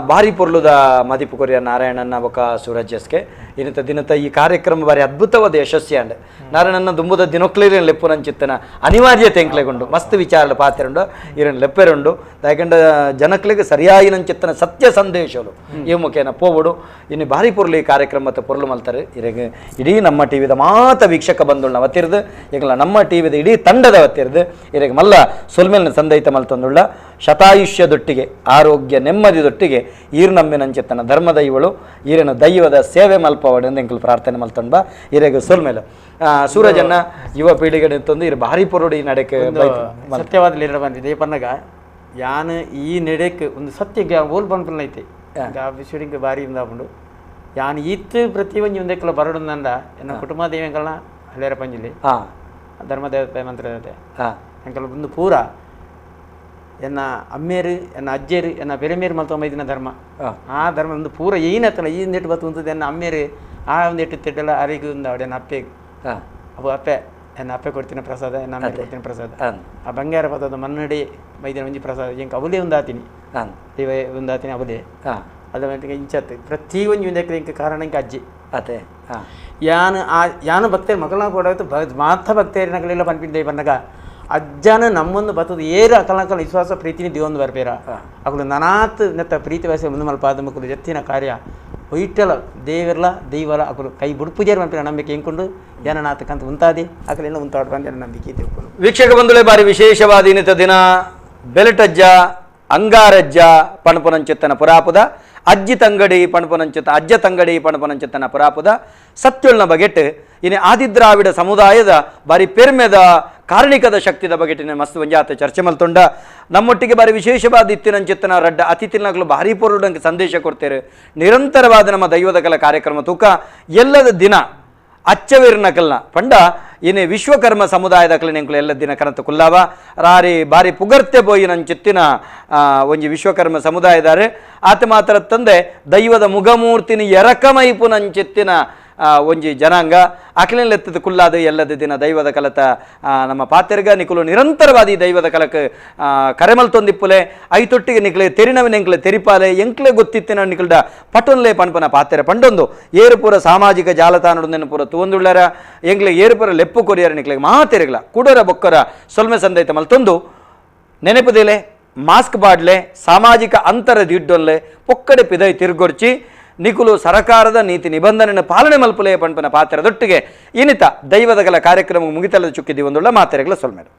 ಭಾರಿ ಪೊರ್ಲುದ ಮದಿಪು ಕೊರಿಯ ನಾರಾಯಣನ ಬೊಕ ಸೂರಜಸ್ಗೆ ಇನ್ನಿತ ದಿನತ ಈ ಕಾರ್ಯಕ್ರಮ ಬಾರಿ ಅದ್ಭುತವಾದ ಯಶಸ್ಸಿ ಅಂಡ್ ನಾರಾಯಣನ ದುಂಬುದ ದಿನೊಕ್ಲೇರಿ ಲೆಪ್ಪುನಂಚಿತ್ತನ ಅನಿವಾರ್ಯತೆ ಎಂಕ್ಲೆಗೊಂಡು ಮಸ್ತ್ ವಿಚಾರ ಪಾತ್ರೆಂಡು ಇರನ್ ಲೆಪ್ಪೆರುಂಡು ಯಾಕಂಡ ಜನಕ್ಲೆಗೆ ಸರಿಯಾಗಿನಂಚಿತ್ತನ ಸತ್ಯ ಸಂದೇಶಗಳು ಈ ಮುಖೇನ ಪೋಬುಡು ಇನ್ನು ಭಾರಿ ಪೊರ್ಲು ಈ ಕಾರ್ಯಕ್ರಮ ಮತ್ತು ಪೊರ್ಲು ಮಲ್ತಾರೆ ಇರೆಗೆ ಇಡೀ ನಮ್ಮ ಟಿವಿದ ಮಾತ ವೀಕ್ಷಕ ಬಂದುಳ್ಳ ಅವತ್ತಿರ್ದು ಈಗಲ ನಮ್ಮ ಟಿವಿದ ಇಡೀ ತಂಡದ ಅವತ್ತಿರ್ದು ಇರೆಗೆ ಮಲ್ಲ ಸೊಲ್ಮೇಲಿನ ಸಂದೈತ ಮಲ್ತೊಂದುಳ್ಳ ಶತಾಯುಷ್ಯದೊಟ್ಟಿಗೆ ಆರೋಗ್ಯ ನೆಮ್ಮದಿದೊಟ್ಟಿಗೆ ಈರು ನಂಬಿನಂಚಿತ್ತನ ಧರ್ಮದ ಇವಳು ಈರಿನ ದೈವದ ಸೇವೆ ಮಲ್ಪವಡು ಎಂದು ಎಂಕಲು ಪ್ರಾರ್ಥನೆ ಮಲ್ತೊಂಡು ಬಾ ಇರೆಗೆ ಸೊಲ್ಮೇಲೆ ಸೂರಜನ್ನ ಯುವ ಪೀಳಿಗೆ ತಂದು ಇರು ಭಾರಿ ಪೊರುಡು ಈ ನಡೆಗೆ ಸತ್ಯವಾದ ಲೀಡರ್ ಬಂದಿದೆ ಪನ್ನಗ ಯಾನು ಈ ನಡೆಕ್ಕೆ ಒಂದು ಸತ್ಯ ಓಲ್ ಬಂದ್ಪಲ್ಲ ಐತೆ ವಿಶ್ವಡಿಗೆ ಭಾರಿ ಇಂದಾಪುಂಡು ಯಾನು ಈತ್ ಪ್ರತಿ ಒಂಜಿ ಒಂದೆಕ್ಕಲ ಬರಡುಂದಂಡ ಎನ್ನ ಕುಟುಂಬ ದೇವಂಕಲ್ನ ಹಳೇರ ಪಂಜಿಲಿ ಧರ್ಮದೇವತೆ ಮಂತ್ರದೇವತೆ ಎಂಕಲ್ ಒಂದು ಪೂರ ಎನ್ನ ಅಮ್ಮೇರು ಎನ್ನ ಅಜ್ಜೇರು ಎನ್ನ ಬೆರೆಮೇರು ಮಲ್ತೊಂಬೈದಿನ ಧರ್ಮ ಆ ಧರ್ಮ ಒಂದು ಪೂರ ಏನತ್ತಲ್ಲ ಈ ನೆಟ್ಟು ಬತ್ತು ಉಂತದ್ದು ಎನ್ನ ಅಮ್ಮೇರು ಆ ಒಂದು ಎಟ್ಟು ತಿಟ್ಟೆಲ್ಲ ಅರಿಗೂ ಒಂದು ಅವಡೆ ಎನ್ನ ಅಪ್ಪೆ ಅವು ಅಪ್ಪೆ ಎನ್ನ ಅಪ್ಪೆ ಕೊಡ್ತೀನಿ ಪ್ರಸಾದ ಎನ್ನ ಅಮ್ಮೆ ಕೊಡ್ತೀನಿ ಪ್ರಸಾದ ಆ ಬಂಗಾರ ಪದದ ಮನ್ನಡಿ ಮೈದಿನ ಒಂಜಿ ಪ್ರಸಾದ ಎಂಕ ಅವಲೇ ಒಂದು ಆತೀನಿ ದೇವ ಒಂದು ಆತೀನಿ ಅವಲೇ ಅದ ಮಟ್ಟಿಗೆ ಇಂಚತ್ತು ಪ್ರತಿ ಒಂಜಿ ಒಂದು ಎಂಕ ಕಾರಣ ಎಂಕ ಅಜ್ಜಿ ಅದೇ ಯಾನು ಭಕ್ತೇರು ಮಕ್ಕಳನ್ನ ಕೊಡೋದು ಮಾತ್ರ ಭಕ್ತೇರಿನಗಳೆಲ್ಲ ಪನ್ಪಿದ್ದೆ ಬಂದಾಗ ಅಜ್ಜನ ನಮ್ಮೊಂದು ಬತ್ತದು ಏರು ಅಕಲಕಲ ವಿಶ್ವಾಸ ಪ್ರೀತಿನಿ ದೇವೊಂದು ಬರ್ಬೇರ ಅಕಲು ನನಾತ್ ನೆತ್ತ ಪ್ರೀತಿ ವಯಸ್ಸು ಮುಂದೆ ಮಲ್ಪಾದ ಮಕ್ಕಳು ಜತ್ತಿನ ಕಾರ್ಯ ಹೊಯ್ಟಲ ದೇವರ್ಲ ದೈವಲ ಅಕಲು ಕೈ ಬುಡುಪೂಜಾರಿ ಮಲ್ಪಿನ ನಂಬಿಕೆ ಹೆಂಕೊಂಡು ಜನನಾಥಕ್ಕಂತ ಉಂತಾದಿ ಅಕಲೆಲ್ಲ ಉಂಟಾಡ್ ಬಂದ ಜನ ನಂಬಿಕೆ ತಿಳ್ಕೊಂಡು ವೀಕ್ಷಕ ಬಂಧುಗಳೇ ಬಾರಿ ವಿಶೇಷವಾದ ಇನ್ನಿತ ದಿನ ಬೆಲಟಜ್ಜ ಅಂಗಾರಜ್ಜ ಪಣಪುನಂಚಿತ್ತನ ಪುರಾಪುದ ಅಜ್ಜಿ ತಂಗಡಿ ಪಣಪುನಂಚಿತ್ತ ಅಜ್ಜ ತಂಗಡಿ ಪಣಪುನಂಚಿತ್ತನ ಪುರಾಪುದ ಸತ್ಯುಳ್ನ ಬಗೆಟ್ ಇನ್ನು ಆದಿದ್ರಾವಿಡ ಸಮುದಾಯದ ಬಾರಿ ಪೆರ್ಮೆದ ಕಾರಣಿಕದ ಶಕ್ತಿದ ಬಗೆಟಿನ ಮಸ್ತ್ ಒಂಜಾತ ಚರ್ಚೆ ಮಲ್ತೊಂಡ ನಮ್ಮೊಟ್ಟಿಗೆ ಬಾರಿ ವಿಶೇಷವಾದ ಇತ್ತಿನಂಚಿತ್ತನ ರಡ್ಡ ಅತಿಥಿನಗಳು ಭಾರಿ ಪೊರುಡಂಗೆ ಸಂದೇಶ ಕೊಡ್ತೇವೆ ನಿರಂತರವಾದ ನಮ್ಮ ದೈವದ ಕಲ ಕಾರ್ಯಕ್ರಮ ತೂಕ ಎಲ್ಲದ ದಿನ ಅಚ್ಚವೇರ್ನಕಲ್ನ ಪಂಡ ಇನ್ನು ವಿಶ್ವಕರ್ಮ ಸಮುದಾಯದ ಕಲಿನೆಂಕಲು ಎಲ್ಲ ದಿನ ಕನತ ಕುಲ್ಲಾವ ರಾರಿ ಬಾರಿ ಪುಗರ್ತೆ ಬೋಯಿನಂಚಿತ್ತಿನ ಒಂಜಿ ವಿಶ್ವಕರ್ಮ ಸಮುದಾಯದಾರೆ ಆತ ಮಾತ್ರ ತಂದೆ ದೈವದ ಮುಖಮೂರ್ತಿನಿ ಎರಕಮೈಪುನಂಚಿತ್ತಿನ ಒಂಜಿ ಜನಾಂಗ ಅಖಿಲೆತ್ತದ ಕುಲ್ಲಾದ ಎಲ್ಲದ ದಿನ ದೈವದ ಕಲತ ನಮ್ಮ ಪಾತೆರ್ಗ ನಿಕುಲು ನಿರಂತರವಾದಿ ದೈವದ ಕಲಕ ಕರೆಮಲ್ ತೊಂದಿಪ್ಪುಲೆ ಐತೊಟ್ಟಿಗೆ ನಿಕ್ಲೆ ತೆರಿನವಿನ ಎಂಕ್ಲೆ ತೆರಿಪಾಲೆ ಎಂಕ್ಲೆ ಗೊತ್ತಿತ್ತಿನ ನಿಕಲ್ಡ ಪಟೊನ್ಲೆ ಪಣಪನ ಪಾತೆರ ಪಂಡೊಂದು ಏರುಪುರ ಸಾಮಾಜಿಕ ಜಾಲತಾಣದೊಂದನ್ನು ಪೂರ ತೂಂದುಳ್ಳರ ಎಂಕ್ಲೆ ಏರುಪುರ ಲೆಪ್ಪು ಕೊರಿಯರ ನಿಕ್ಲೆಗೆ ಮಾತೆರೆಗ್ಲ ಕುಡರ ಬೊಕ್ಕರ ಸೊಲ್ಮೆ ಸಂದೈತ ಮಲ್ತೊಂದು ನೆನಪುದಿಲೆ ಮಾಸ್ಕ್ ಬಾಡ್ಲೆ ಸಾಮಾಜಿಕ ಅಂತರ ದಿಡ್ಡೊಲ್ಲೆ ಪೊಕ್ಕಡೆ ಪಿದೈ ತಿರುಗೊರ್ಚಿ ನಿಕುಲು ಸರಕಾರದ ನೀತಿ ನಿಬಂಧನೆಯನ್ನು ಪಾಲನೆ ಮಲ್ಪುಲೆಯ ಪಂಪನ ಪಾತ್ರದೊಟ್ಟಿಗೆ ಇನ್ನಿತ ದೈವದಗಲ ಕಾರ್ಯಕ್ರಮ ಮುಗಿತಲ್ಲದ ಚುಕ್ಕಿದ್ದೀವಿ ಒಂದುಳ್ಳ ಮಾತೆರೆಗಳ ಸೊಲ್ಮೇಡು.